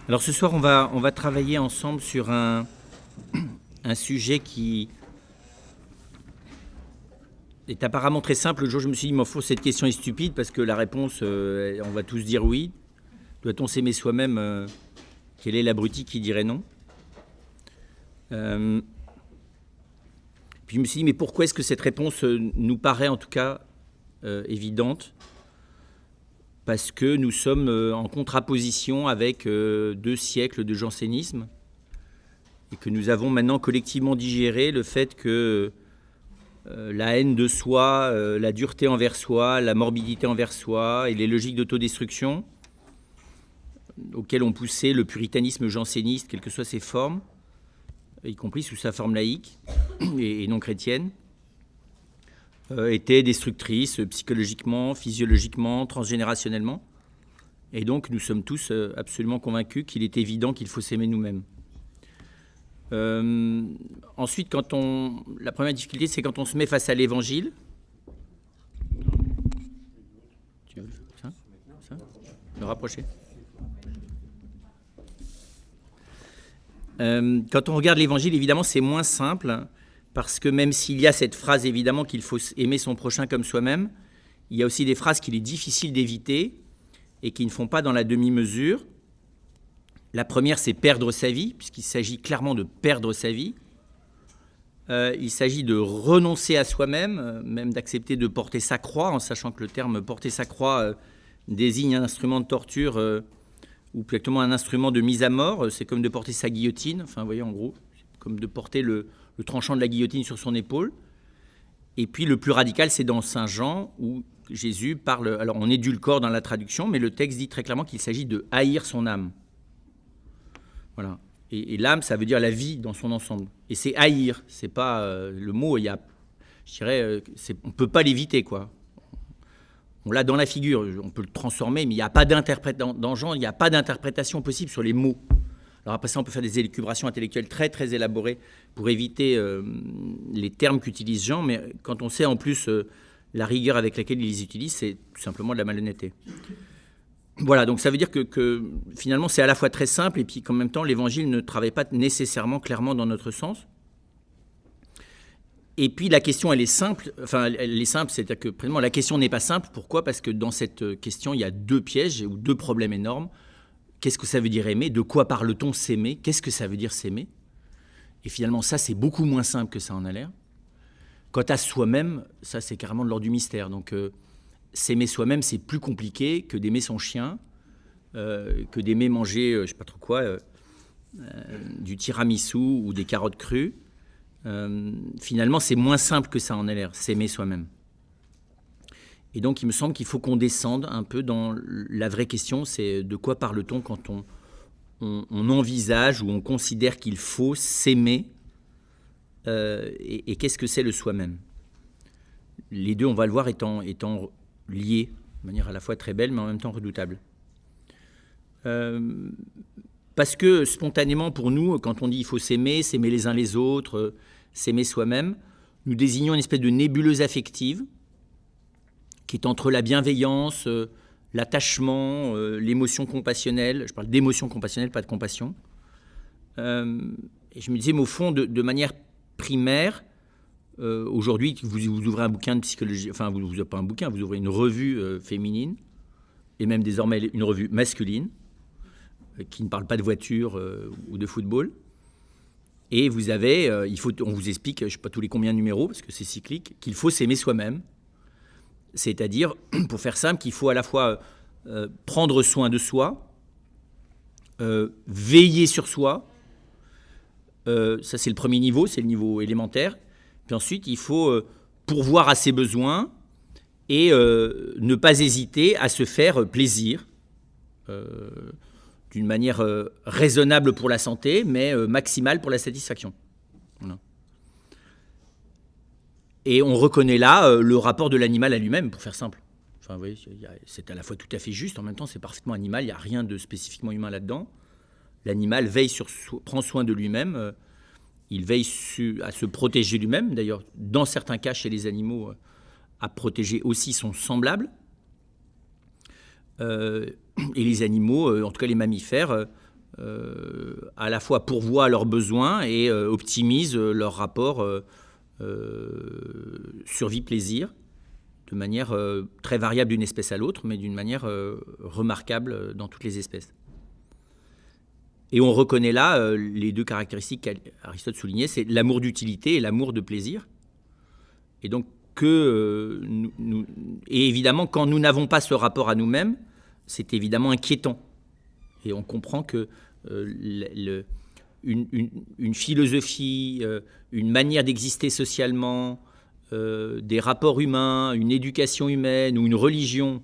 Alors ce soir, on va travailler ensemble sur un sujet qui est apparemment très simple. Le jour où je me suis dit, cette question est stupide parce que la réponse, on va tous dire oui. Doit-on s'aimer soi-même Quel est l'abruti qui dirait non Puis je me suis dit, mais pourquoi est-ce que cette réponse nous paraît en tout cas évidente ? Parce que nous sommes en contraposition avec 2 siècles de jansénisme et que nous avons maintenant collectivement digéré le fait que la haine de soi, la dureté envers soi, la morbidité envers soi et les logiques d'autodestruction auxquelles ont poussé le puritanisme janséniste, quelles que soient ses formes, y compris sous sa forme laïque et non chrétienne, étaient destructrices psychologiquement, physiologiquement, transgénérationnellement. Et donc nous sommes tous absolument convaincus qu'il est évident qu'il faut s'aimer nous-mêmes. Ensuite, la première difficulté, c'est quand on se met face à l'Évangile. Tu veux ça me rapprocher. Quand on regarde l'Évangile, évidemment, c'est moins simple, parce que même s'il y a cette phrase, évidemment, qu'il faut aimer son prochain comme soi-même, il y a aussi des phrases qu'il est difficile d'éviter et qui ne font pas dans la demi-mesure. La première, c'est perdre sa vie, puisqu'il s'agit clairement de perdre sa vie. Il s'agit de renoncer à soi-même, même d'accepter de porter sa croix, en sachant que le terme « porter sa croix » désigne un instrument de torture ou plus exactement un instrument de mise à mort. C'est comme de porter sa guillotine, enfin, vous voyez, en gros, comme de porter le tranchant de la guillotine sur son épaule. Et puis, le plus radical, c'est dans Saint Jean, où Jésus parle... Alors, on édulcore dans la traduction, mais le texte dit très clairement qu'il s'agit de haïr son âme. Voilà. Et l'âme, ça veut dire la vie dans son ensemble. Et c'est haïr, c'est pas le mot. Il y a, je dirais, on peut pas l'éviter, quoi. On l'a dans la figure, on peut le transformer, mais il n'y a pas dans il n'y a pas d'interprétation possible sur les mots. Alors après ça, on peut faire des élucubrations intellectuelles très très élaborées pour éviter les termes qu'utilise Jean, mais quand on sait en plus la rigueur avec laquelle il les utilise, c'est tout simplement de la malhonnêteté. Voilà, donc ça veut dire que finalement c'est à la fois très simple et puis qu'en même temps l'Évangile ne travaille pas nécessairement clairement dans notre sens. Et puis la question elle est simple, c'est-à-dire que vraiment la question n'est pas simple. Pourquoi ? Parce que dans cette question il y a 2 pièges ou 2 problèmes énormes. Qu'est-ce que ça veut dire aimer ? De quoi parle-t-on s'aimer ? Qu'est-ce que ça veut dire s'aimer ? Et finalement ça c'est beaucoup moins simple que ça en a l'air. Quant à soi-même, ça c'est carrément de l'ordre du mystère. Donc s'aimer soi-même, c'est plus compliqué que d'aimer son chien, que d'aimer manger, je ne sais pas trop quoi, du tiramisu ou des carottes crues. Finalement, c'est moins simple que ça en a l'air, s'aimer soi-même. Et donc, il me semble qu'il faut qu'on descende un peu dans la vraie question, c'est de quoi parle-t-on quand on envisage ou on considère qu'il faut s'aimer et qu'est-ce que c'est le soi-même ? Les deux, on va le voir, étant liés de manière à la fois très belle mais en même temps redoutable. Parce que spontanément pour nous, quand on dit il faut s'aimer les uns les autres, s'aimer soi-même, nous désignons une espèce de nébuleuse affective qui est entre la bienveillance, l'attachement, l'émotion compassionnelle. Je parle d'émotion compassionnelle, pas de compassion. Et je me disais, mais au fond, de manière primaire, aujourd'hui, vous ouvrez un bouquin de psychologie, enfin, vous n'ouvrez pas un bouquin, vous ouvrez une revue féminine, et même désormais une revue masculine, qui ne parle pas de voiture ou de football. Et vous avez, on vous explique, je ne sais pas tous les combien de numéros, parce que c'est cyclique, qu'il faut s'aimer soi-même. C'est-à-dire, pour faire simple, qu'il faut à la fois prendre soin de soi, veiller sur soi. Ça, c'est le premier niveau, c'est le niveau élémentaire. Puis ensuite, il faut pourvoir à ses besoins et ne pas hésiter à se faire plaisir d'une manière raisonnable pour la santé, mais maximale pour la satisfaction. Voilà. Et on reconnaît là le rapport de l'animal à lui-même, pour faire simple. Enfin, vous voyez, c'est à la fois tout à fait juste, en même temps, c'est parfaitement animal, il n'y a rien de spécifiquement humain là-dedans. L'animal prend soin de lui-même, il veille à se protéger lui-même, d'ailleurs, dans certains cas, chez les animaux, à protéger aussi son semblable. Et les animaux, en tout cas les mammifères, à la fois pourvoient à leurs besoins et optimisent leur rapport survie-plaisir de manière très variable d'une espèce à l'autre, mais d'une manière remarquable dans toutes les espèces. Et on reconnaît là les deux caractéristiques qu'Aristote soulignait, c'est l'amour d'utilité et l'amour de plaisir. Et donc et évidemment, quand nous n'avons pas ce rapport à nous-mêmes, c'est évidemment inquiétant. Et on comprend que une philosophie, une manière d'exister socialement, des rapports humains, une éducation humaine ou une religion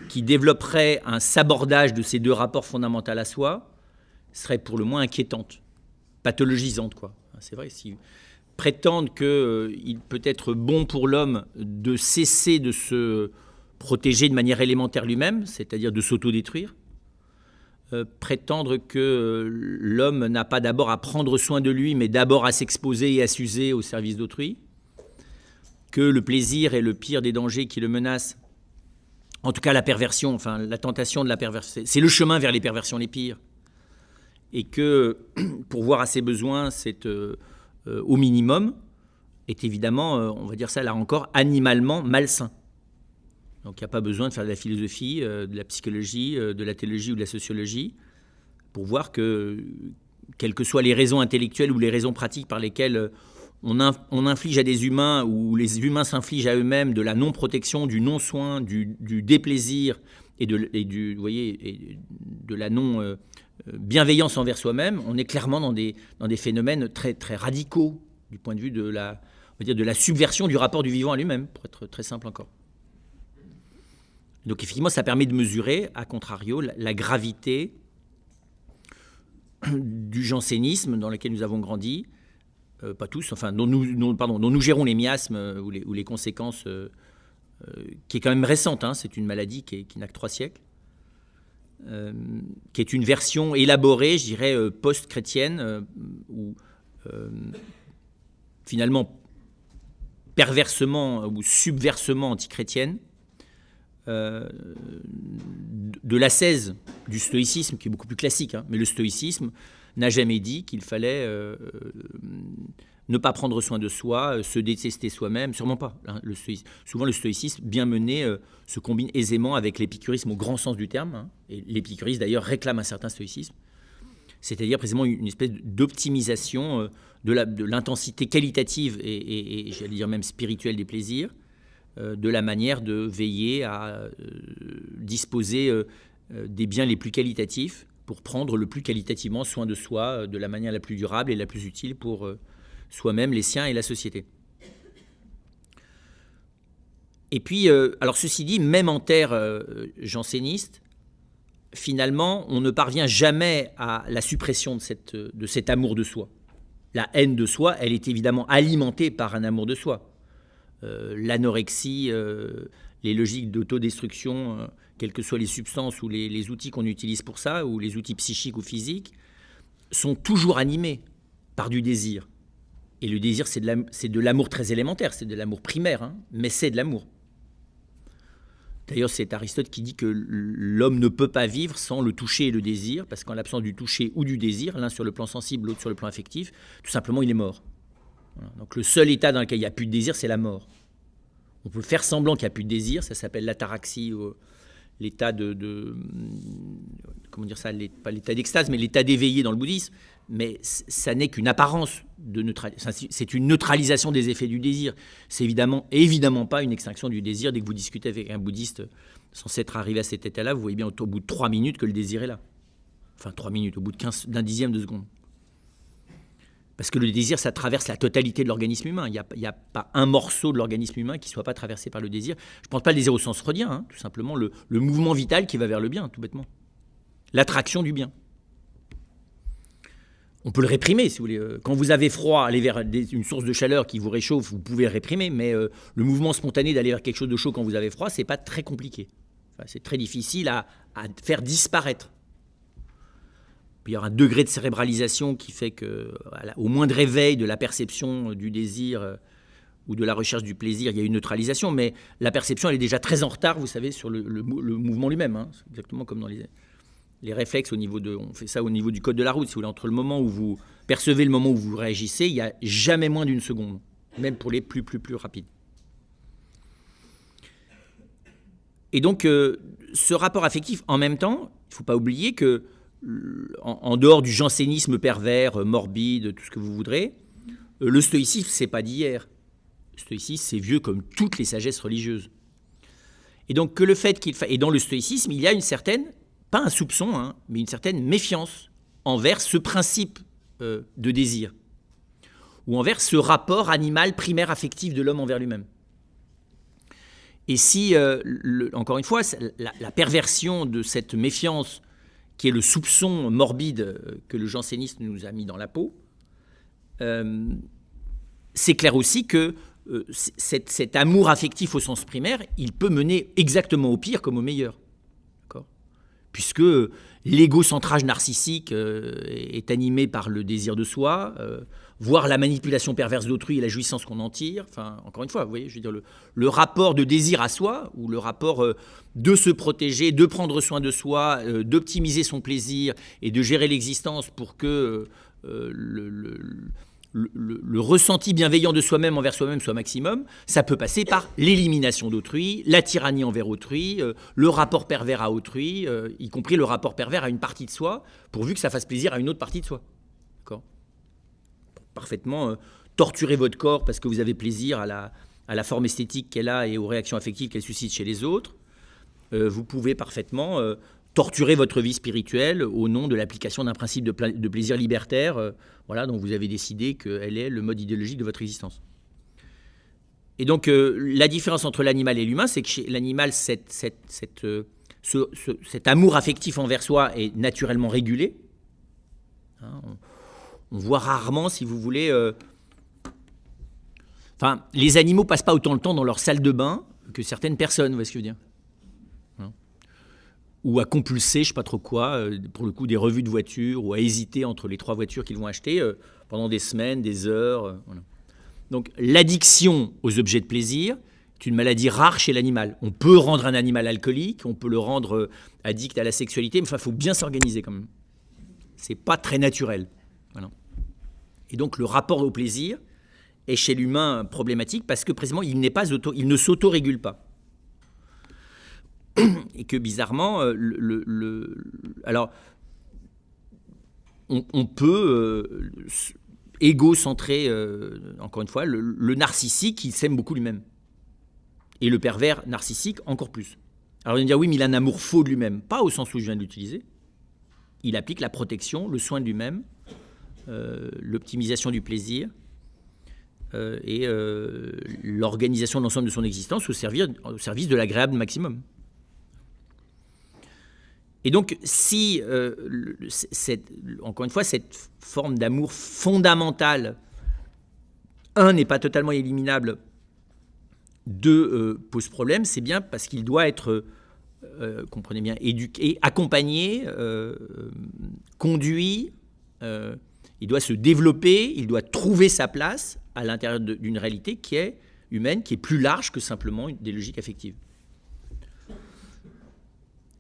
qui développerait un sabordage de ces deux rapports fondamentaux à soi serait pour le moins inquiétante, pathologisante, quoi. C'est vrai, si prétendre qu'il peut être bon pour l'homme de cesser de se protéger de manière élémentaire lui-même, c'est-à-dire de s'autodétruire, prétendre que l'homme n'a pas d'abord à prendre soin de lui, mais d'abord à s'exposer et à s'user au service d'autrui, que le plaisir est le pire des dangers qui le menacent, en tout cas la perversion, enfin la tentation de la perversion, c'est le chemin vers les perversions les pires, et que pour voir à ses besoins, c'est au minimum, est évidemment, on va dire ça là encore, animalement malsain. Donc il n'y a pas besoin de faire de la philosophie, de la psychologie, de la théologie ou de la sociologie pour voir que, quelles que soient les raisons intellectuelles ou les raisons pratiques par lesquelles on inflige à des humains ou les humains s'infligent à eux-mêmes de la non-protection, du non-soin, du déplaisir et de la non-bienveillance envers soi-même, on est clairement dans des phénomènes très, très radicaux du point de vue de la subversion du rapport du vivant à lui-même, pour être très simple encore. Donc effectivement, ça permet de mesurer, à contrario, la gravité du jansénisme dans lequel nous avons grandi, pas tous, enfin, dont nous gérons les miasmes ou les conséquences, qui est quand même récente, hein, c'est une maladie qui n'a que 3 siècles, qui est une version élaborée, je dirais, post-chrétienne, ou finalement perversement ou subversement antichrétienne, de l'ascèse du stoïcisme, qui est beaucoup plus classique, hein, mais le stoïcisme n'a jamais dit qu'il fallait ne pas prendre soin de soi, se détester soi-même, sûrement pas. Hein, souvent le stoïcisme, bien mené, se combine aisément avec l'épicurisme au grand sens du terme, hein, et l'épicuriste d'ailleurs réclame un certain stoïcisme, c'est-à-dire précisément une espèce d'optimisation de l'intensité qualitative et j'allais dire même spirituelle des plaisirs, de la manière de veiller à disposer des biens les plus qualitatifs pour prendre le plus qualitativement soin de soi de la manière la plus durable et la plus utile pour soi-même, les siens et la société. Et puis, alors ceci dit, même en terre janséniste, finalement, on ne parvient jamais à la suppression de cet amour de soi. La haine de soi, elle est évidemment alimentée par un amour de soi. L'anorexie, les logiques d'autodestruction, quelles que soient les substances ou les outils qu'on utilise pour ça, ou les outils psychiques ou physiques, sont toujours animés par du désir. Et le désir, c'est de l'amour très élémentaire, c'est de l'amour primaire, hein, mais c'est de l'amour. D'ailleurs, c'est Aristote qui dit que l'homme ne peut pas vivre sans le toucher et le désir, parce qu'en l'absence du toucher ou du désir, l'un sur le plan sensible, l'autre sur le plan affectif, tout simplement, il est mort. Voilà. Donc le seul état dans lequel il n'y a plus de désir, c'est la mort. On peut faire semblant qu'il n'y a plus de désir, ça s'appelle l'ataraxie, l'état comment dire ça, pas l'état d'extase, mais l'état d'éveillé dans le bouddhisme, mais ça n'est qu'une apparence de neutralisation. C'est une neutralisation des effets du désir. C'est évidemment pas une extinction du désir. Dès que vous discutez avec un bouddhiste censé être arrivé à cet état-là, vous voyez bien au bout de 3 minutes que le désir est là. Enfin 3 minutes, au bout d'un dixième de seconde. Parce que le désir, ça traverse la totalité de l'organisme humain. Il n'y a pas un morceau de l'organisme humain qui ne soit pas traversé par le désir. Je ne pense pas le désir au sens freudien, hein, tout simplement le mouvement vital qui va vers le bien, tout bêtement. L'attraction du bien. On peut le réprimer, si vous voulez. Quand vous avez froid, aller vers une source de chaleur qui vous réchauffe, vous pouvez le réprimer, mais le mouvement spontané d'aller vers quelque chose de chaud quand vous avez froid, c'est pas très compliqué. Enfin, c'est très difficile à faire disparaître. Il y aura un degré de cérébralisation qui fait qu'au moindre réveil de la perception du désir ou de la recherche du plaisir, il y a une neutralisation, mais la perception, elle est déjà très en retard, vous savez, sur le mouvement lui-même. Hein. C'est exactement comme dans les les réflexes on fait ça au niveau du code de la route, si vous voulez, entre le moment où vous percevez et le moment où vous réagissez, il n'y a jamais moins d'une seconde, même pour les plus rapides. Et donc, ce rapport affectif, en même temps, il ne faut pas oublier que, en dehors du jansénisme pervers, morbide, tout ce que vous voudrez, le stoïcisme, ce n'est pas d'hier. Le stoïcisme, c'est vieux comme toutes les sagesses religieuses. Et donc, que le fait et dans le stoïcisme, il y a une certaine, pas un soupçon, hein, mais une certaine méfiance envers ce principe de désir, ou envers ce rapport animal primaire affectif de l'homme envers lui-même. Et si, encore une fois, la perversion de cette méfiance, qui est le soupçon morbide que le jansénisme nous a mis dans la peau, c'est clair aussi que cet amour affectif au sens primaire, il peut mener exactement au pire comme au meilleur. D'accord ? Puisque l'égocentrage narcissique est animé par le désir de soi, voire la manipulation perverse d'autrui et la jouissance qu'on en tire. Enfin, encore une fois, vous voyez, je veux dire, le rapport de désir à soi, ou le rapport de se protéger, de prendre soin de soi, d'optimiser son plaisir et de gérer l'existence pour que le ressenti bienveillant de soi-même envers soi-même soit maximum, ça peut passer par l'élimination d'autrui, la tyrannie envers autrui, le rapport pervers à autrui, y compris le rapport pervers à une partie de soi, pourvu que ça fasse plaisir à une autre partie de soi. D'accord ? Parfaitement torturer votre corps parce que vous avez plaisir à la forme esthétique qu'elle a et aux réactions affectives qu'elle suscite chez les autres. Vous pouvez parfaitement torturer votre vie spirituelle au nom de l'application d'un principe de plaisir libertaire, voilà, dont vous avez décidé qu'elle est le mode idéologique de votre existence. Et donc, la différence entre l'animal et l'humain, c'est que chez l'animal, cet amour affectif envers soi est naturellement régulé. Hein, on voit rarement, si vous voulez... Enfin, les animaux ne passent pas autant de temps dans leur salle de bain que certaines personnes, vous voyez ce que je veux dire ? Ou à compulser, je ne sais pas trop quoi, pour le coup, des revues de voitures, ou à hésiter entre les 3 voitures qu'ils vont acheter pendant des semaines, des heures. Voilà. Donc, l'addiction aux objets de plaisir est une maladie rare chez l'animal. On peut rendre un animal alcoolique, on peut le rendre addict à la sexualité, mais il faut bien s'organiser quand même. Ce n'est pas très naturel. Voilà. Et donc, le rapport au plaisir est chez l'humain problématique parce que, précisément, il ne s'auto-régule pas. Et que bizarrement, alors, on peut égocentrer, encore une fois, le narcissique, il s'aime beaucoup lui-même. Et le pervers narcissique, encore plus. Alors, on va dire, oui, mais il a un amour faux de lui-même. Pas au sens où je viens de l'utiliser. Il applique la protection, le soin de lui-même, l'optimisation du plaisir et l'organisation de l'ensemble de son existence au service de l'agréable maximum. Et donc, si, encore une fois, cette forme d'amour fondamentale, n'est pas totalement éliminable, pose problème, c'est bien parce qu'il doit être, comprenez bien, éduqué, accompagné, conduit, il doit se développer, il doit trouver sa place à l'intérieur d'une réalité qui est humaine, qui est plus large que simplement des logiques affectives.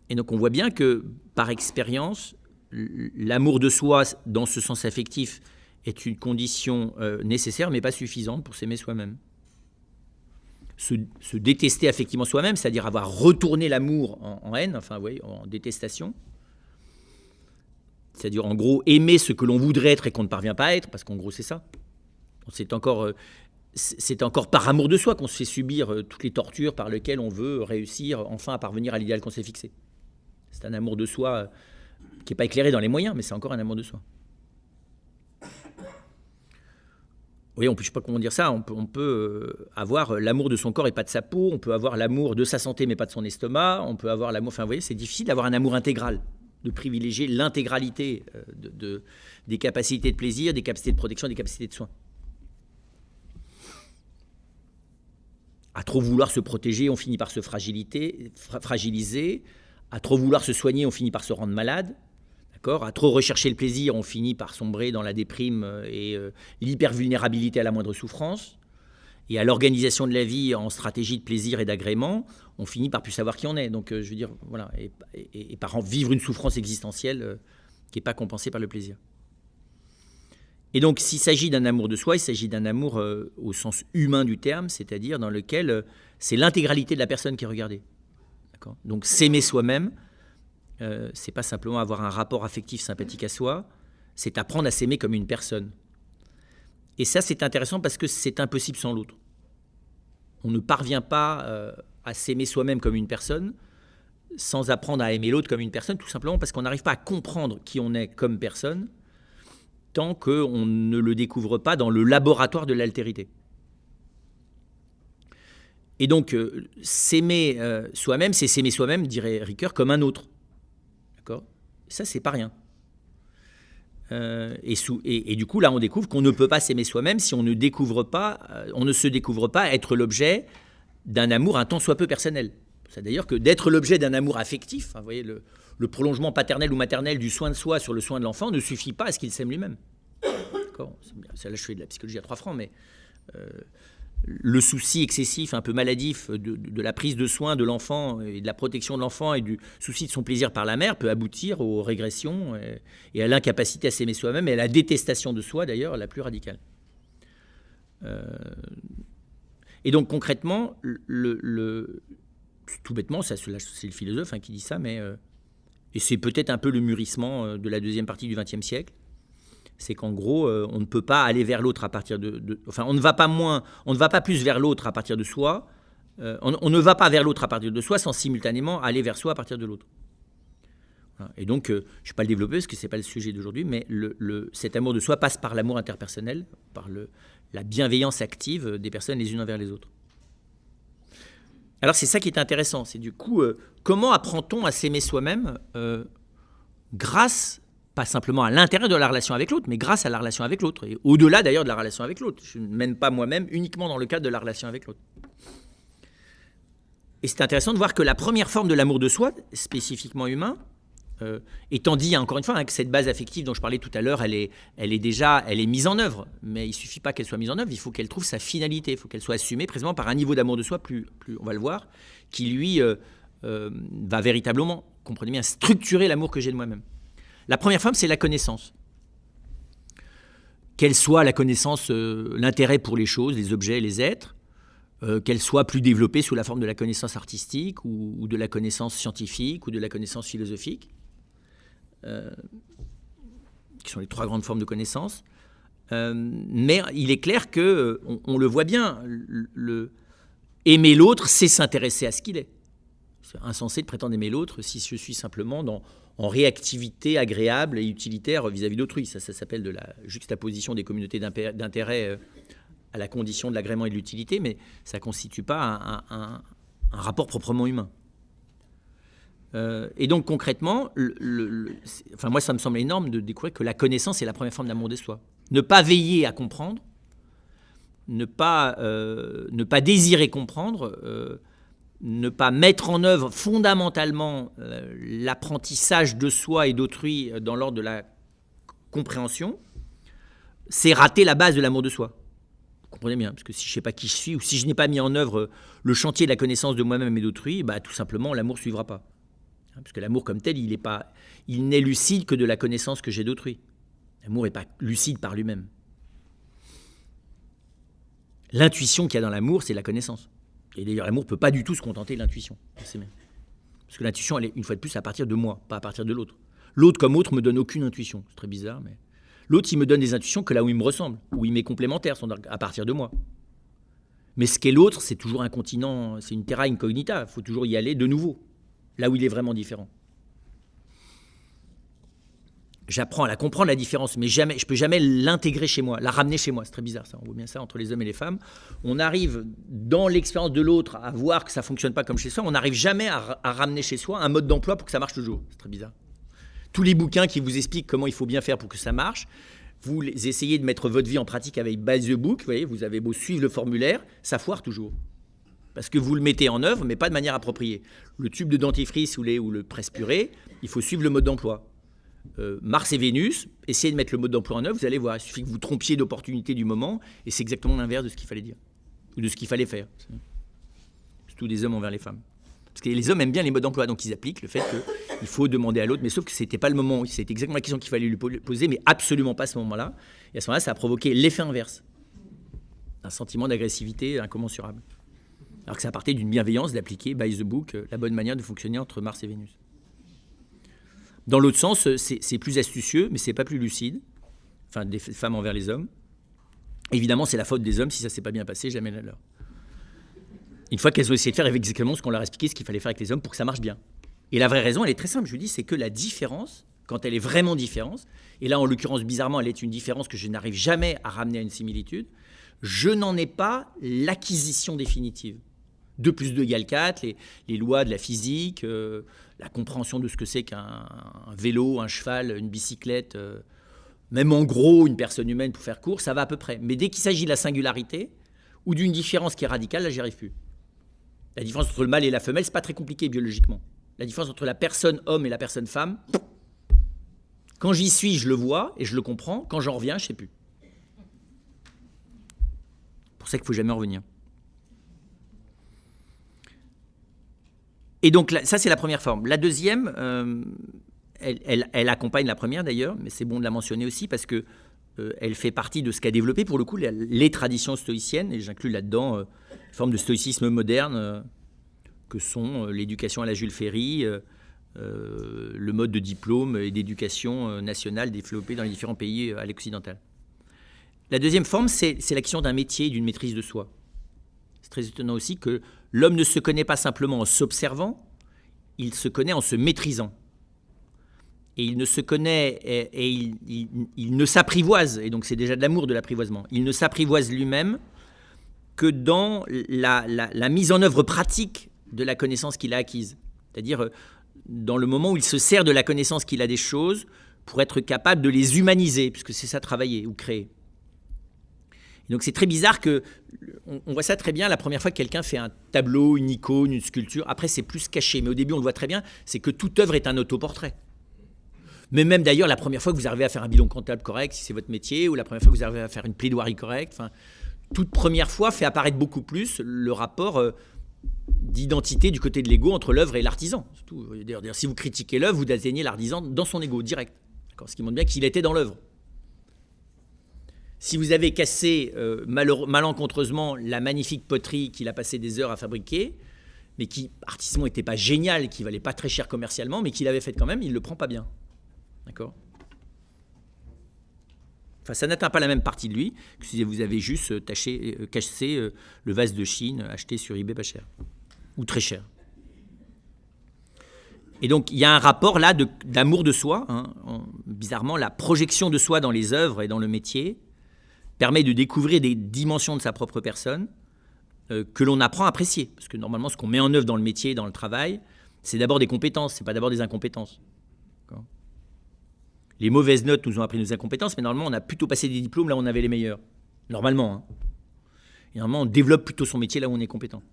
Et donc on voit bien que, par expérience, l'amour de soi, dans ce sens affectif, est une condition nécessaire, mais pas suffisante pour s'aimer soi-même. Se détester affectivement soi-même, c'est-à-dire avoir retourné l'amour en haine, enfin, oui, en détestation, c'est-à-dire, en gros, aimer ce que l'on voudrait être et qu'on ne parvient pas à être, parce qu'en gros, c'est ça. C'est encore par amour de soi qu'on se fait subir toutes les tortures par lesquelles on veut réussir enfin à parvenir à l'idéal qu'on s'est fixé. C'est un amour de soi qui n'est pas éclairé dans les moyens, mais c'est encore un amour de soi. Oui, je ne sais pas comment dire ça, on peut avoir l'amour de son corps et pas de sa peau, on peut avoir l'amour de sa santé mais pas de son estomac, on peut avoir l'amour... Enfin, vous voyez, c'est difficile d'avoir un amour intégral, de privilégier l'intégralité des capacités de plaisir, des capacités de protection, des capacités de soin. À trop vouloir se protéger, on finit par se fragiliser. À trop vouloir se soigner, on finit par se rendre malade. D'accord ? À trop rechercher le plaisir, on finit par sombrer dans la déprime et l'hypervulnérabilité à la moindre souffrance. et à l'organisation de la vie en stratégie de plaisir et d'agrément, on finit par plus savoir qui on est. Donc, je veux dire, voilà, et par vivre une souffrance existentielle qui n'est pas compensée par le plaisir. Et donc, s'il s'agit d'un amour de soi, il s'agit d'un amour au sens humain du terme, c'est-à-dire dans lequel c'est l'intégralité de la personne qui est regardée. D'accord ? Donc, s'aimer soi-même, c'est pas simplement avoir un rapport affectif sympathique à soi, c'est apprendre à s'aimer comme une personne. Et ça, c'est intéressant parce que c'est impossible sans l'autre. On ne parvient pas à s'aimer soi-même comme une personne sans apprendre à aimer l'autre comme une personne, tout simplement parce qu'on n'arrive pas à comprendre qui on est comme personne tant qu'on ne le découvre pas dans le laboratoire de l'altérité. Et donc, s'aimer soi-même, c'est s'aimer soi-même, dirait Ricoeur, comme un autre. D'accord ? Ça, c'est pas rien. Et du coup, là, on découvre qu'on ne peut pas s'aimer soi-même si on ne se découvre pas être l'objet d'un amour un tant soit peu personnel. C'est d'ailleurs que d'être l'objet d'un amour affectif, vous voyez, le prolongement paternel ou maternel du soin de soi sur le soin de l'enfant ne suffit pas à ce qu'il s'aime lui-même. D'accord ? Là, je fais de la psychologie à 3 francs, mais le souci excessif, un peu maladif de la prise de soin de l'enfant et de la protection de l'enfant et du souci de son plaisir par la mère peut aboutir aux régressions et à l'incapacité à s'aimer soi-même et à la détestation de soi, d'ailleurs, la plus radicale. Et donc, concrètement, tout bêtement, c'est le philosophe qui dit ça, mais et c'est peut-être un peu le mûrissement de la deuxième partie du XXe siècle, c'est qu'en gros, on ne peut pas aller vers l'autre à partir enfin, on ne va pas plus vers l'autre à partir de soi. On ne va pas vers l'autre à partir de soi sans simultanément aller vers soi à partir de l'autre. Voilà. Et donc, je ne vais pas le développer parce que ce n'est pas le sujet d'aujourd'hui, mais cet amour de soi passe par l'amour interpersonnel, par la bienveillance active des personnes les unes envers les autres. Alors, c'est ça qui est intéressant. C'est du coup, comment apprend-on à s'aimer soi-même grâce pas simplement à l'intérieur de la relation avec l'autre, mais grâce à la relation avec l'autre. Et au-delà d'ailleurs de la relation avec l'autre. Je ne mène pas moi-même uniquement dans le cadre de la relation avec l'autre. Et c'est intéressant de voir que la première forme de l'amour de soi, spécifiquement humain, étant dit encore une fois que cette base affective dont je parlais tout à l'heure, elle est mise en œuvre. Mais il ne suffit pas qu'elle soit mise en œuvre, il faut qu'elle trouve sa finalité, il faut qu'elle soit assumée précisément par un niveau d'amour de soi, plus on va le voir, qui lui va véritablement, comprenez bien, structurer l'amour que j'ai de moi-même. La première forme, c'est la connaissance. Qu'elle soit la connaissance, l'intérêt pour les choses, les objets, les êtres, qu'elle soit plus développée sous la forme de la connaissance artistique ou de la connaissance scientifique ou de la connaissance philosophique, qui sont les 3 grandes formes de connaissance. Mais il est clair qu'on le voit bien, aimer l'autre, c'est s'intéresser à ce qu'il est. C'est insensé de prétendre aimer l'autre si je suis simplement en réactivité agréable et utilitaire vis-à-vis d'autrui. Ça s'appelle de la juxtaposition des communautés d'intérêt à la condition de l'agrément et de l'utilité, mais ça ne constitue pas un rapport proprement humain. Et donc concrètement, moi ça me semble énorme de découvrir que la connaissance est la première forme d'amour de soi. Ne pas veiller à comprendre, ne pas désirer comprendre, ne pas mettre en œuvre fondamentalement l'apprentissage de soi et d'autrui dans l'ordre de la compréhension, c'est rater la base de l'amour de soi. Vous comprenez bien, parce que si je ne sais pas qui je suis, ou si je n'ai pas mis en œuvre le chantier de la connaissance de moi-même et d'autrui, tout simplement l'amour ne suivra pas. Parce que l'amour comme tel, il n'est lucide que de la connaissance que j'ai d'autrui. L'amour n'est pas lucide par lui-même. L'intuition qu'il y a dans l'amour, c'est la connaissance. Et d'ailleurs, l'amour ne peut pas du tout se contenter de l'intuition. Parce que l'intuition, elle est, une fois de plus, à partir de moi, pas à partir de l'autre. L'autre comme autre me donne aucune intuition. C'est très bizarre, mais l'autre, il me donne des intuitions que là où il me ressemble, où il m'est complémentaire, sont à partir de moi. Mais ce qu'est l'autre, c'est toujours un continent, c'est une terra incognita. Il faut toujours y aller de nouveau, là où il est vraiment différent. J'apprends à la comprendre, la différence, mais je ne peux jamais l'intégrer chez moi, la ramener chez moi. C'est très bizarre, ça. On voit bien ça entre les hommes et les femmes. On arrive, dans l'expérience de l'autre, à voir que ça ne fonctionne pas comme chez soi. On n'arrive jamais à ramener chez soi un mode d'emploi pour que ça marche toujours. C'est très bizarre. Tous les bouquins qui vous expliquent comment il faut bien faire pour que ça marche, vous essayez de mettre votre vie en pratique avec by the book, vous voyez, vous avez beau suivre le formulaire, ça foire toujours. Parce que vous le mettez en œuvre, mais pas de manière appropriée. Le tube de dentifrice ou le presse-purée, il faut suivre le mode d'emploi. Mars et Vénus, essayez de mettre le mode d'emploi en œuvre, vous allez voir, il suffit que vous trompiez d'opportunité du moment, et c'est exactement l'inverse de ce qu'il fallait dire. ou de ce qu'il fallait faire. Surtout des hommes envers les femmes. Parce que les hommes aiment bien les modes d'emploi, donc ils appliquent le fait qu'il faut demander à l'autre, mais sauf que c'était pas le moment, c'était exactement la question qu'il fallait lui poser, mais absolument pas à ce moment-là. Et à ce moment-là, ça a provoqué l'effet inverse. Un sentiment d'agressivité incommensurable. Alors que ça partait d'une bienveillance d'appliquer, by the book, la bonne manière de fonctionner entre Mars et Vénus. Dans l'autre sens, c'est plus astucieux, mais c'est pas plus lucide. Enfin, des femmes envers les hommes. Évidemment, c'est la faute des hommes si ça s'est pas bien passé, jamais la leur. Une fois qu'elles ont essayé de faire exactement ce qu'on leur a expliqué, ce qu'il fallait faire avec les hommes pour que ça marche bien. Et la vraie raison, elle est très simple, je vous dis, c'est que la différence, quand elle est vraiment différence, et là en l'occurrence bizarrement elle est une différence que je n'arrive jamais à ramener à une similitude, je n'en ai pas l'acquisition définitive. 2 + 2 = 4, les lois de la physique, la compréhension de ce que c'est qu'un vélo, un cheval, une bicyclette, même en gros une personne humaine pour faire court, ça va à peu près. Mais dès qu'il s'agit de la singularité ou d'une différence qui est radicale, là j'y arrive plus. La différence entre le mâle et la femelle, c'est pas très compliqué biologiquement. La différence entre la personne homme et la personne femme, quand j'y suis, je le vois et je le comprends. Quand j'en reviens, je sais plus. C'est pour ça qu'il ne faut jamais en revenir. Et donc, ça, c'est la première forme. La deuxième, elle accompagne la première d'ailleurs, mais c'est bon de la mentionner aussi parce que elle fait partie de ce qu'a développé, pour le coup, les traditions stoïciennes, et j'inclus là-dedans une forme de stoïcisme moderne, que sont l'éducation à la Jules Ferry, le mode de diplôme et d'éducation nationale développé dans les différents pays à l'occidental. La deuxième forme, c'est la question d'un métier, d'une maîtrise de soi. C'est très étonnant aussi que l'homme ne se connaît pas simplement en s'observant, il se connaît en se maîtrisant. Et il ne se connaît et il ne s'apprivoise, et donc c'est déjà de l'amour de l'apprivoisement, il ne s'apprivoise lui-même que dans la mise en œuvre pratique de la connaissance qu'il a acquise. C'est-à-dire dans le moment où il se sert de la connaissance qu'il a des choses pour être capable de les humaniser, puisque c'est ça travailler ou créer. Et donc c'est très bizarre on voit ça très bien la première fois que quelqu'un fait un tableau, une icône, une sculpture. Après c'est plus caché, mais au début on le voit très bien, c'est que toute œuvre est un autoportrait. Mais même d'ailleurs la première fois que vous arrivez à faire un bilan comptable correct, si c'est votre métier, ou la première fois que vous arrivez à faire une plaidoirie correcte, enfin, toute première fois fait apparaître beaucoup plus le rapport d'identité du côté de l'ego entre l'œuvre et l'artisan. D'ailleurs, si vous critiquez l'œuvre, vous désignez l'artisan dans son ego direct. Ce qui montre bien qu'il était dans l'œuvre. Si vous avez cassé malencontreusement la magnifique poterie qu'il a passé des heures à fabriquer, mais qui artistiquement n'était pas génial, qui ne valait pas très cher commercialement, mais qu'il avait fait quand même, il ne le prend pas bien. D'accord ? Enfin, ça n'atteint pas la même partie de lui que si vous avez juste cassé le vase de Chine acheté sur eBay pas cher. Ou très cher. Et donc, il y a un rapport là d'amour de soi. Bizarrement, la projection de soi dans les œuvres et dans le métier permet de découvrir des dimensions de sa propre personne que l'on apprend à apprécier. Parce que normalement, ce qu'on met en œuvre dans le métier, dans le travail, c'est d'abord des compétences, c'est pas d'abord des incompétences. D'accord ? Les mauvaises notes nous ont appris nos incompétences, mais normalement, on a plutôt passé des diplômes là où on avait les meilleurs. Normalement. Et normalement, on développe plutôt son métier là où on est compétent.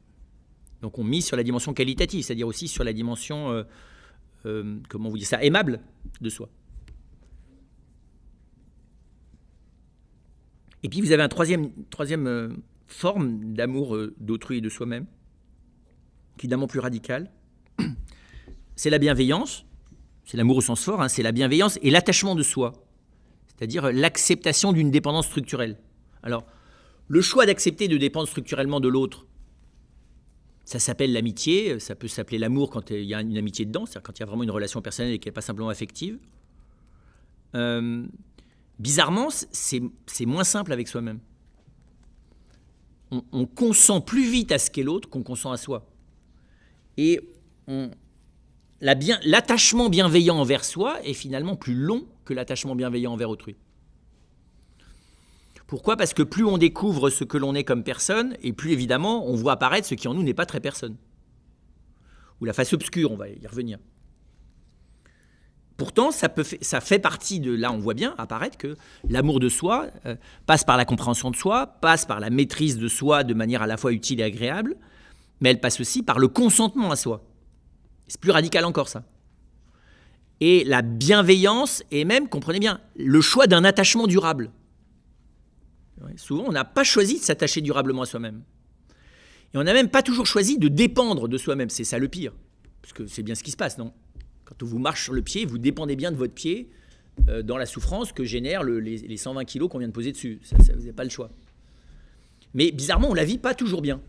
Donc, on mise sur la dimension qualitative, c'est-à-dire aussi sur la dimension, comment vous dire ça, aimable de soi. Et puis, vous avez une troisième forme d'amour d'autrui et de soi-même, qui est évidemment plus radicale. C'est la bienveillance. C'est l'amour au sens fort, c'est la bienveillance et l'attachement de soi, c'est-à-dire l'acceptation d'une dépendance structurelle. Alors, le choix d'accepter de dépendre structurellement de l'autre, ça s'appelle l'amitié, ça peut s'appeler l'amour quand il y a une amitié dedans, c'est-à-dire quand il y a vraiment une relation personnelle et qu'elle n'est pas simplement affective. Bizarrement, c'est moins simple avec soi-même. On consent plus vite à ce qu'est l'autre qu'on consent à soi. Et l'attachement bienveillant envers soi est finalement plus long que l'attachement bienveillant envers autrui. Pourquoi ? Parce que plus on découvre ce que l'on est comme personne, et plus évidemment on voit apparaître ce qui en nous n'est pas très personne. Ou la face obscure, on va y revenir. Pourtant, ça fait partie de... Là, on voit bien apparaître que l'amour de soi passe par la compréhension de soi, passe par la maîtrise de soi de manière à la fois utile et agréable, mais elle passe aussi par le consentement à soi. C'est plus radical encore, ça. Et la bienveillance est même, comprenez bien, le choix d'un attachement durable. Souvent, on n'a pas choisi de s'attacher durablement à soi-même. Et on n'a même pas toujours choisi de dépendre de soi-même. C'est ça le pire. Parce que c'est bien ce qui se passe, non? Quand on vous marche sur le pied, vous dépendez bien de votre pied dans la souffrance que génèrent les 120 kilos qu'on vient de poser dessus. Ça, vous n'avez pas le choix. Mais bizarrement, on ne la vit pas toujours bien.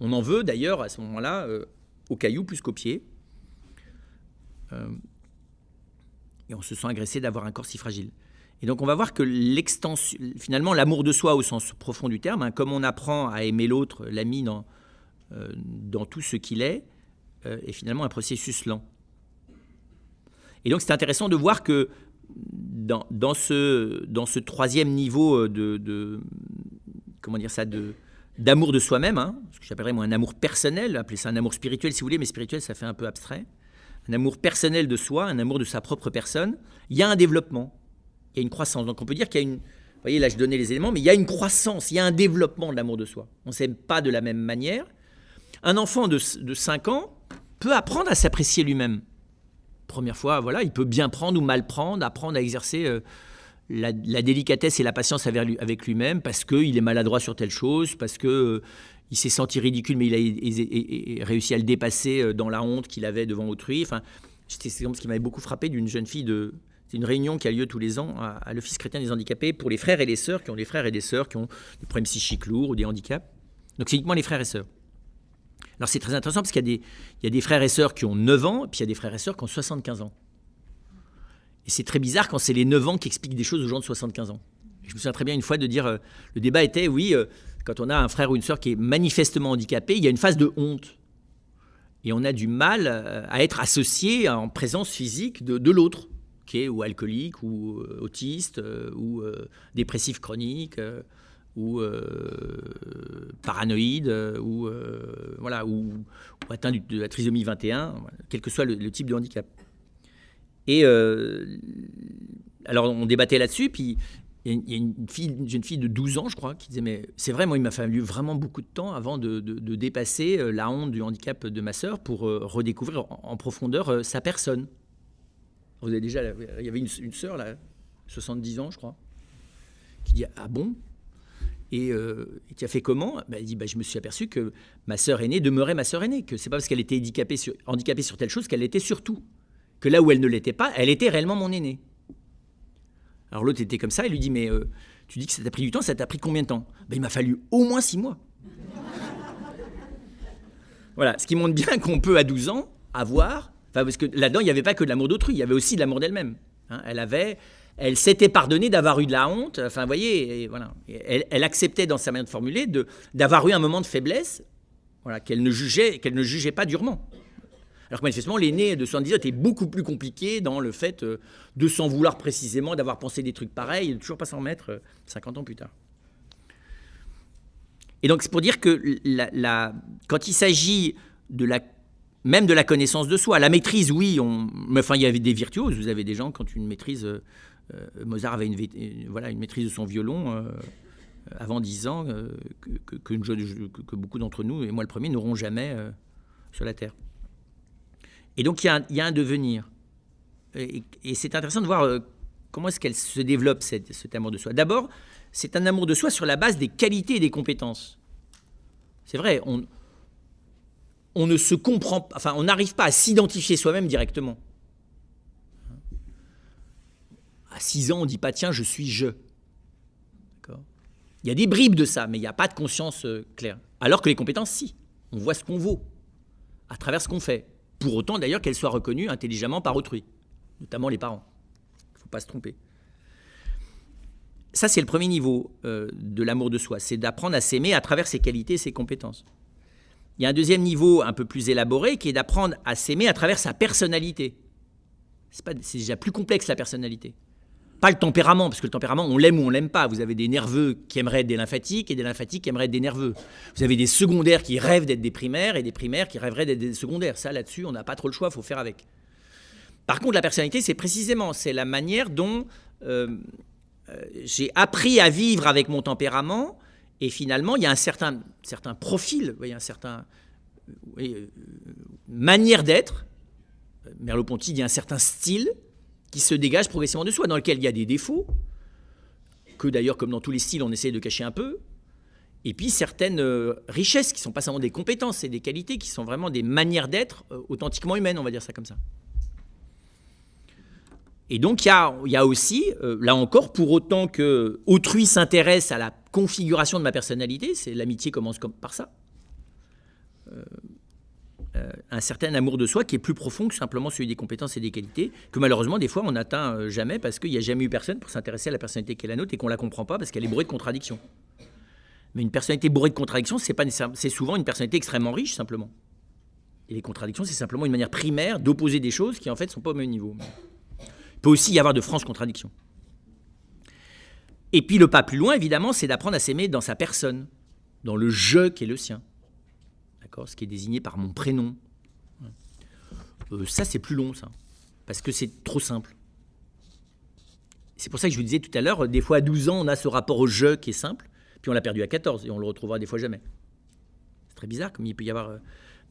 On en veut d'ailleurs à ce moment-là aux cailloux plus qu'aux pieds. Et on se sent agressé d'avoir un corps si fragile. Et donc on va voir que l'extension, finalement l'amour de soi au sens profond du terme, comme on apprend à aimer l'autre, l'ami dans tout ce qu'il est finalement un processus lent. Et donc c'est intéressant de voir que dans ce troisième niveau comment dire ça, d'amour de soi-même, ce que j'appellerais moi un amour personnel, appelez ça un amour spirituel si vous voulez, mais spirituel ça fait un peu abstrait, un amour personnel de soi, un amour de sa propre personne, il y a un développement, il y a une croissance. Donc on peut dire qu'il y a une... Vous voyez, là je donnais les éléments, mais il y a une croissance, il y a un développement de l'amour de soi. On ne s'aime pas de la même manière. Un enfant de 5 ans peut apprendre à s'apprécier lui-même. Première fois, voilà, il peut bien prendre ou mal prendre, apprendre à exercer la délicatesse et la patience avec lui-même parce qu'il est maladroit sur telle chose, parce qu'il s'est senti ridicule, mais il a réussi à le dépasser dans la honte qu'il avait devant autrui. Enfin, c'est ce qui m'avait beaucoup frappé d'une jeune fille c'est une réunion qui a lieu tous les ans à l'Office chrétien des handicapés pour les frères et les sœurs qui ont des frères et des sœurs qui ont des problèmes psychiques lourds ou des handicaps. Donc c'est uniquement les frères et sœurs. Alors c'est très intéressant parce qu'il y a des frères et sœurs qui ont 9 ans, et puis il y a des frères et sœurs qui ont 75 ans. Et c'est très bizarre quand c'est les 9 ans qui expliquent des choses aux gens de 75 ans. Et je me souviens très bien une fois de dire, le débat était, quand on a un frère ou une sœur qui est manifestement handicapé, il y a une phase de honte. Et on a du mal à être associé en présence physique de l'autre, qui est ou alcoolique, ou autiste, ou dépressif chronique, ou paranoïde, ou atteint de la trisomie 21, quel que soit le type de handicap. Et alors on débattait là-dessus, puis il y a une jeune fille de 12 ans, je crois, qui disait « Mais c'est vrai, moi, il m'a fallu vraiment beaucoup de temps avant de dépasser la honte du handicap de ma sœur pour redécouvrir en profondeur sa personne. » Vous avez déjà, il y avait une sœur, là, 70 ans, je crois, qui dit « Ah bon ?» Et tu as fait comment ? Elle dit je me suis aperçu que ma sœur aînée demeurait ma sœur aînée, que c'est pas parce qu'elle était handicapée sur telle chose qu'elle l'était sur tout. Que là où elle ne l'était pas, elle était réellement mon aînée. Alors l'autre était comme ça, il lui dit mais tu dis que ça t'a pris du temps, ça t'a pris combien de temps ? Il m'a fallu au moins 6 mois. Voilà, ce qui montre bien qu'on peut à 12 ans avoir, parce que là-dedans il n'y avait pas que de l'amour d'autrui, il y avait aussi de l'amour d'elle-même. Elle s'était pardonnée d'avoir eu de la honte, vous voyez, et voilà. Elle acceptait dans sa manière de formuler d'avoir eu un moment de faiblesse, voilà, qu'elle ne jugeait pas durement. Alors que manifestement, l'aîné de 70 ans était beaucoup plus compliqué dans le fait de s'en vouloir précisément, d'avoir pensé des trucs pareils, et de toujours pas s'en remettre 50 ans plus tard. Et donc c'est pour dire que quand il s'agit même de la connaissance de soi, la maîtrise, oui, il y avait des virtuoses, vous avez des gens quand une maîtrise... Mozart avait une maîtrise de son violon avant 10 ans que beaucoup d'entre nous, et moi le premier, n'auront jamais sur la Terre. Et donc il y a un devenir. Et c'est intéressant de voir comment est-ce qu'elle se développe, cet amour de soi. D'abord, c'est un amour de soi sur la base des qualités et des compétences. C'est vrai, on ne se comprend, on n'arrive pas à s'identifier soi-même directement. À 6 ans, on ne dit pas « tiens, je suis je ». D'accord ? Il y a des bribes de ça, mais il n'y a pas de conscience claire. Alors que les compétences, si. On voit ce qu'on vaut, à travers ce qu'on fait. Pour autant, d'ailleurs, qu'elles soient reconnues intelligemment par autrui, notamment les parents. Il ne faut pas se tromper. Ça, c'est le premier niveau de l'amour de soi. C'est d'apprendre à s'aimer à travers ses qualités et ses compétences. Il y a un deuxième niveau un peu plus élaboré qui est d'apprendre à s'aimer à travers sa personnalité. C'est déjà plus complexe, la personnalité. Pas le tempérament, parce que le tempérament, on l'aime ou on l'aime pas. Vous avez des nerveux qui aimeraient être des lymphatiques et des lymphatiques qui aimeraient être des nerveux. Vous avez des secondaires qui rêvent d'être des primaires et des primaires qui rêveraient d'être des secondaires. Ça, là-dessus, on n'a pas trop le choix, il faut faire avec. Par contre, la personnalité, c'est la manière dont j'ai appris à vivre avec mon tempérament, et finalement, il y a un certain profil, vous voyez, un certain manière d'être. Merleau-Ponty dit un certain style qui se dégage progressivement de soi, dans lequel il y a des défauts, que d'ailleurs, comme dans tous les styles, on essaie de cacher un peu, Et puis certaines richesses qui ne sont pas seulement des compétences, c'est des qualités qui sont vraiment des manières d'être authentiquement humaines, on va dire ça comme ça. Et donc il y a aussi, là encore, pour autant que autrui s'intéresse à la configuration de ma personnalité, c'est l'amitié commence par ça, un certain amour de soi qui est plus profond que simplement celui des compétences et des qualités, que malheureusement des fois on n'atteint jamais parce qu'il n'y a jamais eu personne pour s'intéresser à la personnalité qui est la nôtre et qu'on ne la comprend pas parce qu'elle est bourrée de contradictions. Mais une personnalité bourrée de contradictions, c'est souvent une personnalité extrêmement riche simplement. Et les contradictions, c'est simplement une manière primaire d'opposer des choses qui en fait ne sont pas au même niveau. Il peut aussi y avoir de franches contradictions. Et puis le pas plus loin, évidemment, c'est d'apprendre à s'aimer dans sa personne, dans le « je » qui est le sien. D'accord ? Ce qui est désigné par mon prénom. Ça, c'est plus long, ça. Parce que c'est trop simple. C'est pour ça que je vous disais tout à l'heure, des fois à 12 ans, on a ce rapport au « je » qui est simple, puis on l'a perdu à 14 et on le retrouvera des fois jamais. C'est très bizarre, comme il peut y avoir,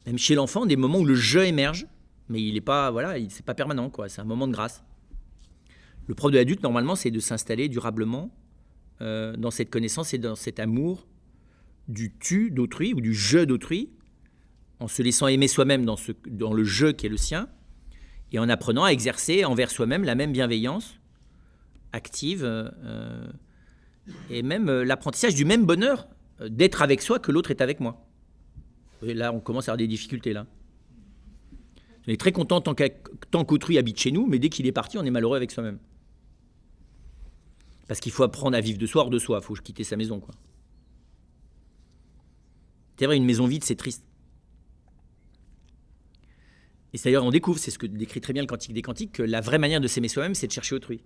même chez l'enfant, des moments où le « je » émerge, mais il n'est pas, voilà, c'est pas permanent, quoi. C'est un moment de grâce. Le propre de l'adulte, normalement, c'est de s'installer durablement dans cette connaissance et dans cet amour du tu d'autrui ou du je d'autrui, en se laissant aimer soi-même dans le je qui est le sien, et en apprenant à exercer envers soi-même la même bienveillance active et même l'apprentissage du même bonheur d'être avec soi que l'autre est avec moi. Et là, on commence à avoir des difficultés, là. On est très content tant qu'autrui habite chez nous, mais dès qu'il est parti, on est malheureux avec soi-même. Parce qu'il faut apprendre à vivre de soi hors de soi, il faut quitter sa maison, quoi. C'est vrai, une maison vide, c'est triste. Et c'est d'ailleurs, on découvre, c'est ce que décrit très bien le Cantique des Cantiques, que la vraie manière de s'aimer soi-même, c'est de chercher autrui.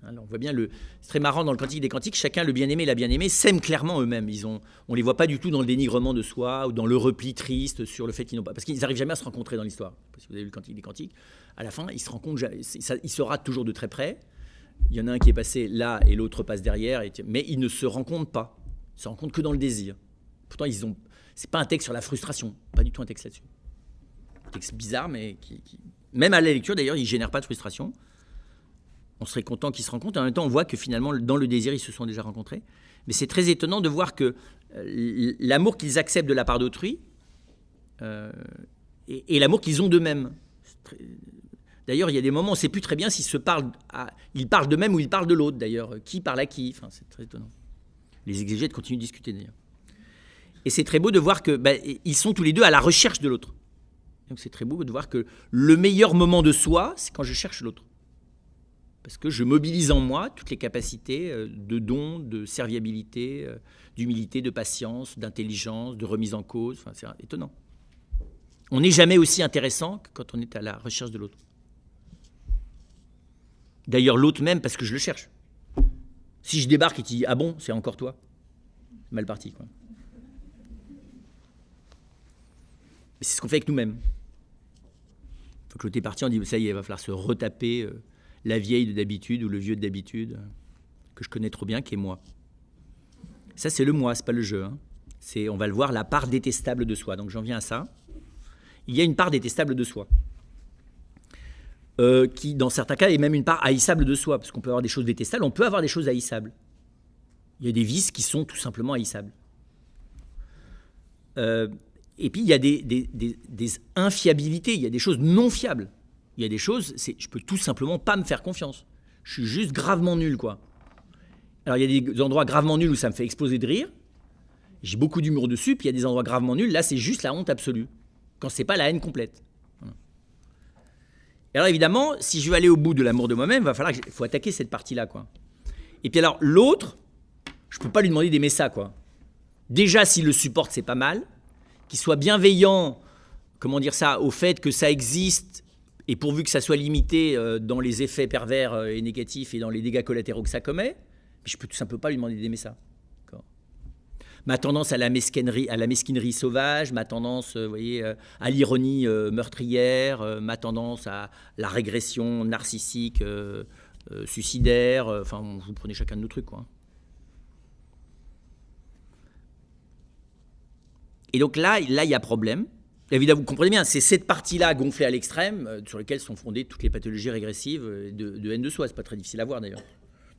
Alors, on voit bien, c'est très marrant dans le Cantique des Cantiques, chacun, le bien-aimé et la bien-aimée, s'aiment clairement eux-mêmes. On ne les voit pas du tout dans le dénigrement de soi ou dans le repli triste sur le fait qu'ils n'ont pas... Parce qu'ils n'arrivent jamais à se rencontrer dans l'histoire. Si vous avez vu le Cantique des Cantiques, à la fin, ils se rencontrent, ils se ratent toujours de très près. Il y en a un qui est passé là et l'autre passe derrière, mais ils ne se rencontrent pas. Ils ne se rencontrent que dans le désir. Pourtant, c'est pas un texte sur la frustration, pas du tout un texte là-dessus. Un texte bizarre, mais même à la lecture, d'ailleurs, il ne génère pas de frustration. On serait content qu'ils se rencontrent. En même temps, on voit que finalement, dans le désir, ils se sont déjà rencontrés. Mais c'est très étonnant de voir que l'amour qu'ils acceptent de la part d'autrui et l'amour qu'ils ont d'eux-mêmes. D'ailleurs, il y a des moments où on ne sait plus très bien s'ils ils parlent d'eux-mêmes ou ils parlent de l'autre, d'ailleurs. Qui parle à qui ? Enfin, c'est très étonnant. Les exégètes continuent de discuter, d'ailleurs. Et c'est très beau de voir qu'ils sont tous les deux à la recherche de l'autre. Donc c'est très beau de voir que le meilleur moment de soi, c'est quand je cherche l'autre. Parce que je mobilise en moi toutes les capacités de don, de serviabilité, d'humilité, de patience, d'intelligence, de remise en cause. Enfin, c'est étonnant. On n'est jamais aussi intéressant que quand on est à la recherche de l'autre. D'ailleurs, l'autre même parce que je le cherche. Si je débarque et tu dis « Ah bon, c'est encore toi ?» Mal parti, quoi. Mais c'est ce qu'on fait avec nous-mêmes. Une fois que l'autre est parti, on dit « Ça y est, il va falloir se retaper la vieille de d'habitude ou le vieux de d'habitude, que je connais trop bien, qui est moi. » Ça, c'est le moi, c'est pas le je. Hein. On va le voir, la part détestable de soi. Donc j'en viens à ça. Il y a une part détestable de soi. Qui, dans certains cas, est même une part haïssable de soi, parce qu'on peut avoir des choses détestables, on peut avoir des choses haïssables. Il y a des vices qui sont tout simplement haïssables. Et puis, il y a des infiabilités, il y a des choses non fiables. Il y a des choses, je peux tout simplement pas me faire confiance. Je suis juste gravement nul, quoi. Alors, il y a des endroits gravement nuls où ça me fait exploser de rire. J'ai beaucoup d'humour dessus, puis il y a des endroits gravement nuls, là, c'est juste la honte absolue. Quand c'est pas la haine complète. Et alors évidemment, si je veux aller au bout de l'amour de moi-même, il faut attaquer cette partie-là, quoi. Et puis alors, l'autre, je ne peux pas lui demander d'aimer ça, quoi. Déjà, s'il le supporte, c'est pas mal. Qu'il soit bienveillant, comment dire ça, au fait que ça existe, et pourvu que ça soit limité dans les effets pervers et négatifs et dans les dégâts collatéraux que ça commet, je ne peux tout simplement pas lui demander d'aimer ça. Ma tendance à la mesquinerie sauvage, ma tendance à l'ironie meurtrière, ma tendance à la régression narcissique, suicidaire, vous prenez chacun de nos trucs, quoi. Et donc là, il y a problème. Évidemment, vous comprenez bien, c'est cette partie-là gonflée à l'extrême sur laquelle sont fondées toutes les pathologies régressives de haine de soi. C'est pas très difficile à voir, d'ailleurs.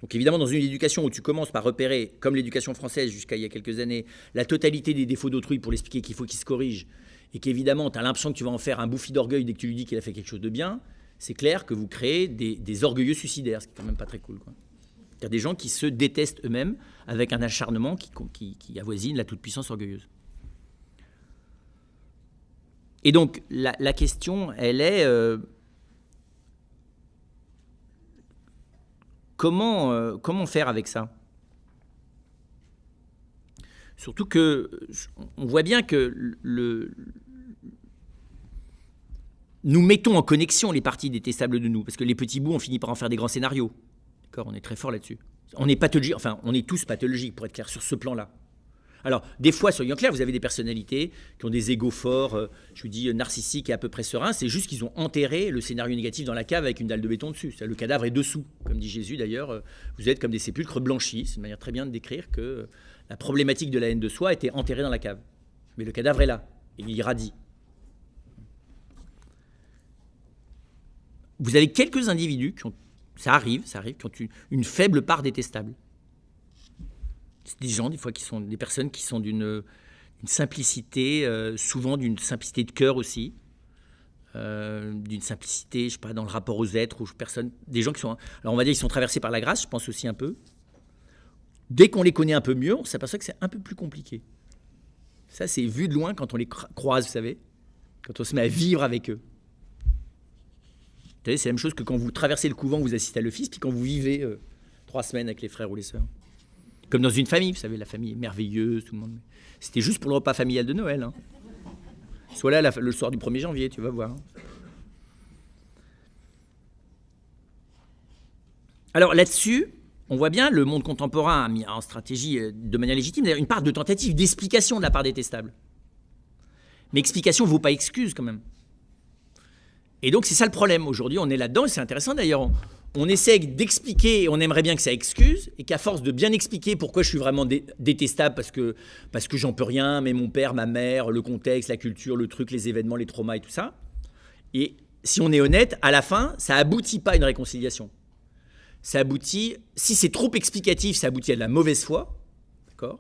Donc évidemment, dans une éducation où tu commences par repérer, comme l'éducation française jusqu'à il y a quelques années, la totalité des défauts d'autrui pour l'expliquer qu'il faut qu'il se corrige, et qu'évidemment, tu as l'impression que tu vas en faire un bouffi d'orgueil dès que tu lui dis qu'il a fait quelque chose de bien, c'est clair que vous créez des orgueilleux suicidaires, ce qui est quand même pas très cool, quoi. Il y a des gens qui se détestent eux-mêmes avec un acharnement qui avoisine la toute-puissance orgueilleuse. Et donc, la question, elle est comment faire avec ça? Surtout que on voit bien que nous mettons en connexion les parties détestables de nous, parce que les petits bouts, on finit par en faire des grands scénarios. D'accord, on est très fort là-dessus. On est pathologique, enfin, on est tous pathologiques, pour être clair, sur ce plan-là. Alors, des fois, soyons clairs, vous avez des personnalités qui ont des égos forts, je vous dis narcissiques et à peu près sereins, c'est juste qu'ils ont enterré le scénario négatif dans la cave avec une dalle de béton dessus. Le cadavre est dessous. Comme dit Jésus d'ailleurs, vous êtes comme des sépulcres blanchis. C'est une manière très bien de décrire que la problématique de la haine de soi a été enterrée dans la cave. Mais le cadavre est là, et il irradie. Vous avez quelques individus qui ont, ça arrive, qui ont une faible part détestable. C'est des gens, des fois, qui sont des personnes qui sont d'une simplicité, souvent d'une simplicité de cœur aussi, d'une simplicité, je sais pas, dans le rapport aux êtres, aux personnes, des gens qui sont, alors on va dire, ils sont traversés par la grâce, je pense aussi un peu. Dès qu'on les connaît un peu mieux, on s'aperçoit que c'est un peu plus compliqué. Ça, c'est vu de loin quand on les croise, vous savez, quand on se met à vivre avec eux. Vous savez, c'est la même chose que quand vous traversez le couvent, vous assistez à l'office, puis quand vous vivez 3 semaines avec les frères ou les sœurs. Comme dans une famille, vous savez, la famille est merveilleuse, tout le monde. C'était juste pour le repas familial de Noël. Hein. Sois là le soir du 1er janvier, tu vas voir. Alors là-dessus, on voit bien, le monde contemporain a mis en stratégie de manière légitime, d'ailleurs, une part de tentative d'explication de la part détestable. Mais explication ne vaut pas excuse quand même. Et donc c'est ça le problème. Aujourd'hui, on est là-dedans, et c'est intéressant d'ailleurs. On essaie d'expliquer, et on aimerait bien que ça excuse, et qu'à force de bien expliquer pourquoi je suis vraiment détestable, parce que j'en peux rien, mais mon père, ma mère, le contexte, la culture, le truc, les événements, les traumas et tout ça. Et si on est honnête, à la fin, ça aboutit pas à une réconciliation. Ça aboutit, si c'est trop explicatif, ça aboutit à de la mauvaise foi. D'accord ?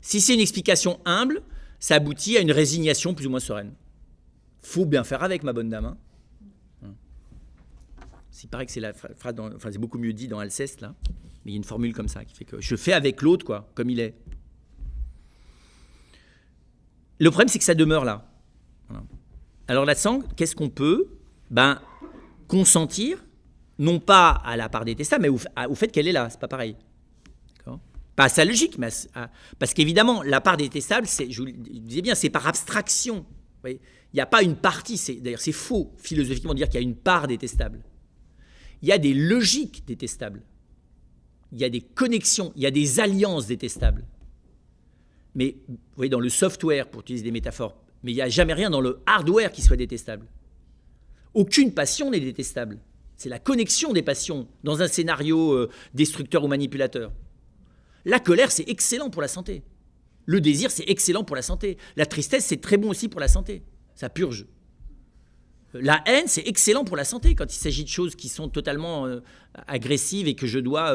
Si c'est une explication humble, ça aboutit à une résignation plus ou moins sereine. Faut bien faire avec, ma bonne dame. Hein. Il paraît que c'est la phrase, enfin c'est beaucoup mieux dit dans Alceste, là, mais il y a une formule comme ça qui fait que je fais avec l'autre, quoi, comme il est. Le problème, c'est que ça demeure là. Voilà. Alors là-dedans, qu'est-ce qu'on peut consentir, non pas à la part détestable, mais au fait qu'elle est là, c'est pas pareil. D'accord ? Pas à sa logique, mais parce qu'évidemment, la part détestable, je vous disais bien, c'est par abstraction. Il n'y a pas une partie, d'ailleurs c'est faux philosophiquement de dire qu'il y a une part détestable. Il y a des logiques détestables, il y a des connexions, il y a des alliances détestables. Mais, vous voyez, dans le software, pour utiliser des métaphores, mais il n'y a jamais rien dans le hardware qui soit détestable. Aucune passion n'est détestable. C'est la connexion des passions dans un scénario destructeur ou manipulateur. La colère, c'est excellent pour la santé. Le désir, c'est excellent pour la santé. La tristesse, c'est très bon aussi pour la santé. Ça purge. La haine, c'est excellent pour la santé quand il s'agit de choses qui sont totalement agressives et que je dois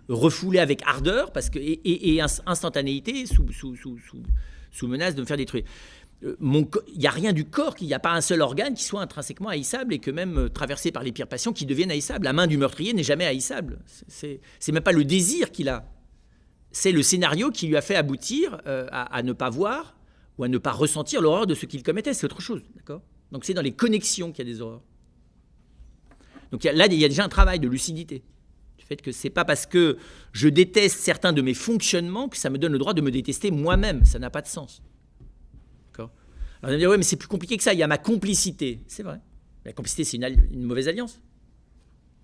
refouler avec ardeur et instantanéité sous menace de me faire détruire. Il n'y a rien du corps, il n'y a pas un seul organe qui soit intrinsèquement haïssable et que même traversé par les pires passions qui deviennent haïssables. La main du meurtrier n'est jamais haïssable. C'est même pas le désir qu'il a. C'est le scénario qui lui a fait aboutir à ne pas voir ou à ne pas ressentir l'horreur de ce qu'il commettait. C'est autre chose, d'accord ? Donc c'est dans les connexions qu'il y a des horreurs. Donc là, il y a déjà un travail de lucidité. Du fait que c'est pas parce que je déteste certains de mes fonctionnements que ça me donne le droit de me détester moi-même. Ça n'a pas de sens. D'accord ? Alors on va me dire, ouais, mais c'est plus compliqué que ça. Il y a ma complicité. C'est vrai. La complicité, c'est une mauvaise alliance.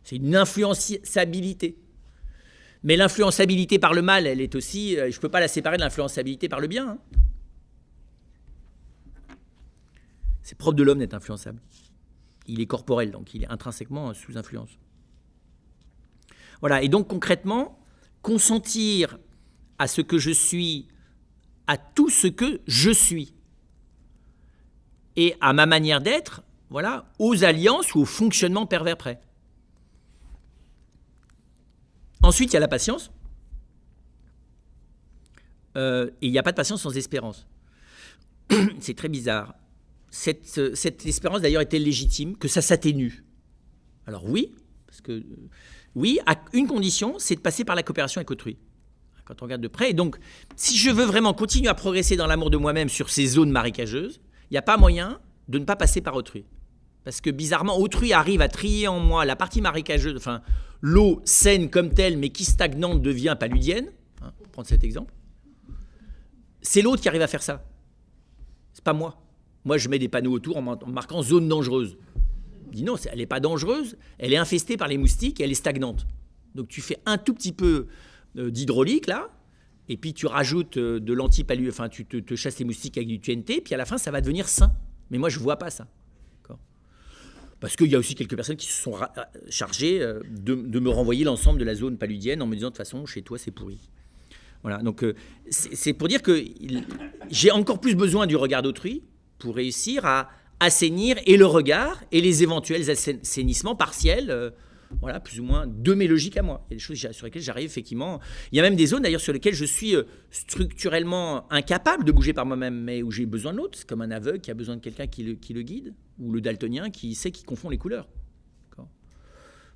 C'est une influençabilité. Mais l'influençabilité par le mal, elle est aussi... je ne peux pas la séparer de l'influençabilité par le bien. Hein. C'est propre de l'homme d'être influençable. Il est corporel, donc il est intrinsèquement sous influence. Voilà, et donc concrètement, consentir à ce que je suis, à tout ce que je suis, et à ma manière d'être, voilà, aux alliances ou au fonctionnement pervers près. Ensuite, il y a la patience. Et il n'y a pas de patience sans espérance. C'est très bizarre. Cette espérance, d'ailleurs, est-elle légitime, que ça s'atténue? Alors oui, parce que oui, à une condition, c'est de passer par la coopération avec autrui. Quand on regarde de près. Et donc, si je veux vraiment continuer à progresser dans l'amour de moi-même sur ces zones marécageuses, il n'y a pas moyen de ne pas passer par autrui. Parce que bizarrement, autrui arrive à trier en moi la partie marécageuse, enfin, l'eau saine comme telle, mais qui stagnante devient paludienne, hein, pour prendre cet exemple. C'est l'autre qui arrive à faire ça. C'est pas moi. Moi, je mets des panneaux autour en marquant zone dangereuse. Je dis non, elle n'est pas dangereuse, elle est infestée par les moustiques et elle est stagnante. Donc tu fais un tout petit peu d'hydraulique là, et puis tu rajoutes de l'antipalu, enfin tu te chasses les moustiques avec du TNT, puis à la fin ça va devenir sain. Mais moi je vois pas ça. Parce qu'il y a aussi quelques personnes qui se sont chargées de me renvoyer l'ensemble de la zone paludienne en me disant de toute façon chez toi c'est pourri. Voilà, donc c'est pour dire que j'ai encore plus besoin du regard d'autrui pour réussir à assainir et le regard et les éventuels assainissements partiels, voilà, plus ou moins de mes logiques à moi. Il y a des choses sur lesquelles j'arrive effectivement. Il y a même des zones d'ailleurs sur lesquelles je suis structurellement incapable de bouger par moi-même, mais où j'ai besoin de l'autre. C'est comme un aveugle qui a besoin de quelqu'un qui le guide, ou le daltonien qui sait qu'il confond les couleurs.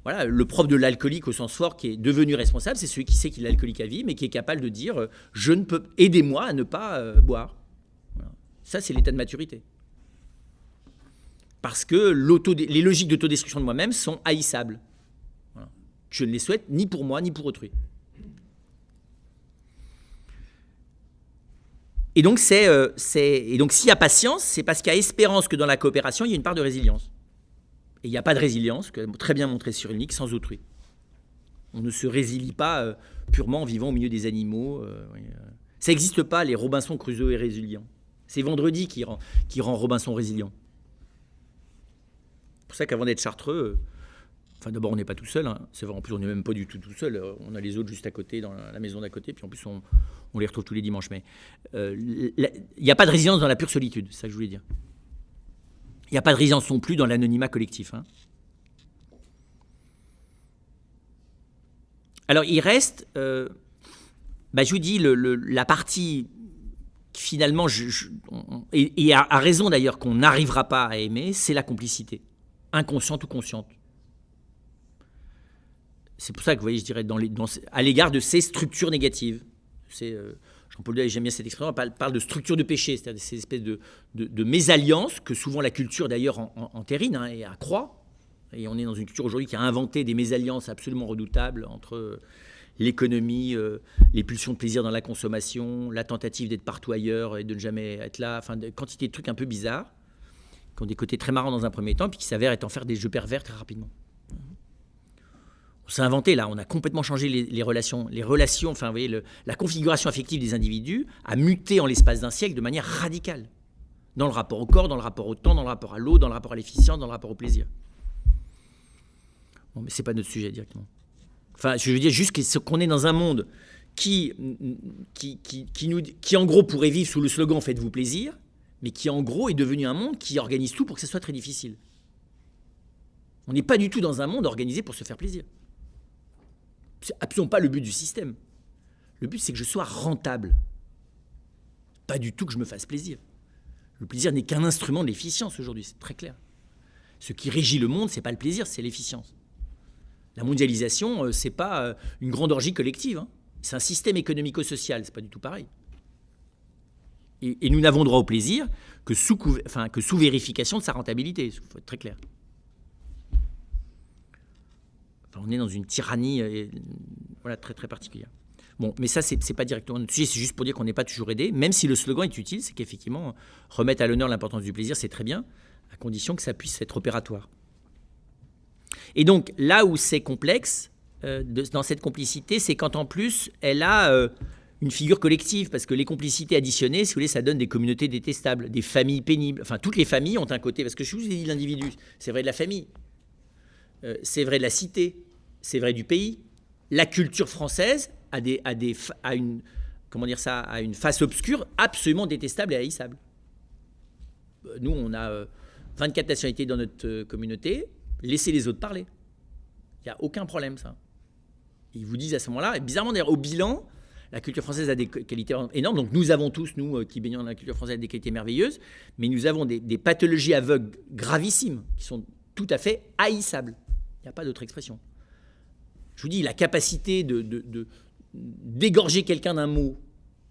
Voilà, le prof de l'alcoolique au sens fort qui est devenu responsable, c'est celui qui sait qu'il est alcoolique à vie, mais qui est capable de dire je ne peux, aidez-moi à ne pas boire. Voilà. Ça, c'est l'état de maturité. Parce que les logiques d'autodestruction de moi-même sont haïssables. Voilà. Je ne les souhaite ni pour moi, ni pour autrui. Et donc, s'il y a patience, c'est parce qu'il y a espérance que dans la coopération, il y a une part de résilience. Et il n'y a pas de résilience, que très bien montré sur Cyrulnik, sans autrui. On ne se résilie pas purement en vivant au milieu des animaux. Ça n'existe pas, les Robinson Crusoe et résilients. C'est Vendredi qui rend Robinson résilient. C'est pour ça qu'avant d'être chartreux, enfin d'abord on n'est pas tout seul, hein. C'est vrai, en plus on n'est même pas du tout seul, on a les autres juste à côté, dans la maison d'à côté, puis en plus on les retrouve tous les dimanches. Mais il n'y a pas de résilience dans la pure solitude, c'est ça que je voulais dire. Il n'y a pas de résilience non plus dans l'anonymat collectif. Hein. Alors il reste, je vous dis, la partie finalement, et à raison d'ailleurs qu'on n'arrivera pas à aimer, c'est la complicité, inconsciente ou consciente. C'est pour ça que vous voyez, je dirais, à l'égard de ces structures négatives. Jean-Paul II, j'aime bien cette expression, parle de structure de péché, c'est-à-dire ces espèces de mésalliances que souvent la culture d'ailleurs entérine et accroît. Et on est dans une culture aujourd'hui qui a inventé des mésalliances absolument redoutables entre l'économie, les pulsions de plaisir dans la consommation, la tentative d'être partout ailleurs et de ne jamais être là, enfin, de quantité de trucs un peu bizarres, qui ont des côtés très marrants dans un premier temps, puis qui s'avèrent être en faire des jeux pervers très rapidement. On s'est inventé là, on a complètement changé les relations, enfin, vous voyez, la configuration affective des individus a muté en l'espace d'un siècle de manière radicale, dans le rapport au corps, dans le rapport au temps, dans le rapport à l'eau, dans le rapport à l'efficience, dans le rapport au plaisir. Bon, mais c'est pas notre sujet directement. Enfin, je veux dire juste qu'on est dans un monde qui en gros pourrait vivre sous le slogan « Faites-vous plaisir », mais qui en gros est devenu un monde qui organise tout pour que ça soit très difficile. On n'est pas du tout dans un monde organisé pour se faire plaisir. C'est absolument pas le but du système. Le but, c'est que je sois rentable. Pas du tout que je me fasse plaisir. Le plaisir n'est qu'un instrument de l'efficience aujourd'hui, c'est très clair. Ce qui régit le monde, c'est pas le plaisir, c'est l'efficience. La mondialisation, c'est pas une grande orgie collective. Hein. C'est un système économico-social, c'est pas du tout pareil. Et nous n'avons droit au plaisir que sous vérification de sa rentabilité, il faut être très clair. Enfin, on est dans une tyrannie voilà, très très particulière. Bon, mais ça, c'est pas directement notre sujet, c'est juste pour dire qu'on n'est pas toujours aidé, même si le slogan est utile, c'est qu'effectivement, remettre à l'honneur l'importance du plaisir, c'est très bien, à condition que ça puisse être opératoire. Et donc, là où c'est complexe, dans cette complicité, c'est quand en plus, elle a une figure collective, parce que les complicités additionnées, si vous voulez, ça donne des communautés détestables, des familles pénibles. Enfin, toutes les familles ont un côté, parce que je vous ai dit l'individu, c'est vrai de la famille, c'est vrai de la cité, c'est vrai du pays. La culture française a une face obscure absolument détestable et haïssable. Nous, on a 24 nationalités dans notre communauté. Laissez les autres parler. Il n'y a aucun problème, ça. Ils vous disent à ce moment-là, et bizarrement d'ailleurs, au bilan, la culture française a des qualités énormes. Donc nous avons tous, nous qui baignons dans la culture française, des qualités merveilleuses, mais nous avons des pathologies aveugles gravissimes qui sont tout à fait haïssables. Il n'y a pas d'autre expression. Je vous dis, la capacité d'égorger quelqu'un d'un mot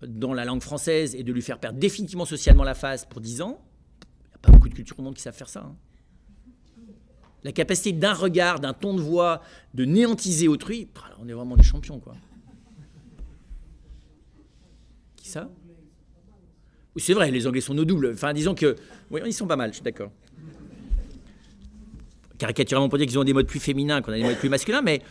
dans la langue française et de lui faire perdre définitivement socialement la face pour 10 ans, il n'y a pas beaucoup de cultures au monde qui savent faire ça. Hein. La capacité d'un regard, d'un ton de voix, de néantiser autrui, on est vraiment des champions, quoi. Qui ça? Oui, c'est vrai, les Anglais sont nos doubles. Enfin, disons que... Oui, ils sont pas mal, je suis d'accord. Caricaturalement pour dire qu'ils ont des modes plus féminins, qu'on a des modes plus masculins, mais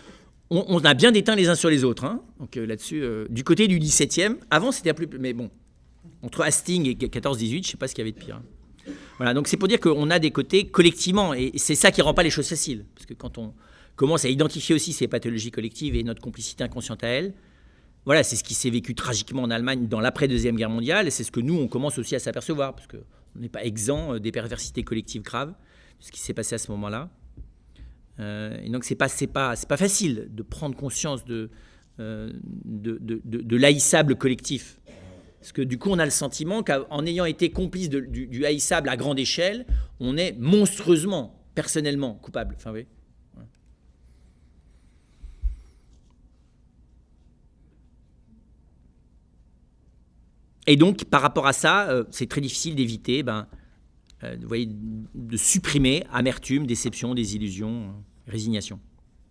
on a bien déteint les uns sur les autres. Hein. Donc là-dessus, du côté du 17e, avant c'était un peu plus... Mais bon, entre Hastings et 14-18, je ne sais pas ce qu'il y avait de pire. Voilà, donc c'est pour dire qu'on a des côtés collectivement, et c'est ça qui ne rend pas les choses faciles. Parce que quand on commence à identifier aussi ces pathologies collectives et notre complicité inconsciente à elles, voilà, c'est ce qui s'est vécu tragiquement en Allemagne dans l'après-deuxième guerre mondiale, et c'est ce que nous, on commence aussi à s'apercevoir, parce qu'on n'est pas exempt des perversités collectives graves, ce qui s'est passé à ce moment-là. Et donc c'est pas facile de prendre conscience de l'haïssable collectif. Parce que du coup, on a le sentiment qu'en ayant été complice du haïssable à grande échelle, on est monstrueusement, personnellement coupable. Enfin, oui. Voilà. Et donc, par rapport à ça, c'est très difficile d'éviter, vous voyez, de supprimer amertume, déception, désillusion, résignation.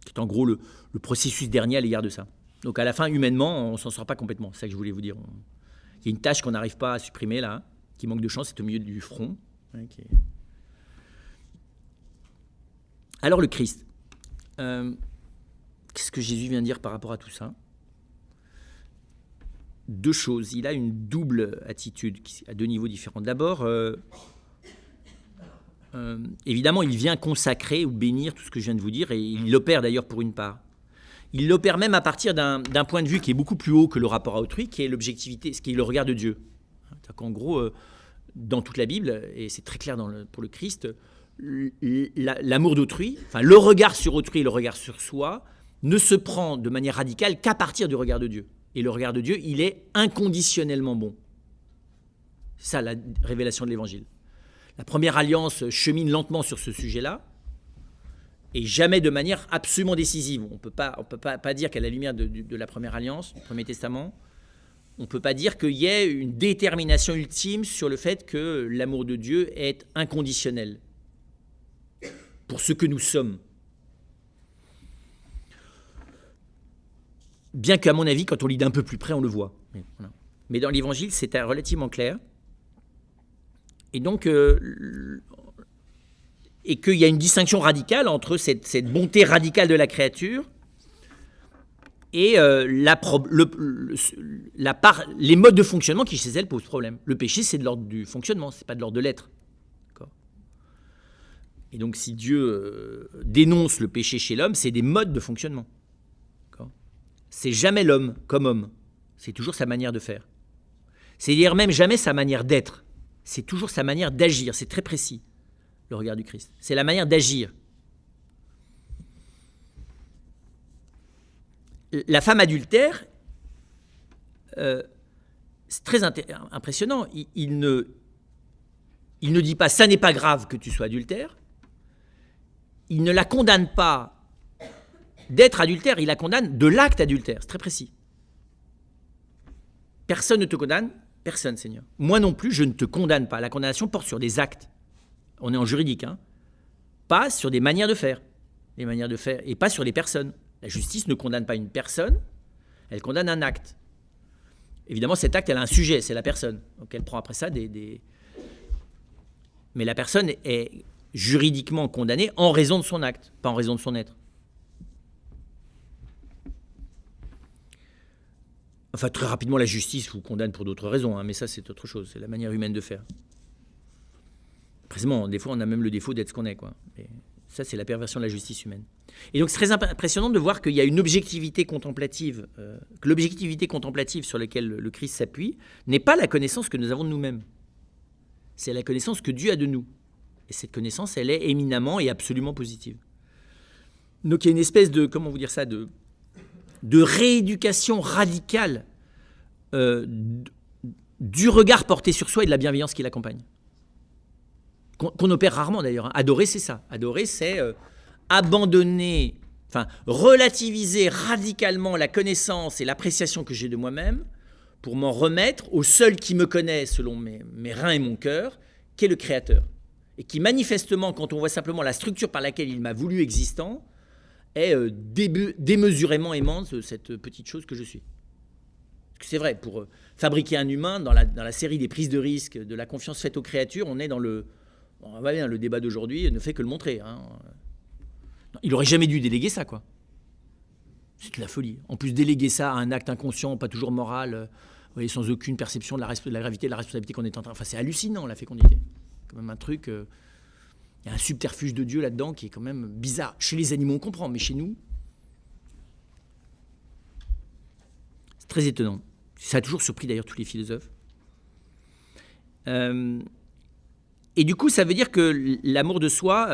C'est en gros le processus dernier à l'égard de ça. Donc à la fin, humainement, on ne s'en sort pas complètement. C'est ça que je voulais vous dire. Il y a une tâche qu'on n'arrive pas à supprimer là, qui manque de chance, c'est au milieu du front. Alors le Christ. Qu'est-ce que Jésus vient de dire par rapport à tout ça? Deux choses. Il a une double attitude à deux niveaux différents. D'abord, évidemment, il vient consacrer ou bénir tout ce que je viens de vous dire, et il l'opère d'ailleurs pour une part. Il l'opère même à partir d'un point de vue qui est beaucoup plus haut que le rapport à autrui, qui est l'objectivité, ce qui est le regard de Dieu. En gros, dans toute la Bible, et c'est très clair pour le Christ, l'amour d'autrui, enfin le regard sur autrui et le regard sur soi, ne se prend de manière radicale qu'à partir du regard de Dieu. Et le regard de Dieu, il est inconditionnellement bon. C'est ça la révélation de l'Évangile. La première alliance chemine lentement sur ce sujet-là, et jamais de manière absolument décisive. On ne peut pas dire qu'à la lumière de la première alliance, du Premier Testament, on ne peut pas dire qu'il y ait une détermination ultime sur le fait que l'amour de Dieu est inconditionnel pour ce que nous sommes. Bien qu'à mon avis, quand on lit d'un peu plus près, on le voit. Voilà. Mais dans l'Évangile, c'est relativement clair. Et donc, et qu'il y a une distinction radicale entre cette bonté radicale de la créature et les modes de fonctionnement qui, chez elle, posent problème. Le péché, c'est de l'ordre du fonctionnement, c'est pas de l'ordre de l'être. D'accord. Et donc, si Dieu dénonce le péché chez l'homme, c'est des modes de fonctionnement. D'accord. C'est jamais l'homme comme homme, c'est toujours sa manière de faire. C'est-à-dire même jamais sa manière d'être, c'est toujours sa manière d'agir, c'est très précis. Le regard du Christ. C'est la manière d'agir. La femme adultère, c'est très impressionnant. Il ne dit pas « ça n'est pas grave que tu sois adultère ». Il ne la condamne pas d'être adultère, il la condamne de l'acte adultère. C'est très précis. Personne ne te condamne, personne, Seigneur. Moi non plus, je ne te condamne pas. La condamnation porte sur des actes. On est en juridique, hein. Pas sur des manières de faire. Les manières de faire, et pas sur les personnes. La justice ne condamne pas une personne, elle condamne un acte. Évidemment, cet acte, elle a un sujet, c'est la personne. Donc elle prend après ça Mais la personne est juridiquement condamnée en raison de son acte, pas en raison de son être. Enfin, très rapidement, la justice vous condamne pour d'autres raisons, hein, mais ça, c'est autre chose. C'est la manière humaine de faire. Précisément, des fois, on a même le défaut d'être ce qu'on est, quoi. Et ça, c'est la perversion de la justice humaine. Et donc, c'est très impressionnant de voir qu'il y a une objectivité contemplative, que l'objectivité contemplative sur laquelle le Christ s'appuie n'est pas la connaissance que nous avons de nous-mêmes. C'est la connaissance que Dieu a de nous. Et cette connaissance, elle est éminemment et absolument positive. Donc, il y a une espèce de, comment vous dire ça, de rééducation radicale du regard porté sur soi et de la bienveillance qui l'accompagne. Qu'on opère rarement d'ailleurs. Adorer, c'est ça. Adorer, c'est abandonner, relativiser radicalement la connaissance et l'appréciation que j'ai de moi-même pour m'en remettre au seul qui me connaît selon mes reins et mon cœur, qui est le Créateur. Et qui manifestement, quand on voit simplement la structure par laquelle il m'a voulu existant, est démesurément aimant de cette petite chose que je suis. Parce que c'est vrai, pour fabriquer un humain, dans la série des prises de risque, de la confiance faite aux créatures, on est dans le débat d'aujourd'hui ne fait que le montrer. Hein. Il n'aurait jamais dû déléguer ça, quoi. C'est de la folie. En plus, déléguer ça à un acte inconscient, pas toujours moral, sans aucune perception de la gravité, de la responsabilité qu'on est en train... c'est hallucinant, la fécondité. C'est quand même un truc... Il y a un subterfuge de Dieu là-dedans qui est quand même bizarre. Chez les animaux, on comprend, mais chez nous... C'est très étonnant. Ça a toujours surpris d'ailleurs tous les philosophes. Et du coup, ça veut dire que l'amour de soi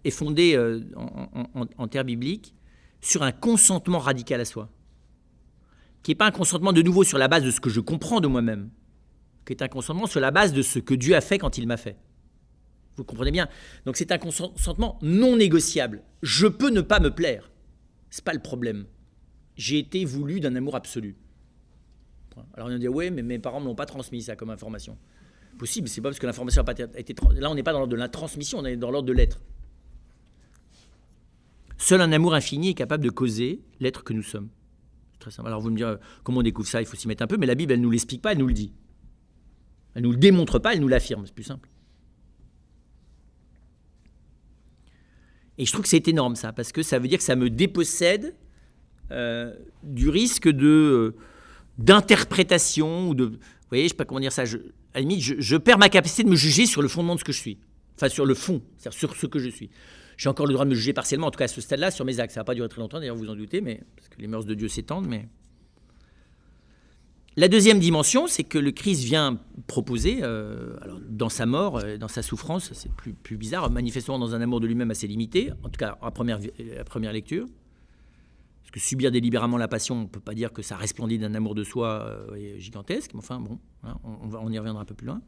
est fondé en termes bibliques sur un consentement radical à soi, qui n'est pas un consentement de nouveau sur la base de ce que je comprends de moi-même, qui est un consentement sur la base de ce que Dieu a fait quand il m'a fait. Vous comprenez bien? Donc c'est un consentement non négociable. Je peux ne pas me plaire. Ce n'est pas le problème. J'ai été voulu d'un amour absolu. Alors on va dire, oui, mais mes parents ne m'ont pas transmis ça comme information. Possible, c'est pas parce que l'information n'a pas été... Là, on n'est pas dans l'ordre de la transmission, on est dans l'ordre de l'être. Seul un amour infini est capable de causer l'être que nous sommes. C'est très simple. Alors vous me direz, comment on découvre ça? Il faut s'y mettre un peu, mais la Bible, elle ne nous l'explique pas, elle nous le dit. Elle ne nous le démontre pas, elle nous l'affirme, c'est plus simple. Et je trouve que c'est énorme ça, parce que ça veut dire que ça me dépossède du risque d'interprétation, ou de... Vous voyez, je ne sais pas comment dire ça, à la limite, je perds ma capacité de me juger sur le fondement de ce que je suis. Enfin, sur le fond, c'est-à-dire sur ce que je suis. J'ai encore le droit de me juger partiellement, en tout cas à ce stade-là, sur mes actes. Ça ne va pas durer très longtemps, d'ailleurs, vous en doutez, mais, parce que les mœurs de Dieu s'étendent. Mais... La deuxième dimension, c'est que le Christ vient proposer, alors, dans sa mort, dans sa souffrance, c'est plus bizarre, manifestement dans un amour de lui-même assez limité, en tout cas à première lecture. Parce que subir délibérément la passion, on ne peut pas dire que ça resplendit d'un amour de soi gigantesque, mais enfin, bon, hein, on y reviendra un peu plus loin.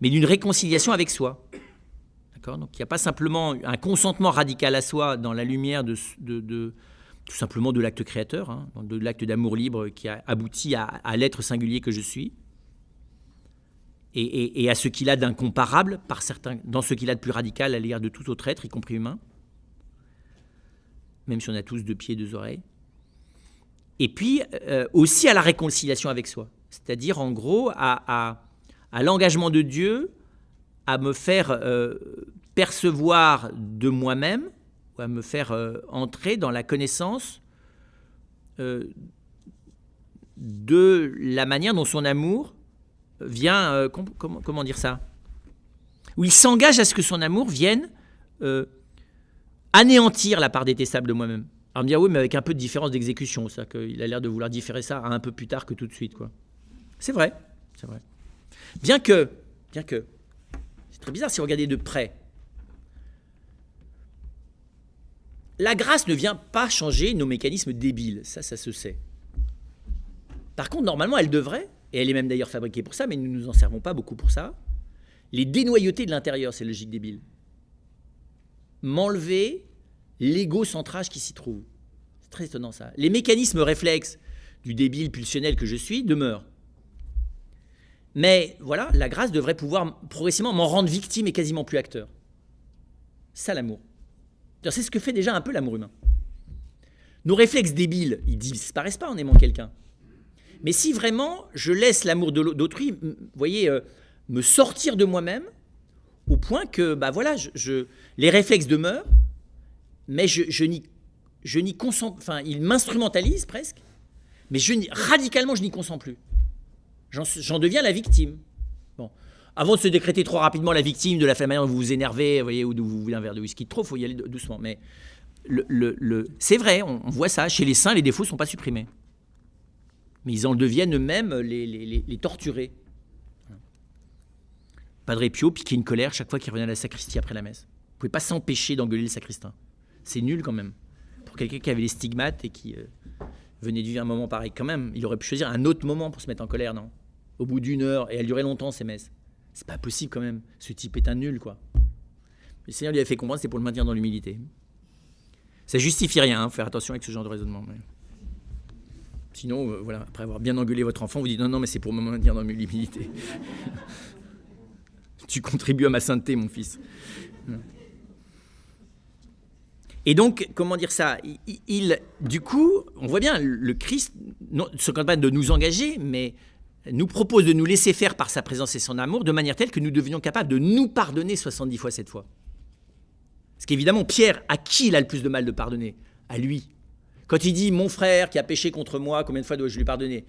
Mais d'une réconciliation avec soi. D'accord ? Donc il n'y a pas simplement un consentement radical à soi dans la lumière de tout simplement de l'acte créateur, hein, de l'acte d'amour libre qui a abouti à l'être singulier que je suis, et à ce qu'il a d'incomparable, dans ce qu'il a de plus radical à l'égard de tout autre être, y compris humain, même si on a tous 2 pieds, 2 oreilles. Et puis aussi à la réconciliation avec soi, c'est-à-dire en gros à l'engagement de Dieu à me faire percevoir de moi-même, ou à me faire entrer dans la connaissance de la manière dont son amour vient, comment dire ça, où il s'engage à ce que son amour vienne anéantir la part détestable de moi-même. Alors me dire oui, mais avec un peu de différence d'exécution, c'est-à-dire qu'il a l'air de vouloir différer ça à un peu plus tard que tout de suite, quoi. C'est vrai, c'est vrai. Bien que, c'est très bizarre si vous regardez de près. La grâce ne vient pas changer nos mécanismes débiles, ça se sait. Par contre, normalement, elle devrait, et elle est même d'ailleurs fabriquée pour ça, mais nous ne nous en servons pas beaucoup pour ça, les dénoyauter de l'intérieur, c'est logique débile. M'enlever l'égocentrage qui s'y trouve. C'est très étonnant ça. Les mécanismes réflexes du débile pulsionnel que je suis demeurent. Mais voilà, la grâce devrait pouvoir progressivement m'en rendre victime et quasiment plus acteur. Ça, l'amour. C'est ce que fait déjà un peu l'amour humain. Nos réflexes débiles, ils disparaissent pas en aimant quelqu'un. Mais si vraiment je laisse l'amour d'autrui, vous voyez, me sortir de moi-même, au point que, voilà, les réflexes demeurent, mais je n'y consens, enfin, ils m'instrumentalisent presque, mais radicalement, je n'y consens plus. J'en deviens la victime. Bon. Avant de se décréter trop rapidement la victime de la manière dont vous vous énervez, vous voyez, ou de vous voulez un verre de whisky de trop, il faut y aller doucement. Mais c'est vrai, on voit ça. Chez les saints, les défauts ne sont pas supprimés. Mais ils en deviennent eux-mêmes les torturés. Padre Pio piquait une colère chaque fois qu'il revenait à la sacristie après la messe. Vous ne pouvez pas s'empêcher d'engueuler le sacristain. C'est nul quand même. Pour quelqu'un qui avait les stigmates et qui venait de vivre un moment pareil quand même. Il aurait pu choisir un autre moment pour se mettre en colère, non? Au bout d'1 heure, et elle durait longtemps ces messes. C'est pas possible quand même. Ce type est un nul, quoi. Le Seigneur lui a fait comprendre, c'est pour le maintenir dans l'humilité. Ça justifie rien, hein, faire attention avec ce genre de raisonnement. Mais... Sinon, voilà, après avoir bien engueulé votre enfant, vous dites non, mais c'est pour me maintenir dans l'humilité. Tu contribues à ma sainteté, mon fils. Et donc, comment dire ça, du coup, on voit bien, le Christ ne se contente pas de nous engager, mais nous propose de nous laisser faire par sa présence et son amour de manière telle que nous devenions capables de nous pardonner 70 fois 7 fois. Parce qu'évidemment, Pierre, à qui il a le plus de mal de pardonner? À lui. Quand il dit « Mon frère qui a péché contre moi, combien de fois dois-je lui pardonner ?»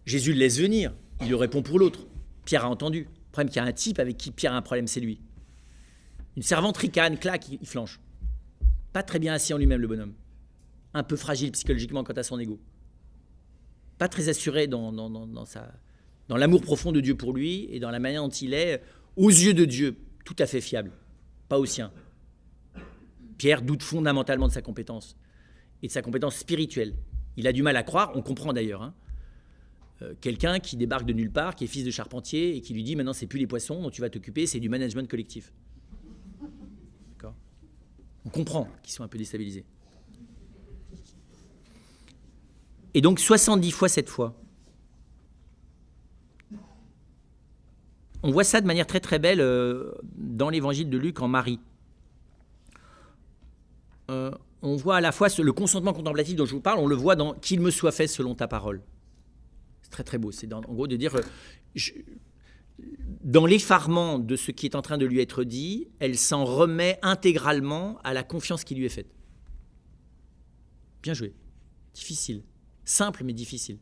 Jésus le laisse venir, il le répond pour l'autre. Pierre a entendu. Le problème, qu'il y a un type avec qui Pierre a un problème, c'est lui. Une servante ricane, claque, il flanche. Pas très bien assis en lui-même, le bonhomme. Un peu fragile psychologiquement quant à son ego. Pas très assuré dans l'amour profond de Dieu pour lui et dans la manière dont il est, aux yeux de Dieu, tout à fait fiable, pas au sien. Pierre doute fondamentalement de sa compétence et de sa compétence spirituelle. Il a du mal à croire, on comprend d'ailleurs. Hein. Quelqu'un qui débarque de nulle part, qui est fils de charpentier et qui lui dit maintenant c'est plus les poissons dont tu vas t'occuper, c'est du management collectif. D'accord ? On comprend qu'ils sont un peu déstabilisés. Et donc 70 fois cette fois. On voit ça de manière très très belle dans l'évangile de Luc en Marie. On voit à la fois le consentement contemplatif dont je vous parle, on le voit dans « qu'il me soit fait selon ta parole ». C'est très très beau, c'est en gros de dire dans l'effarement de ce qui est en train de lui être dit, elle s'en remet intégralement à la confiance qui lui est faite. Bien joué, difficile, simple mais difficile.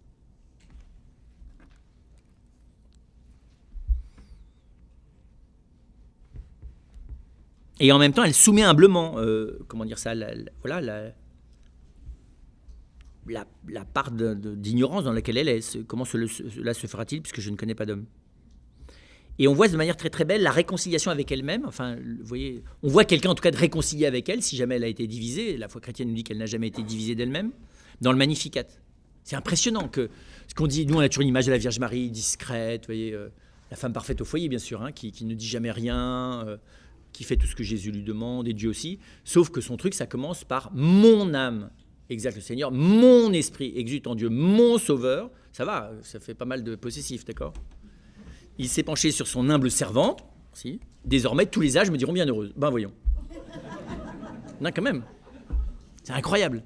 Et en même temps, elle soumet humblement, comment dire ça, la part d'ignorance dans laquelle elle est. Comment cela se fera-t-il puisque je ne connais pas d'homme? Et on voit de manière très très belle la réconciliation avec elle-même. Enfin, vous voyez, on voit quelqu'un en tout cas de réconcilier avec elle, si jamais elle a été divisée. La foi chrétienne nous dit qu'elle n'a jamais été divisée d'elle-même. Dans le Magnificat. C'est impressionnant que ce qu'on dit, nous on a toujours une image de la Vierge Marie, discrète, vous voyez, la femme parfaite au foyer bien sûr, hein, qui ne dit jamais rien, qui fait tout ce que Jésus lui demande, et Dieu aussi, sauf que son truc, ça commence par « mon âme exalte le Seigneur, mon esprit exulte en Dieu, mon Sauveur ». Ça va, ça fait pas mal de possessif, d'accord? Il s'est penché sur son humble servante. Si. Désormais, tous les âges me diront bienheureuse. Ben voyons. Non, quand même. C'est incroyable.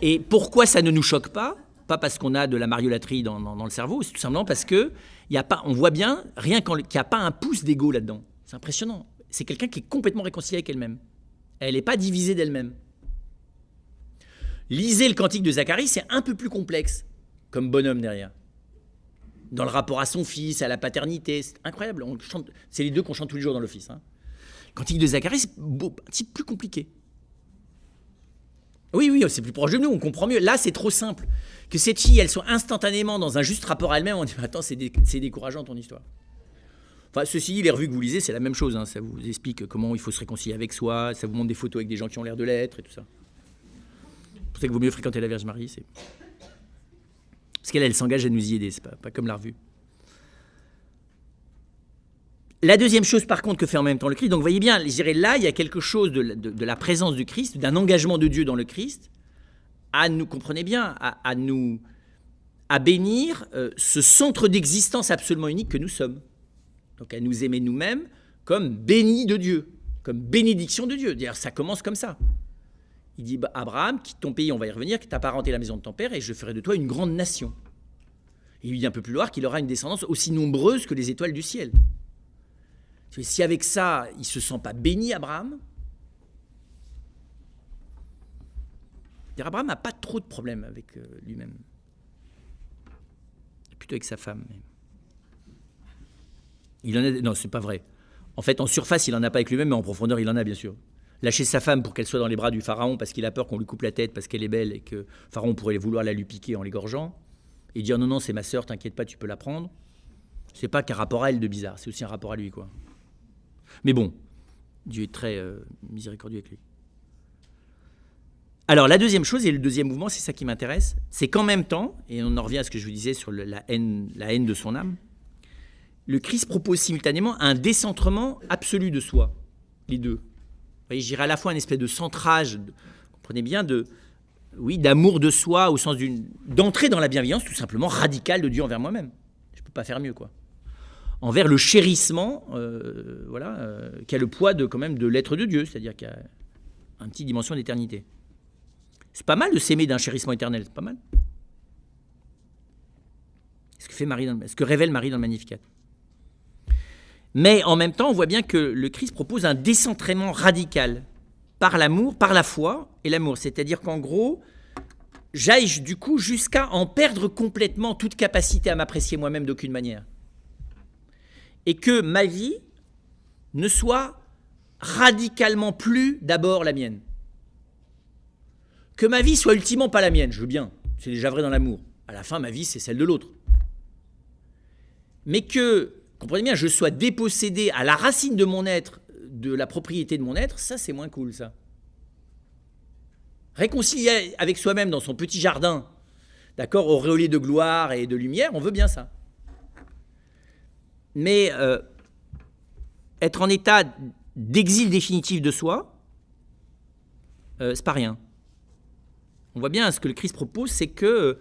Et pourquoi ça ne nous choque pas? Pas parce qu'on a de la mariolâtrie dans le cerveau, c'est tout simplement parce que on voit bien, rien qu'il n'y a pas un pouce d'ego là-dedans. C'est impressionnant. C'est quelqu'un qui est complètement réconcilié avec elle-même. Elle n'est pas divisée d'elle-même. Lisez le cantique de Zacharie, c'est un peu plus complexe, comme bonhomme derrière. Dans le rapport à son fils, à la paternité, c'est incroyable. C'est les deux qu'on chante tous les jours dans l'office. Hein. Le cantique de Zacharie, c'est un petit peu plus compliqué. Oui, c'est plus proche de nous, on comprend mieux. Là, c'est trop simple. Que cette fille, elle soit instantanément dans un juste rapport à elle-même, on dit, attends, c'est décourageant ton histoire. Enfin, ceci dit, les revues que vous lisez, c'est la même chose. Hein. Ça vous explique comment il faut se réconcilier avec soi, ça vous montre des photos avec des gens qui ont l'air de l'être et tout ça. C'est pour ça qu'il vaut mieux fréquenter la Vierge Marie. Parce qu'elle, elle s'engage à nous y aider, c'est pas comme la revue. La deuxième chose, par contre, que fait en même temps le Christ, donc vous voyez bien, je dirais là, il y a quelque chose de la présence du Christ, d'un engagement de Dieu dans le Christ, à nous, comprenez bien, à bénir ce centre d'existence absolument unique que nous sommes. Donc à nous aimer nous-mêmes comme bénis de Dieu, comme bénédiction de Dieu. D'ailleurs, ça commence comme ça. Il dit, Abraham, quitte ton pays, on va y revenir, quitte apparenter la maison de ton père, et je ferai de toi une grande nation. Et il lui dit un peu plus loin qu'il aura une descendance aussi nombreuse que les étoiles du ciel. Si avec ça, il ne se sent pas béni, Abraham, Abraham n'a pas trop de problèmes avec lui-même. Plutôt avec sa femme. Il en a, non, c'est pas vrai. En fait, en surface, il n'en a pas avec lui-même, mais en profondeur, il en a, bien sûr. Lâcher sa femme pour qu'elle soit dans les bras du pharaon parce qu'il a peur qu'on lui coupe la tête parce qu'elle est belle et que pharaon pourrait vouloir la lui piquer en l'égorgeant. Et dire non, c'est ma sœur, t'inquiète pas, tu peux la prendre. C'est pas qu'un rapport à elle de bizarre, c'est aussi un rapport à lui, quoi. Mais bon, Dieu est très miséricordieux avec lui. Alors la deuxième chose, et le deuxième mouvement, c'est ça qui m'intéresse, c'est qu'en même temps, et on en revient à ce que je vous disais sur la haine de son âme, le Christ propose simultanément un décentrement absolu de soi, les deux. Vous voyez, je dirais à la fois un espèce de centrage, comprenez bien, d'amour de soi, au sens d'entrer dans la bienveillance tout simplement radicale de Dieu envers moi-même. Je ne peux pas faire mieux, quoi. Envers le chérissement, qui a le poids quand même de l'être de Dieu, c'est-à-dire qu'il y a une petite dimension d'éternité. C'est pas mal de s'aimer d'un chérissement éternel, c'est pas mal. Ce que révèle Marie dans le Magnificat. Mais en même temps, on voit bien que le Christ propose un décentrement radical par l'amour, par la foi et l'amour. C'est-à-dire qu'en gros, j'aille du coup jusqu'à en perdre complètement toute capacité à m'apprécier moi-même d'aucune manière. Et que ma vie ne soit radicalement plus d'abord la mienne. Que ma vie soit ultimement pas la mienne, je veux bien, c'est déjà vrai dans l'amour. À la fin, ma vie, c'est celle de l'autre. Mais que, comprenez bien, je sois dépossédé à la racine de mon être, de la propriété de mon être, ça, c'est moins cool, ça. Réconcilier avec soi-même dans son petit jardin, d'accord, auréolé de gloire et de lumière, on veut bien ça. Mais être en état d'exil définitif de soi, c'est pas rien. On voit bien ce que le Christ propose, c'est que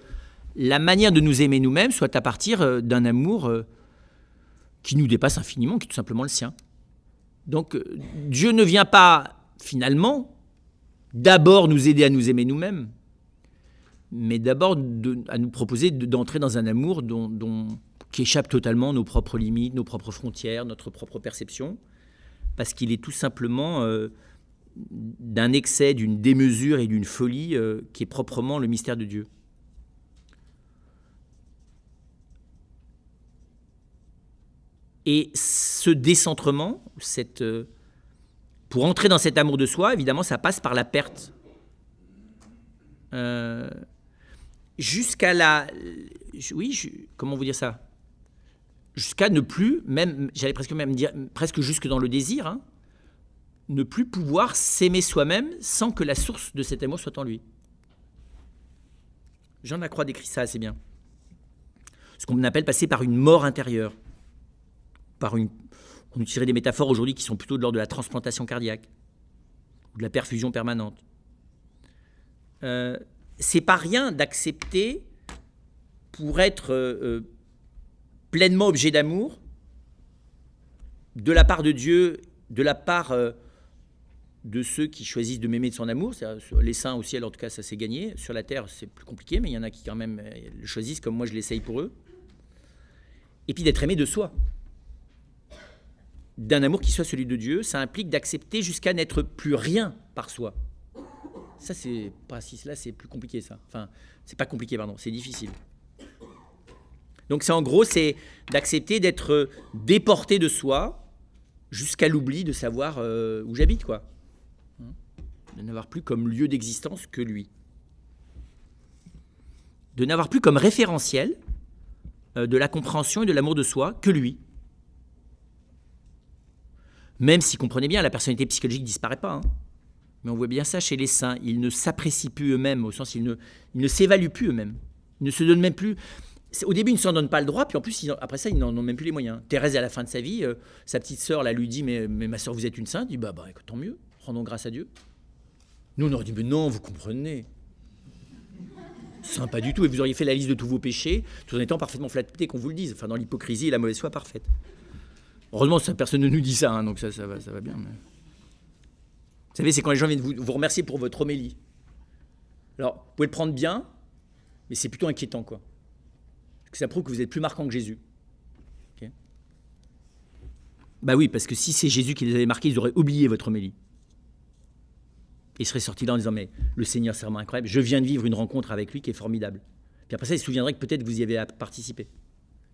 la manière de nous aimer nous-mêmes soit à partir d'un amour qui nous dépasse infiniment, qui est tout simplement le sien. Donc Dieu ne vient pas, finalement, d'abord nous aider à nous aimer nous-mêmes, mais d'abord à nous proposer d'entrer dans un amour qui échappe totalement à nos propres limites, nos propres frontières, notre propre perception, parce qu'il est tout simplement d'un excès, d'une démesure et d'une folie qui est proprement le mystère de Dieu. Et ce décentrement, pour entrer dans cet amour de soi, évidemment, ça passe par la perte. Jusqu'à comment vous dire ça ? Jusqu'à ne plus, même, j'allais presque même dire, presque jusque dans le désir, hein, ne plus pouvoir s'aimer soi-même sans que la source de cet amour soit en lui. Jean de la Croix décrit ça assez bien. Ce qu'on appelle passer par une mort intérieure. On utiliserait des métaphores aujourd'hui qui sont plutôt de l'ordre de la transplantation cardiaque ou de la perfusion permanente. C'est pas rien d'accepter pour être pleinement objet d'amour de la part de Dieu, de la part de ceux qui choisissent de m'aimer de son amour. Les saints au ciel, en tout cas, ça s'est gagné. Sur la terre, c'est plus compliqué, mais il y en a qui quand même le choisissent comme moi je l'essaye pour eux. Et puis d'être aimé de soi. D'un amour qui soit celui de Dieu, ça implique d'accepter jusqu'à n'être plus rien par soi. Ça, c'est pas si cela, c'est plus compliqué, ça. Enfin, c'est pas compliqué, pardon, c'est difficile. Donc, c'est d'accepter d'être déporté de soi jusqu'à l'oubli de savoir où j'habite, quoi. De n'avoir plus comme lieu d'existence que lui. De n'avoir plus comme référentiel de la compréhension et de l'amour de soi que lui. Même si, comprenez bien, la personnalité psychologique ne disparaît pas. Hein. Mais on voit bien ça chez les saints. Ils ne s'apprécient plus eux-mêmes, au sens ils ne s'évaluent plus eux-mêmes. Ils ne se donnent même plus... Au début, ils ne s'en donnent pas le droit, puis en plus, après ça, ils n'en ont même plus les moyens. Thérèse, à la fin de sa vie, sa petite sœur lui dit « Mais ma sœur, vous êtes une sainte ?» Elle dit « Écoute, tant mieux, rendons grâce à Dieu. » Nous, on aurait dit « Mais non, vous comprenez. Saint, pas du tout. Et vous auriez fait la liste de tous vos péchés, tout en étant parfaitement flatté qu'on vous le dise. Enfin, dans l'hypocrisie et la mauvaise foi parfaite. » Heureusement, personne ne nous dit ça, hein, donc ça va bien. Mais... Vous savez, c'est quand les gens viennent vous remercier pour votre homélie. Alors, vous pouvez le prendre bien, mais c'est plutôt inquiétant, quoi. Parce que ça prouve que vous êtes plus marquant que Jésus. Okay. Bah oui, parce que si c'est Jésus qui les avait marqués, ils auraient oublié votre homélie. Et ils seraient sortis là en disant, mais le Seigneur, c'est vraiment incroyable, je viens de vivre une rencontre avec lui qui est formidable. Puis après ça, ils se souviendraient que peut-être vous y avez participé.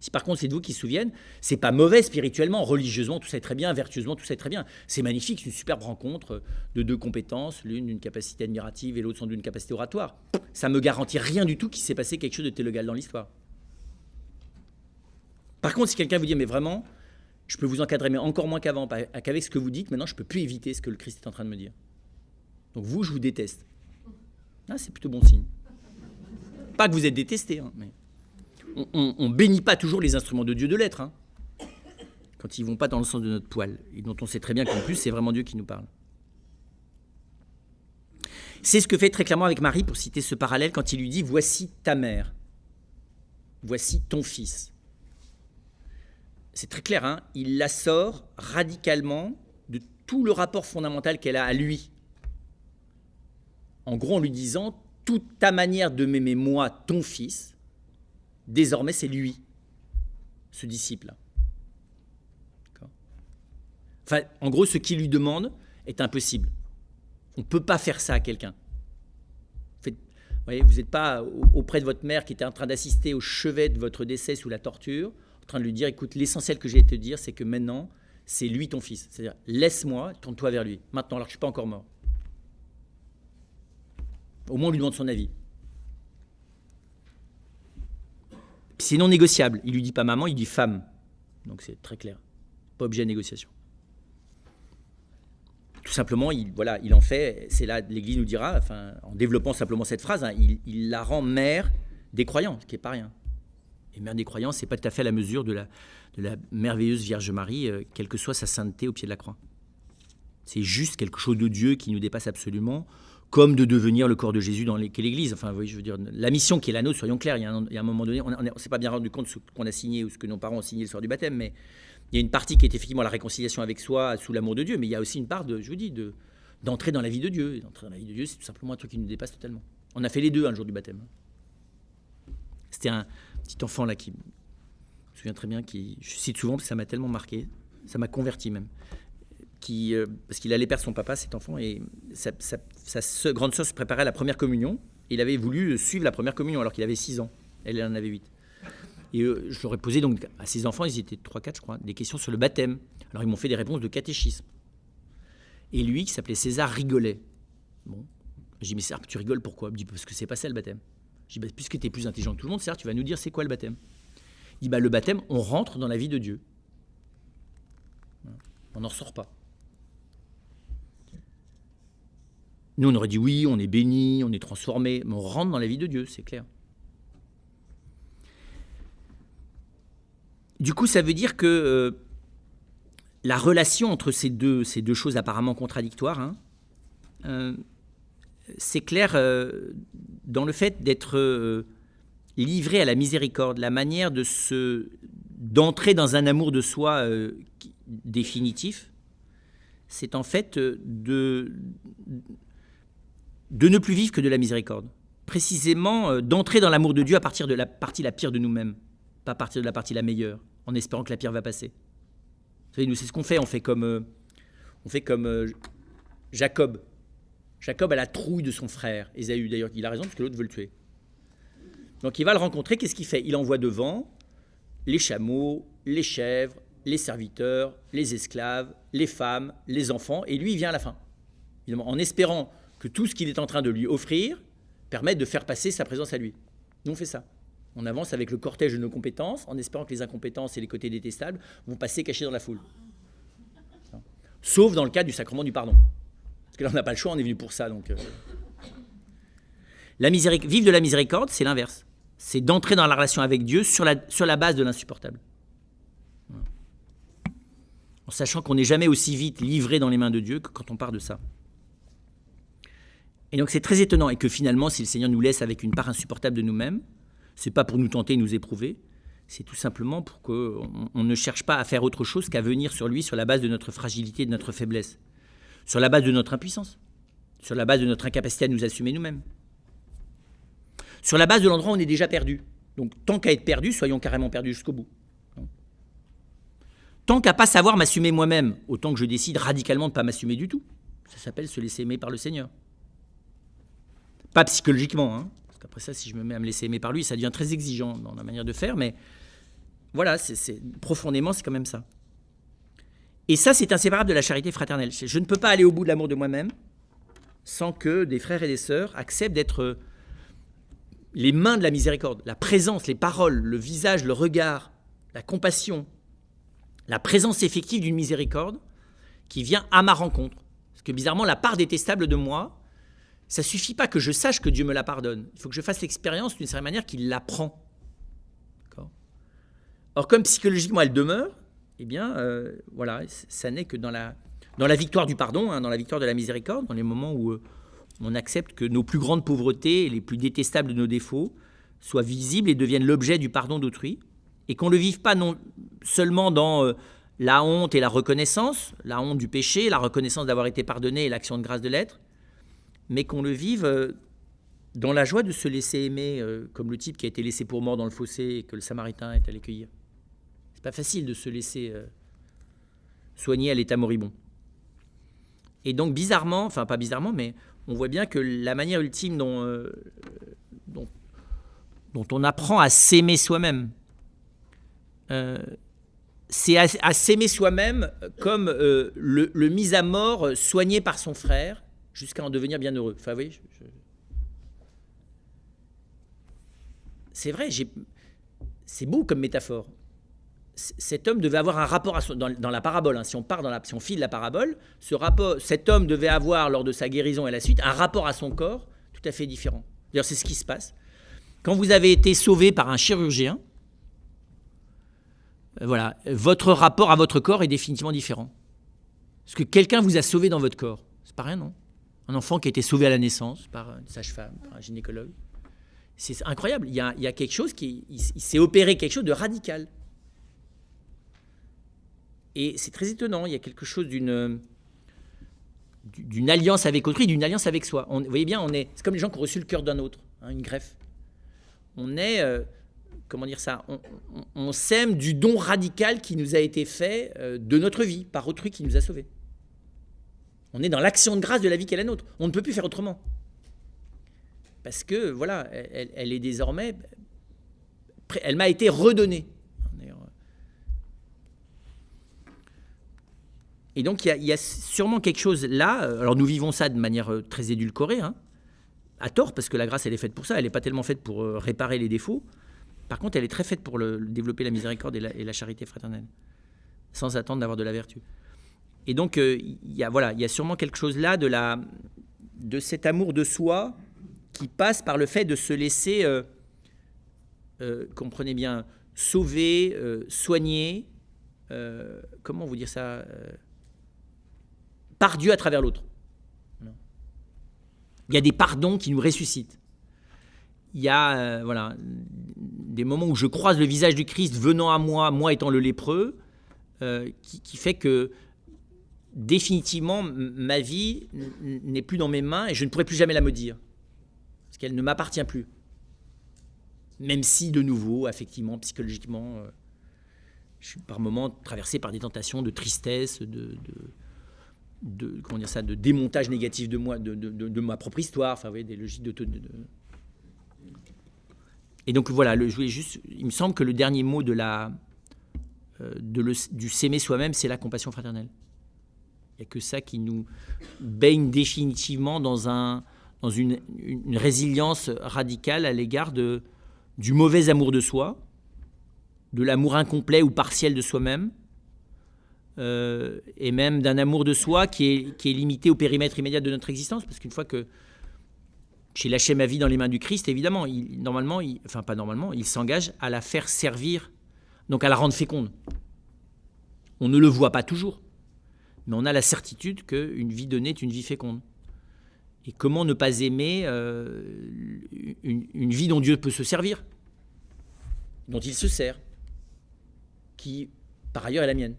Si par contre c'est de vous qui se souviennent, c'est pas mauvais spirituellement, religieusement, tout ça est très bien, vertueusement, tout ça est très bien. C'est magnifique, c'est une superbe rencontre de deux compétences, l'une d'une capacité admirative et l'autre sans d'une capacité oratoire. Ça me garantit rien du tout qu'il s'est passé quelque chose de théologal dans l'histoire. Par contre, si quelqu'un vous dit, mais vraiment, je peux vous encadrer, mais encore moins qu'avant, qu'avec ce que vous dites, maintenant je ne peux plus éviter ce que le Christ est en train de me dire. Donc vous, je vous déteste. Ah, c'est plutôt bon signe. Pas que vous êtes détesté, hein, mais on bénit pas toujours les instruments de Dieu de l'être, hein, quand ils vont pas dans le sens de notre poil, et dont on sait très bien qu'en plus, c'est vraiment Dieu qui nous parle. C'est ce que fait très clairement avec Marie, pour citer ce parallèle, quand il lui dit « Voici ta mère, voici ton fils ». C'est très clair, hein, il la sort radicalement de tout le rapport fondamental qu'elle a à lui. En gros, en lui disant « Toute ta manière de m'aimer, moi, ton fils », désormais, c'est lui, ce disciple-là. Enfin, en gros, ce qu'il lui demande est impossible. On ne peut pas faire ça à quelqu'un. Vous voyez, vous n'êtes pas auprès de votre mère qui était en train d'assister au chevet de votre décès sous la torture, en train de lui dire, écoute, l'essentiel que j'ai à te dire, c'est que maintenant, c'est lui ton fils. C'est-à-dire, laisse-moi, tourne-toi vers lui. Maintenant, alors que je ne suis pas encore mort. Au moins, on lui demande son avis. C'est non négociable. Il ne lui dit pas maman, il dit femme. Donc c'est très clair. Pas objet de négociation. Tout simplement, il en fait, c'est là, l'Église nous dira, enfin, en développant simplement cette phrase, hein, il la rend mère des croyants, ce qui n'est pas rien. Et mère des croyants, ce n'est pas tout à fait à la mesure de la merveilleuse Vierge Marie, quelle que soit sa sainteté au pied de la croix. C'est juste quelque chose de Dieu qui nous dépasse absolument, comme de devenir le corps de Jésus dans qu'est l'Église. Enfin, oui, je veux dire, la mission qui est la nôtre, soyons clairs, il y a un moment donné, on ne s'est pas bien rendu compte de ce qu'on a signé ou ce que nos parents ont signé le soir du baptême, mais il y a une partie qui est effectivement la réconciliation avec soi sous l'amour de Dieu, mais il y a aussi une part, d'entrer dans la vie de Dieu. Et d'entrer dans la vie de Dieu, c'est tout simplement un truc qui nous dépasse totalement. On a fait les deux un jour du baptême. C'était un petit enfant là qui, je me souviens très bien, je cite souvent parce que ça m'a tellement marqué, ça m'a converti même. Parce qu'il allait perdre son papa, cet enfant, et sa grande sœur se préparait à la première communion. Et il avait voulu suivre la première communion alors qu'il avait 6 ans. Elle en avait 8. Et je leur ai posé donc à ces enfants, ils étaient 3-4 je crois, des questions sur le baptême. Alors ils m'ont fait des réponses de catéchisme. Et lui, qui s'appelait César, rigolait. Bon, j'ai dit, mais César, tu rigoles pourquoi? Il me dit, parce que c'est pas ça le baptême. J'ai dit, puisque tu es plus intelligent que tout le monde, César, tu vas nous dire c'est quoi le baptême? Il dit, le baptême, on rentre dans la vie de Dieu. On n'en ressort pas. Nous, on aurait dit oui, on est béni, on est transformé, mais on rentre dans la vie de Dieu, c'est clair. Du coup, ça veut dire que la relation entre ces deux choses apparemment contradictoires, c'est clair dans le fait d'être livré à la miséricorde, la manière d'entrer dans un amour de soi définitif, c'est en fait de ne plus vivre que de la miséricorde. Précisément, d'entrer dans l'amour de Dieu à partir de la partie la pire de nous-mêmes, pas à partir de la partie la meilleure, en espérant que la pire va passer. Vous savez, nous, c'est ce qu'on fait. On fait comme Jacob. Jacob a la trouille de son frère, Ésaü. D'ailleurs, il a raison, parce que l'autre veut le tuer. Donc, il va le rencontrer. Qu'est-ce qu'il fait? Il envoie devant les chameaux, les chèvres, les serviteurs, les esclaves, les femmes, les enfants. Et lui, il vient à la fin. Évidemment, en espérant que tout ce qu'il est en train de lui offrir permette de faire passer sa présence à lui. Nous, on fait ça. On avance avec le cortège de nos compétences, en espérant que les incompétences et les côtés détestables vont passer cachés dans la foule. Sauf dans le cas du sacrement du pardon. Parce que là, on n'a pas le choix, on est venu pour ça. Donc, vivre de la miséricorde, c'est l'inverse. C'est d'entrer dans la relation avec Dieu sur la base de l'insupportable. En sachant qu'on n'est jamais aussi vite livré dans les mains de Dieu que quand on part de ça. Et donc c'est très étonnant, et que finalement, si le Seigneur nous laisse avec une part insupportable de nous-mêmes, c'est pas pour nous tenter et nous éprouver, c'est tout simplement pour qu'on ne cherche pas à faire autre chose qu'à venir sur lui sur la base de notre fragilité, de notre faiblesse, sur la base de notre impuissance, sur la base de notre incapacité à nous assumer nous-mêmes, sur la base de l'endroit où on est déjà perdu. Donc tant qu'à être perdu, soyons carrément perdus jusqu'au bout. Tant qu'à pas savoir m'assumer moi-même, autant que je décide radicalement de ne pas m'assumer du tout. Ça s'appelle se laisser aimer par le Seigneur. Pas psychologiquement, hein. Parce qu'après ça, si je me mets à me laisser aimer par lui, ça devient très exigeant dans la manière de faire, mais voilà, profondément, c'est quand même ça. Et ça, c'est inséparable de la charité fraternelle. Je ne peux pas aller au bout de l'amour de moi-même sans que des frères et des sœurs acceptent d'être les mains de la miséricorde, la présence, les paroles, le visage, le regard, la compassion, la présence effective d'une miséricorde qui vient à ma rencontre. Parce que bizarrement, la part détestable de moi Ça ne suffit pas que je sache que Dieu me la pardonne. Il faut que je fasse l'expérience d'une certaine manière qu'il la prend. D'accord ? Or, comme psychologiquement elle demeure, eh bien, voilà, ça n'est que dans la victoire du pardon, hein, dans la victoire de la miséricorde, dans les moments où on accepte que nos plus grandes pauvretés et les plus détestables de nos défauts soient visibles et deviennent l'objet du pardon d'autrui, et qu'on ne le vive pas non seulement dans la honte et la reconnaissance, la honte du péché, la reconnaissance d'avoir été pardonné et l'action de grâce de l'être, mais qu'on le vive dans la joie de se laisser aimer, comme le type qui a été laissé pour mort dans le fossé et que le Samaritain est allé cueillir. C'est pas facile de se laisser soigner à l'état moribond. Et donc bizarrement, enfin pas bizarrement, mais on voit bien que la manière ultime dont on apprend à s'aimer soi-même, c'est à s'aimer soi-même comme le mis à mort soigné par son frère jusqu'à en devenir bienheureux. Enfin, oui, c'est vrai, c'est beau comme métaphore. Cet homme devait avoir un rapport dans la parabole. Hein, si on file la parabole, cet homme devait avoir, lors de sa guérison et la suite, un rapport à son corps tout à fait différent. D'ailleurs, c'est ce qui se passe. Quand vous avez été sauvé par un chirurgien, voilà, votre rapport à votre corps est définitivement différent. Parce que quelqu'un vous a sauvé dans votre corps. C'est pas rien, non ? Un enfant qui a été sauvé à la naissance par une sage-femme, par un gynécologue. C'est incroyable. Il y a quelque chose il s'est opéré quelque chose de radical. Et c'est très étonnant. Il y a quelque chose d'une alliance avec autrui, d'une alliance avec soi. Vous voyez bien, c'est comme les gens qui ont reçu le cœur d'un autre, hein, une greffe. On est, comment dire ça, on s'aime du don radical qui nous a été fait de notre vie, par autrui qui nous a sauvés. On est dans l'action de grâce de la vie qui est la nôtre. On ne peut plus faire autrement. Parce que, voilà, elle est désormais... Elle m'a été redonnée. Et donc, il y a sûrement quelque chose là. Alors, nous vivons ça de manière très édulcorée, hein, à tort, parce que la grâce, elle est faite pour ça. Elle n'est pas tellement faite pour réparer les défauts. Par contre, elle est très faite pour développer la miséricorde et la charité fraternelle, sans attendre d'avoir de la vertu. Et donc, il y a sûrement quelque chose là de cet amour de soi qui passe par le fait de se laisser, comprenez bien, sauver, soigner, comment vous dire ça, par Dieu à travers l'autre. Il y a des pardons qui nous ressuscitent. Il y a des moments où je croise le visage du Christ venant à moi étant le lépreux, qui fait que définitivement ma vie n'est plus dans mes mains et je ne pourrai plus jamais la maudire. Parce qu'elle ne m'appartient plus. Même si, de nouveau, affectivement, psychologiquement, je suis par moments traversé par des tentations de tristesse, de démontage négatif de moi, de ma propre histoire, enfin, vous voyez, des logiques Et donc voilà, il me semble que le dernier mot du s'aimer soi-même, c'est la compassion fraternelle. Il n'y a que ça qui nous baigne définitivement dans une résilience radicale à l'égard du mauvais amour de soi, de l'amour incomplet ou partiel de soi-même, et même d'un amour de soi qui est limité au périmètre immédiat de notre existence, parce qu'une fois que j'ai lâché ma vie dans les mains du Christ, évidemment, il s'engage à la faire servir, donc à la rendre féconde. On ne le voit pas toujours, mais on a la certitude qu'une vie donnée est une vie féconde. Et comment ne pas aimer une vie dont Dieu peut se servir, dont il se sert, qui, par ailleurs, est la mienne.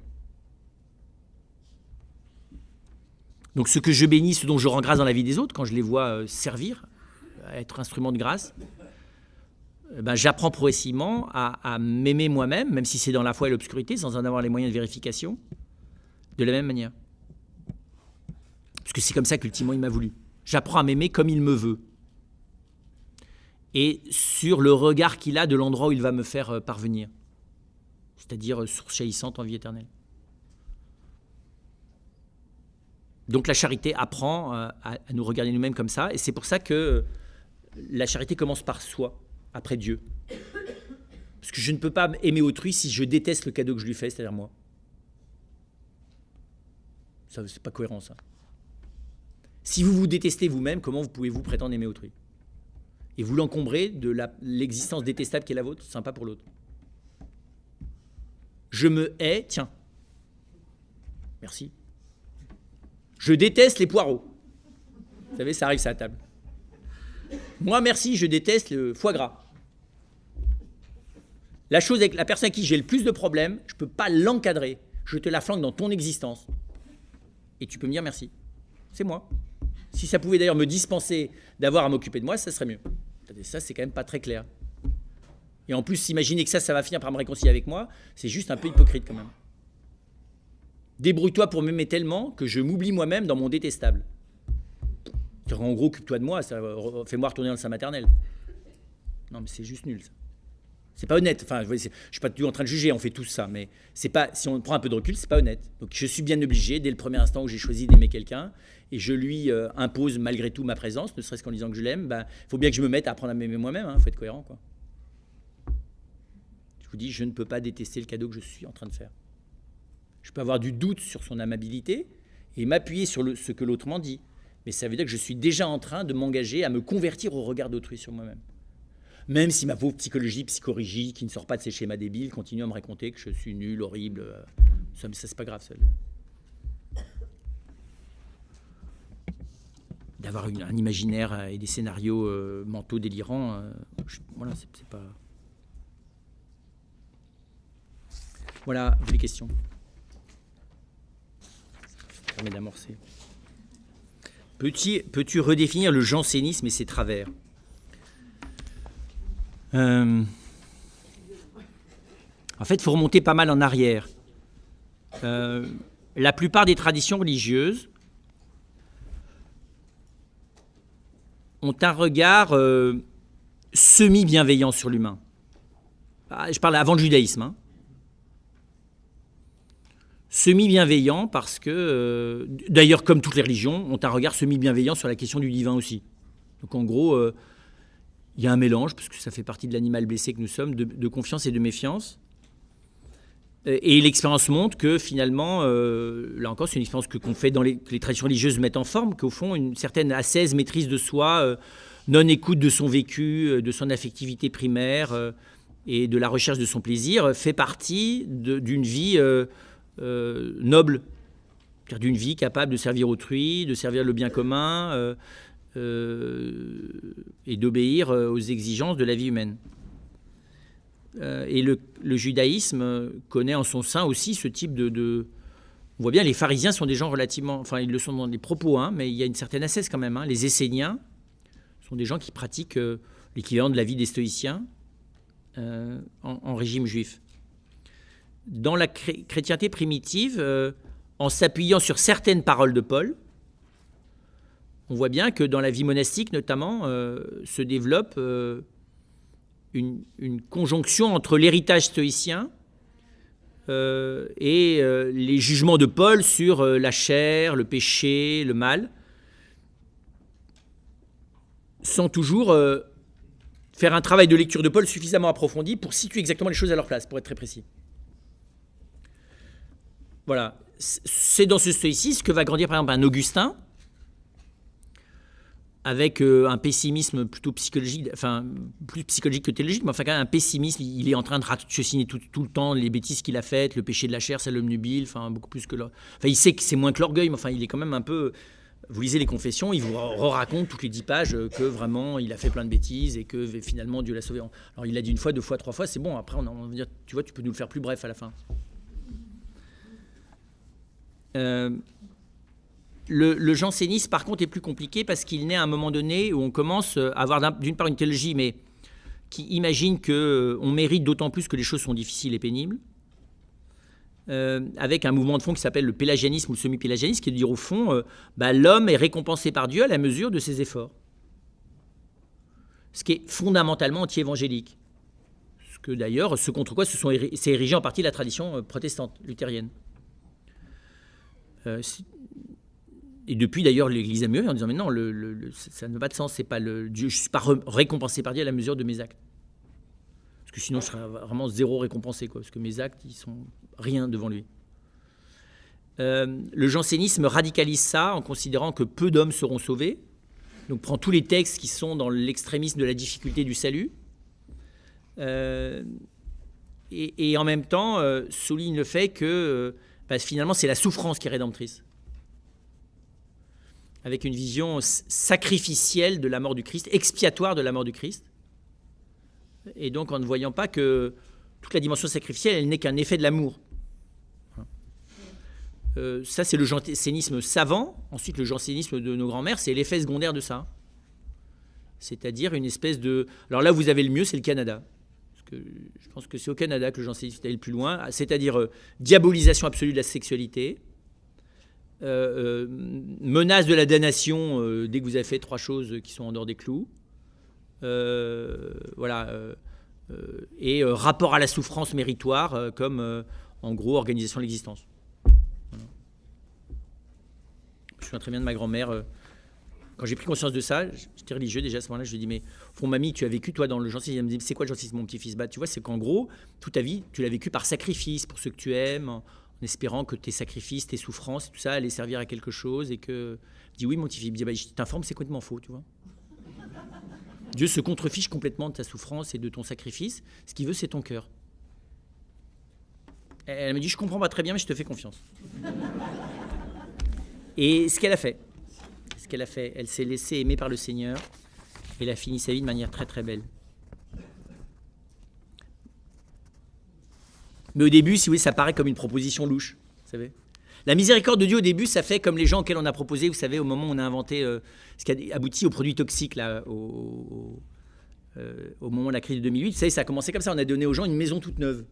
Donc ce que je bénis, ce dont je rends grâce dans la vie des autres, quand je les vois servir, être instrument de grâce, j'apprends progressivement à m'aimer moi-même, même si c'est dans la foi et l'obscurité, sans en avoir les moyens de vérification, de la même manière. Parce que c'est comme ça qu'ultimement il m'a voulu. J'apprends à m'aimer comme il me veut. Et sur le regard qu'il a de l'endroit où il va me faire parvenir. C'est-à-dire source jaillissante en vie éternelle. Donc la charité apprend à nous regarder nous-mêmes comme ça. Et c'est pour ça que la charité commence par soi, après Dieu. Parce que je ne peux pas aimer autrui si je déteste le cadeau que je lui fais, c'est-à-dire moi. Ça, c'est pas cohérent, ça. Si vous vous détestez vous-même, comment vous pouvez-vous prétendre aimer autrui? Et vous l'encombrez de l'existence détestable qui est la vôtre, sympa pour l'autre. Je me hais, tiens. Merci. Je déteste les poireaux. Vous savez, ça arrive ça à table. Moi, merci, je déteste le foie gras. La chose avec la personne à qui j'ai le plus de problèmes, je ne peux pas l'encadrer. Je te la flanque dans ton existence. Et tu peux me dire merci. C'est moi. Si ça pouvait d'ailleurs me dispenser d'avoir à m'occuper de moi, ça serait mieux. Ça, c'est quand même pas très clair. Et en plus, s'imaginer que ça va finir par me réconcilier avec moi, c'est juste un peu hypocrite quand même. Débrouille-toi pour m'aimer tellement que je m'oublie moi-même dans mon détestable. En gros, occupe-toi de moi, fais-moi retourner dans le sein maternel. Non, mais c'est juste nul, ça. C'est pas honnête. Enfin, je ne suis pas du tout en train de juger, on fait tous ça, mais c'est pas, si on prend un peu de recul, c'est pas honnête. Donc je suis bien obligé, dès le premier instant où j'ai choisi d'aimer quelqu'un, et je lui impose malgré tout ma présence, ne serait-ce qu'en disant que je l'aime, il faut bien que je me mette à apprendre à m'aimer moi-même, il faut être cohérent, quoi. Je vous dis, je ne peux pas détester le cadeau que je suis en train de faire. Je peux avoir du doute sur son amabilité et m'appuyer sur ce que l'autre m'en dit. Mais ça veut dire que je suis déjà en train de m'engager à me convertir au regard d'autrui sur moi-même. Même si ma pauvre psychologie psychorigide, qui ne sort pas de ses schémas débiles, continue à me raconter que je suis nul, horrible. Ça c'est pas grave. Ça. D'avoir un imaginaire et des scénarios mentaux délirants, voilà, c'est pas... Voilà, les questions. Ça permet d'amorcer. Peux-tu redéfinir le jansénisme et ses travers ? En fait, il faut remonter pas mal en arrière. La plupart des traditions religieuses ont un regard semi-bienveillant sur l'humain. Je parle avant le judaïsme. Hein. Semi-bienveillant parce que, d'ailleurs, comme toutes les religions, ont un regard semi-bienveillant sur la question du divin aussi. Donc en gros, il y a un mélange, parce que ça fait partie de l'animal blessé que nous sommes, de confiance et de méfiance. Et l'expérience montre que finalement, là encore, c'est une expérience qu'on fait que les traditions religieuses mettent en forme, qu'au fond, une certaine ascèse, maîtrise de soi, non-écoute de son vécu, de son affectivité primaire et de la recherche de son plaisir, fait partie d'une vie noble, c'est-à-dire d'une vie capable de servir autrui, de servir le bien commun et d'obéir aux exigences de la vie humaine. Et le judaïsme connaît en son sein aussi ce type de... On voit bien, les pharisiens sont des gens relativement... Enfin, ils le sont dans des propos, hein, mais il y a une certaine ascèse quand même. Hein. Les Esséniens sont des gens qui pratiquent l'équivalent de la vie des stoïciens en régime juif. Dans la chrétienté primitive, en s'appuyant sur certaines paroles de Paul, on voit bien que dans la vie monastique, notamment, se développe une conjonction entre l'héritage stoïcien et les jugements de Paul sur la chair, le péché, le mal, sans toujours faire un travail de lecture de Paul suffisamment approfondi pour situer exactement les choses à leur place, pour être très précis. Voilà, c'est dans ce stoïcisme que va grandir par exemple un Augustin, avec un pessimisme plutôt psychologique, enfin plus psychologique que théologique, mais enfin quand même un pessimisme, il est en train de ratiociner tout le temps les bêtises qu'il a faites, le péché de la chair, c'est l'homme nubile, enfin beaucoup plus que l'orgueil. Enfin il sait que c'est moins que l'orgueil, mais enfin il est quand même un peu... Vous lisez les confessions, il vous raconte toutes les 10 pages que vraiment il a fait plein de bêtises et que finalement Dieu l'a sauvé. Alors il l'a dit une fois, 2 fois, 3 fois, c'est bon, après on va dire, tu vois, tu peux nous le faire plus bref à la fin. Le jansénisme, par contre, est plus compliqué parce qu'il naît à un moment donné où on commence à avoir d'une part une théologie, mais qui imagine qu'on mérite d'autant plus que les choses sont difficiles et pénibles, avec un mouvement de fond qui s'appelle le pélagianisme ou le semi-pélagianisme, qui est de dire au fond, l'homme est récompensé par Dieu à la mesure de ses efforts. Ce qui est fondamentalement anti-évangélique. Ce que d'ailleurs, ce contre quoi s'est érigé en partie la tradition protestante, luthérienne. Et depuis d'ailleurs l'Église a mûri en disant mais non, ça n'a pas de sens, c'est pas Dieu, je ne suis pas récompensé par Dieu à la mesure de mes actes. Parce que sinon je serais vraiment zéro récompensé, quoi, parce que mes actes ils sont rien devant lui. Le jansénisme radicalise ça en considérant que peu d'hommes seront sauvés. Donc prend tous les textes qui sont dans l'extrémisme de la difficulté du salut. Et en même temps, souligne le fait que finalement, c'est la souffrance qui est rédemptrice. Avec une vision sacrificielle de la mort du Christ, expiatoire de la mort du Christ. Et donc en ne voyant pas que toute la dimension sacrificielle, elle n'est qu'un effet de l'amour. Ça, c'est le jansénisme savant. Ensuite, le jansénisme de nos grands-mères, c'est l'effet secondaire de ça. C'est-à-dire une espèce de... Alors là, vous avez le mieux, c'est le Canada. Parce que je pense que c'est au Canada que le jansénisme est allé le plus loin. C'est-à-dire diabolisation absolue de la sexualité, menace de la damnation dès que vous avez fait 3 choses qui sont en dehors des clous. Et rapport à la souffrance méritoire comme, en gros, organisation de l'existence. Voilà. Je me souviens très bien de ma grand-mère. Quand j'ai pris conscience de ça, j'étais religieux déjà à ce moment-là, je lui ai dit, mais fond, mamie, tu as vécu, toi, dans le jansénisme. Elle me dit, c'est quoi le jansénisme, mon petit-fils? Tu vois, c'est qu'en gros, toute ta vie, tu l'as vécu par sacrifice pour ceux que tu aimes, en espérant que tes sacrifices, tes souffrances, tout ça, allaient servir à quelque chose. Et que... Je dis, oui, mon petit-fils. Il me dit, je t'informe, c'est complètement faux, tu vois. Dieu se contrefiche complètement de ta souffrance et de ton sacrifice. Ce qu'il veut, c'est ton cœur. Elle me dit, je comprends pas très bien, mais je te fais confiance. Et ce qu'elle a fait, elle s'est laissée aimer par le Seigneur et elle a fini sa vie de manière très très belle. Mais au début, si vous voulez, ça paraît comme une proposition louche, vous savez. La miséricorde de Dieu, au début, ça fait comme les gens auxquels on a proposé, vous savez, au moment où on a inventé ce qui a abouti aux produits toxiques, là, au moment de la crise de 2008. Vous savez, ça a commencé comme ça. On a donné aux gens une maison toute neuve,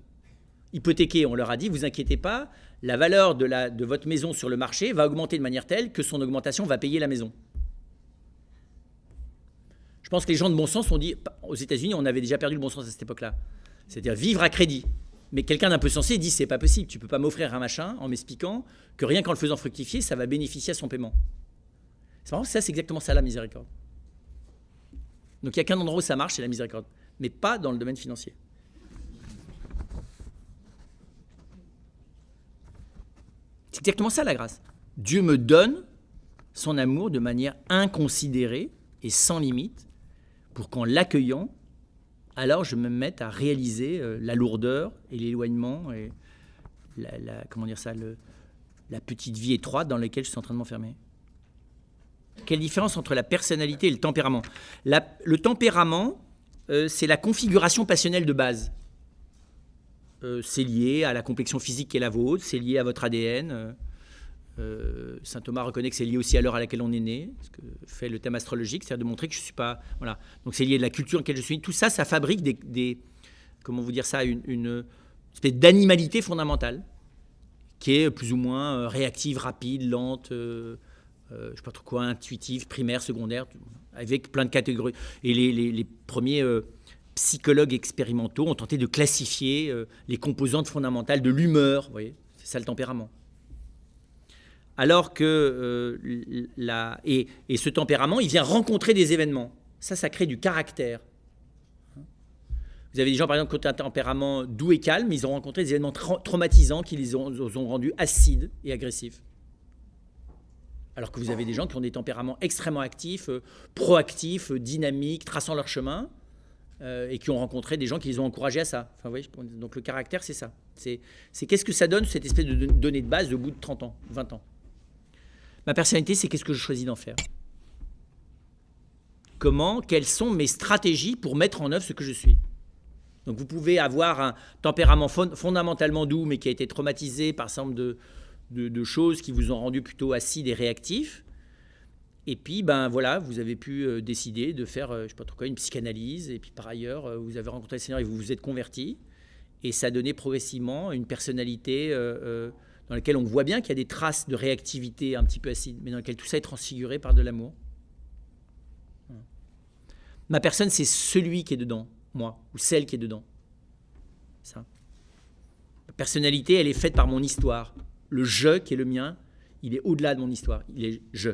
hypothéquée. On leur a dit, vous inquiétez pas, la valeur de votre maison sur le marché va augmenter de manière telle que son augmentation va payer la maison. Je pense que les gens de bon sens ont dit, aux États-Unis, on avait déjà perdu le bon sens à cette époque-là. C'est-à-dire vivre à crédit. Mais quelqu'un d'un peu sensé dit, c'est pas possible, tu peux pas m'offrir un machin en m'expliquant que rien qu'en le faisant fructifier, ça va bénéficier à son paiement. C'est marrant, ça c'est exactement ça la miséricorde. Donc il n'y a qu'un endroit où ça marche, c'est la miséricorde. Mais pas dans le domaine financier. C'est exactement ça la grâce. Dieu me donne son amour de manière inconsidérée et sans limite pour qu'en l'accueillant, alors je me mette à réaliser la lourdeur et l'éloignement et la petite vie étroite dans laquelle je suis en train de m'enfermer. Quelle différence entre la personnalité et le tempérament? Le tempérament, c'est la configuration passionnelle de base. C'est lié à la complexion physique qui est la vôtre, c'est lié à votre ADN. Saint Thomas reconnaît que c'est lié aussi à l'heure à laquelle on est né, ce que fait le thème astrologique, c'est-à-dire de montrer que je ne suis pas... Voilà. Donc c'est lié à la culture dans laquelle je suis. Tout ça, ça fabrique comment vous dire ça, une espèce d'animalité fondamentale, qui est plus ou moins réactive, rapide, lente, je ne sais pas trop quoi, intuitive, primaire, secondaire, avec plein de catégories. Et les premiers psychologues expérimentaux ont tenté de classifier les composantes fondamentales de l'humeur, vous voyez, c'est ça le tempérament. Alors que et ce tempérament, il vient rencontrer des événements. Ça crée du caractère. Vous avez des gens, par exemple, qui ont un tempérament doux et calme, ils ont rencontré des événements traumatisants qui les ont rendus acides et agressifs. Alors que vous avez des gens qui ont des tempéraments extrêmement actifs, proactifs, dynamiques, traçant leur chemin, et qui ont rencontré des gens qui les ont encouragés à ça. Enfin, vous voyez, donc le caractère, c'est ça. C'est qu'est-ce que ça donne, cette espèce de donnée de base au bout de 30 ans, 20 ans. Ma personnalité, c'est qu'est-ce que je choisis d'en faire. Quelles sont mes stratégies pour mettre en œuvre ce que je suis. Donc vous pouvez avoir un tempérament fondamentalement doux, mais qui a été traumatisé par un certain nombre de choses qui vous ont rendu plutôt acide et réactif. Et puis, voilà, vous avez pu décider de faire, je ne sais pas trop quoi, une psychanalyse. Et puis par ailleurs, vous avez rencontré le Seigneur et vous vous êtes converti. Et ça a donné progressivement une personnalité dans laquelle on voit bien qu'il y a des traces de réactivité un petit peu acide, mais dans laquelle tout ça est transfiguré par de l'amour. Voilà. Ma personne, c'est celui qui est dedans, moi, ou celle qui est dedans. Ça. Ma personnalité, elle est faite par mon histoire. Le je qui est le mien, il est au-delà de mon histoire. Il est je.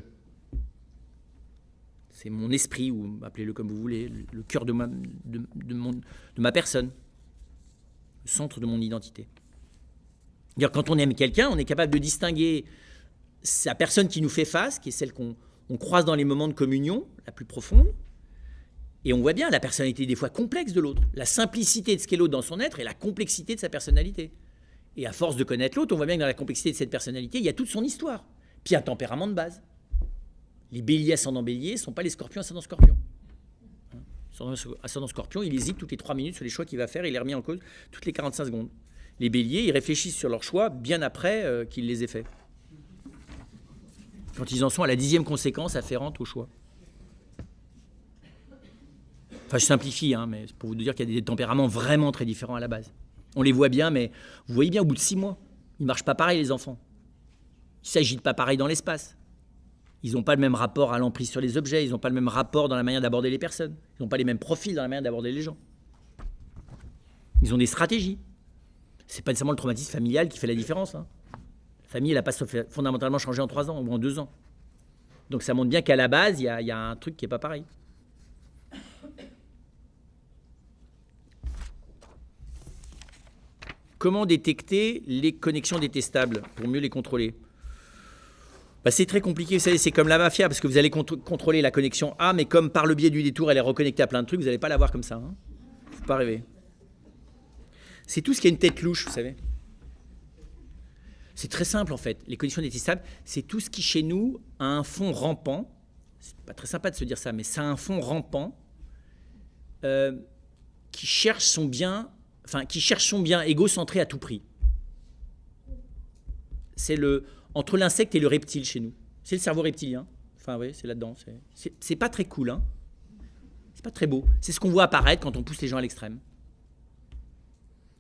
C'est mon esprit, ou appelez-le comme vous voulez, le cœur de ma personne, le centre de mon identité. Quand on aime quelqu'un, on est capable de distinguer sa personne qui nous fait face, qui est celle qu'on croise dans les moments de communion, la plus profonde, et on voit bien la personnalité des fois complexe de l'autre, la simplicité de ce qu'est l'autre dans son être et la complexité de sa personnalité. Et à force de connaître l'autre, on voit bien que dans la complexité de cette personnalité, il y a toute son histoire. Puis un tempérament de base. Les béliers ascendant bélier ne sont pas les scorpions ascendant scorpion. Ascendant scorpion, il hésite toutes les 3 minutes sur les choix qu'il va faire, il est remis en cause toutes les 45 secondes. Les béliers, ils réfléchissent sur leurs choix bien après qu'ils les aient faits. Quand ils en sont à la 10e conséquence afférente au choix. Enfin, je simplifie, mais c'est pour vous dire qu'il y a des tempéraments vraiment très différents à la base. On les voit bien, mais vous voyez bien, au bout de 6 mois, ils ne marchent pas pareil, les enfants. Ils ne s'agitent pas pareil dans l'espace. Ils n'ont pas le même rapport à l'emprise sur les objets, ils n'ont pas le même rapport dans la manière d'aborder les personnes, ils n'ont pas les mêmes profils dans la manière d'aborder les gens. Ils ont des stratégies. Ce n'est pas nécessairement le traumatisme familial qui fait la différence. La famille, elle n'a pas fondamentalement changé en 3 ans ou en 2 ans. Donc ça montre bien qu'à la base, il y a un truc qui n'est pas pareil. Comment détecter les connexions détestables pour mieux les contrôler ? C'est très compliqué, vous savez, c'est comme la mafia, parce que vous allez contrôler la connexion A, mais comme par le biais du détour, elle est reconnectée à plein de trucs, vous n'allez pas la voir comme ça. Faut pas rêver. C'est tout ce qui a une tête louche, vous savez. C'est très simple, en fait. Les connexions détestables, c'est tout ce qui, chez nous, a un fond rampant. C'est pas très sympa de se dire ça, mais ça a un fond rampant qui cherche son bien égocentré à tout prix. C'est entre l'insecte et le reptile chez nous. C'est le cerveau reptilien. Enfin, oui, c'est là-dedans. C'est pas très cool, C'est pas très beau. C'est ce qu'on voit apparaître quand on pousse les gens à l'extrême.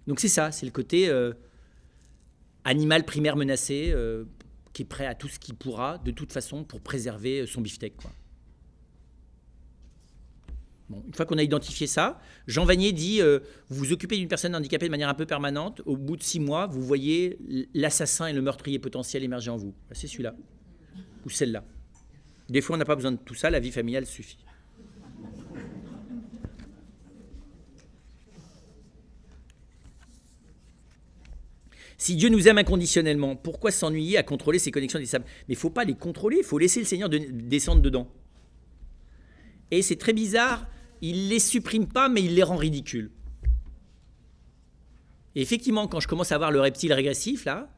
Donc c'est ça, c'est le côté animal primaire menacé qui est prêt à tout ce qu'il pourra, de toute façon, pour préserver son beefsteak, quoi. Bon, une fois qu'on a identifié ça, Jean Vanier dit vous vous occupez d'une personne handicapée de manière un peu permanente, au bout de 6 mois, vous voyez l'assassin et le meurtrier potentiel émerger en vous. C'est celui-là, ou celle-là. Des fois, on n'a pas besoin de tout ça, la vie familiale suffit. Si Dieu nous aime inconditionnellement, pourquoi s'ennuyer à contrôler ses connexions détestables ? Mais il ne faut pas les contrôler, il faut laisser le Seigneur descendre dedans. Et c'est très bizarre, il ne les supprime pas, mais il les rend ridicules. Et effectivement, quand je commence à voir le reptile régressif, là,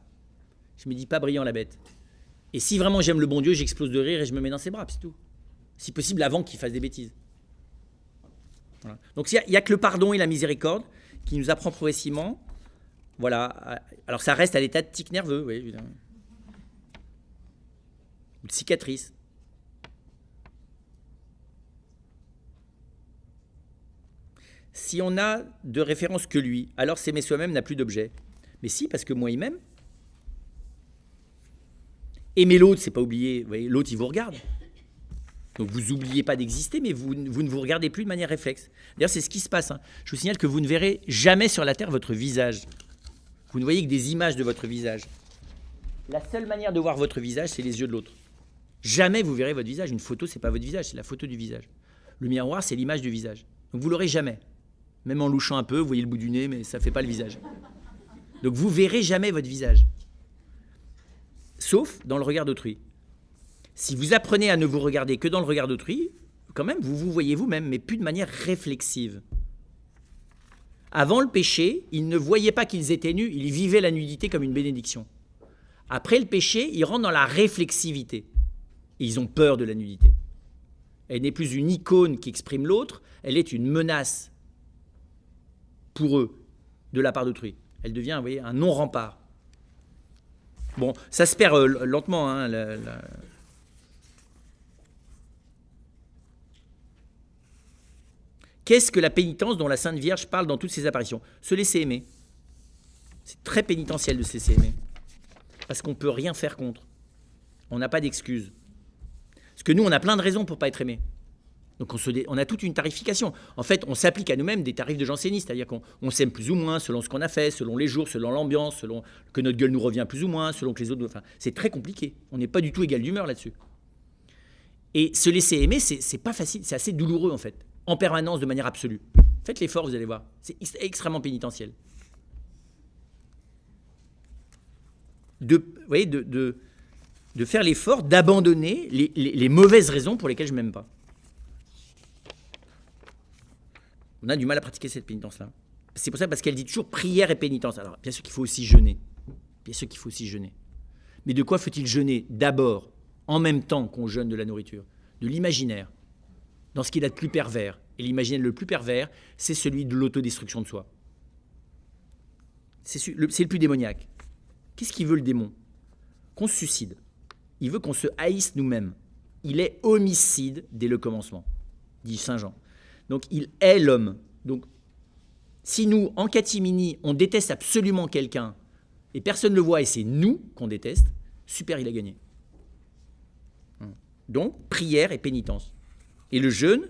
je me dis pas brillant la bête. Et si vraiment j'aime le bon Dieu, j'explose de rire et je me mets dans ses bras, c'est tout. Si possible, avant qu'il fasse des bêtises. Voilà. Donc il n'y a que le pardon et la miséricorde qui nous apprend progressivement. Voilà. Alors ça reste à l'état de tic nerveux, oui, évidemment. Ou de cicatrice. Si on n'a de référence que lui, alors s'aimer soi-même n'a plus d'objet. Mais si, parce que moi, il m'aime. Aimer l'autre, c'est pas oublier. Vous voyez, l'autre, il vous regarde. Donc vous n'oubliez pas d'exister, mais vous ne vous regardez plus de manière réflexe. D'ailleurs, c'est ce qui se passe. Je vous signale que vous ne verrez jamais sur la Terre votre visage. Vous ne voyez que des images de votre visage. La seule manière de voir votre visage, c'est les yeux de l'autre. Jamais vous verrez votre visage. Une photo, c'est pas votre visage, c'est la photo du visage. Le miroir, c'est l'image du visage. Donc vous l'aurez jamais. Même en louchant un peu, vous voyez le bout du nez, mais ça ne fait pas le visage. Donc vous ne verrez jamais votre visage. Sauf dans le regard d'autrui. Si vous apprenez à ne vous regarder que dans le regard d'autrui, quand même, vous vous voyez vous-même, mais plus de manière réflexive. Avant le péché, ils ne voyaient pas qu'ils étaient nus, ils vivaient la nudité comme une bénédiction. Après le péché, ils rentrent dans la réflexivité. Et ils ont peur de la nudité. Elle n'est plus une icône qui exprime l'autre, elle est une menace pour eux, de la part d'autrui. Elle devient, vous voyez, un non-rempart. Bon, ça se perd lentement. Qu'est-ce que la pénitence dont la Sainte Vierge parle dans toutes ses apparitions ? Se laisser aimer. C'est très pénitentiel de se laisser aimer. Parce qu'on ne peut rien faire contre. On n'a pas d'excuses. Parce que nous, on a plein de raisons pour ne pas être aimé. Donc on a toute une tarification. En fait, on s'applique à nous-mêmes des tarifs de jansénistes, c'est-à-dire qu'on s'aime plus ou moins selon ce qu'on a fait, selon les jours, selon l'ambiance, selon que notre gueule nous revient plus ou moins, selon que les autres... Enfin, c'est très compliqué. On n'est pas du tout égal d'humeur là-dessus. Et se laisser aimer, c'est pas facile, c'est assez douloureux en fait, en permanence, de manière absolue. Faites l'effort, vous allez voir. C'est extrêmement pénitentiel. vous voyez, de faire l'effort d'abandonner les mauvaises raisons pour lesquelles je ne m'aime pas. On a du mal à pratiquer cette pénitence-là. C'est pour ça, parce qu'elle dit toujours prière et pénitence. Alors, bien sûr qu'il faut aussi jeûner. Bien sûr qu'il faut aussi jeûner. Mais de quoi faut-il jeûner? D'abord, en même temps qu'on jeûne de la nourriture, de l'imaginaire, dans ce qu'il a de plus pervers. Et l'imaginaire le plus pervers, c'est celui de l'autodestruction de soi. C'est le plus démoniaque. Qu'est-ce qu'il veut le démon? Qu'on se suicide. Il veut qu'on se haïsse nous-mêmes. Il est homicide dès le commencement, dit Saint Jean. Donc il est l'homme. Donc si nous, en catimini, on déteste absolument quelqu'un, et personne ne le voit, et c'est nous qu'on déteste, super, il a gagné. Donc, prière et pénitence. Et le jeûne,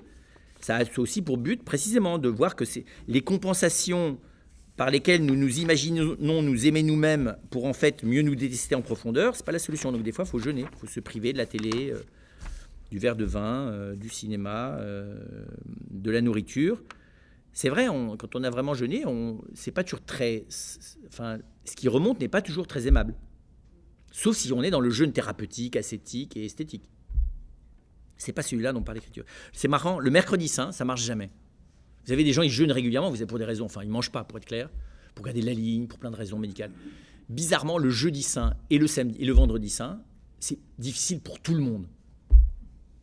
ça a aussi pour but, précisément, de voir que c'est les compensations par lesquelles nous nous imaginons nous aimer nous-mêmes pour en fait mieux nous détester en profondeur, c'est pas la solution. Donc des fois, il faut jeûner, il faut se priver de la télé, du verre de vin, du cinéma, de la nourriture. C'est vrai, quand on a vraiment jeûné, c'est pas toujours très... Enfin, ce qui remonte n'est pas toujours très aimable. Sauf si on est dans le jeûne thérapeutique, ascétique et esthétique. C'est pas celui-là dont parle l'Écriture. C'est marrant, le mercredi saint, ça marche jamais. Vous avez des gens, ils jeûnent régulièrement, vous avez pour des raisons, enfin, ils mangent pas, pour être clair, pour garder la ligne, pour plein de raisons médicales. Bizarrement, le jeudi saint et le samedi et le vendredi saint, c'est difficile pour tout le monde.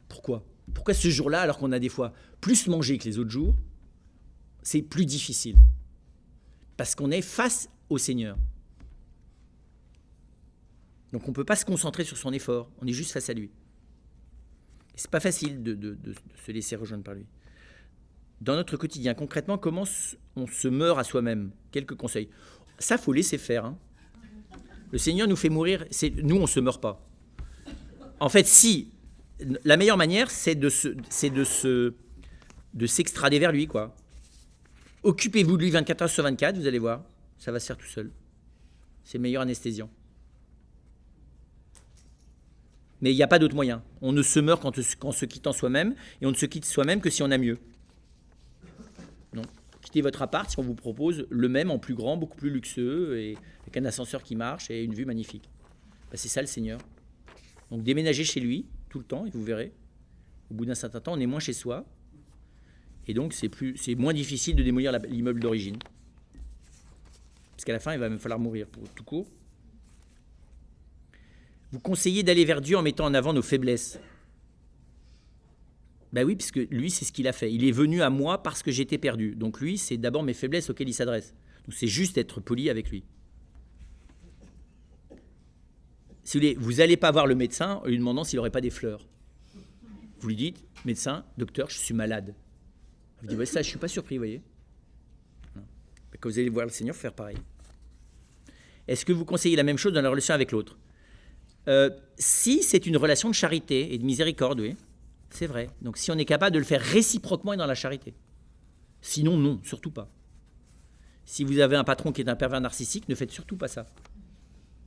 Pourquoi? Pourquoi ce jour-là, alors qu'on a des fois plus mangé que les autres jours, c'est plus difficile? Parce qu'on est face au Seigneur. Donc on ne peut pas se concentrer sur son effort, on est juste face à lui. Ce n'est pas facile de se laisser rejoindre par lui. Dans notre quotidien, concrètement, comment on se meurt à soi-même? Quelques conseils. Ça, il faut laisser faire. Hein. Le Seigneur nous fait mourir, nous, on ne se meurt pas. En fait, si, la meilleure manière, c'est de s'extrader vers lui, quoi. Occupez-vous de lui 24 heures sur 24, vous allez voir, ça va se faire tout seul. C'est le meilleur anesthésiant. Mais il n'y a pas d'autre moyen. On ne se meurt qu'en se quittant soi-même, et on ne se quitte soi-même que si on a mieux. Non. Quittez votre appart si on vous propose le même en plus grand, beaucoup plus luxueux, et avec un ascenseur qui marche et une vue magnifique. Ben, c'est ça le Seigneur. Donc déménagez chez lui tout le temps, et vous verrez. Au bout d'un certain temps, on est moins chez soi, et donc c'est moins difficile de démolir l'immeuble d'origine. Parce qu'à la fin, il va même falloir mourir pour tout court. Vous conseillez d'aller vers Dieu en mettant en avant nos faiblesses. Ben oui, puisque lui, c'est ce qu'il a fait. Il est venu à moi parce que j'étais perdu. Donc lui, c'est d'abord mes faiblesses auxquelles il s'adresse. Donc c'est juste être poli avec lui. Si vous n'allez pas voir le médecin en lui demandant s'il n'aurait pas des fleurs. Vous lui dites, médecin, docteur, je suis malade. Vous dites, ouais, ça, je ne suis pas surpris, vous voyez. Quand vous allez voir le Seigneur, faire pareil. Est-ce que vous conseillez la même chose dans la relation avec l'autre? Si c'est une relation de charité et de miséricorde, oui, c'est vrai. Donc si on est capable de le faire réciproquement et dans la charité. Sinon, non, surtout pas. Si vous avez un patron qui est un pervers narcissique, ne faites surtout pas ça.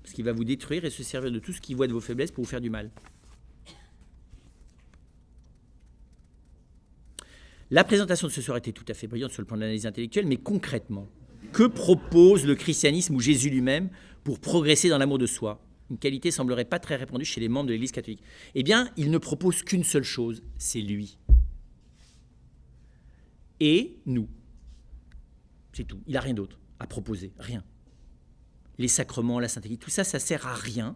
Parce qu'il va vous détruire et se servir de tout ce qu'il voit de vos faiblesses pour vous faire du mal. La présentation de ce soir était tout à fait brillante sur le plan de l'analyse intellectuelle, mais concrètement, que propose le christianisme ou Jésus lui-même pour progresser dans l'amour de soi? Une qualité semblerait pas très répandue chez les membres de l'Église catholique. Eh bien, il ne propose qu'une seule chose, c'est lui. Et nous. C'est tout. Il n'a rien d'autre à proposer. Rien. Les sacrements, la sainteté, tout ça, ça sert à rien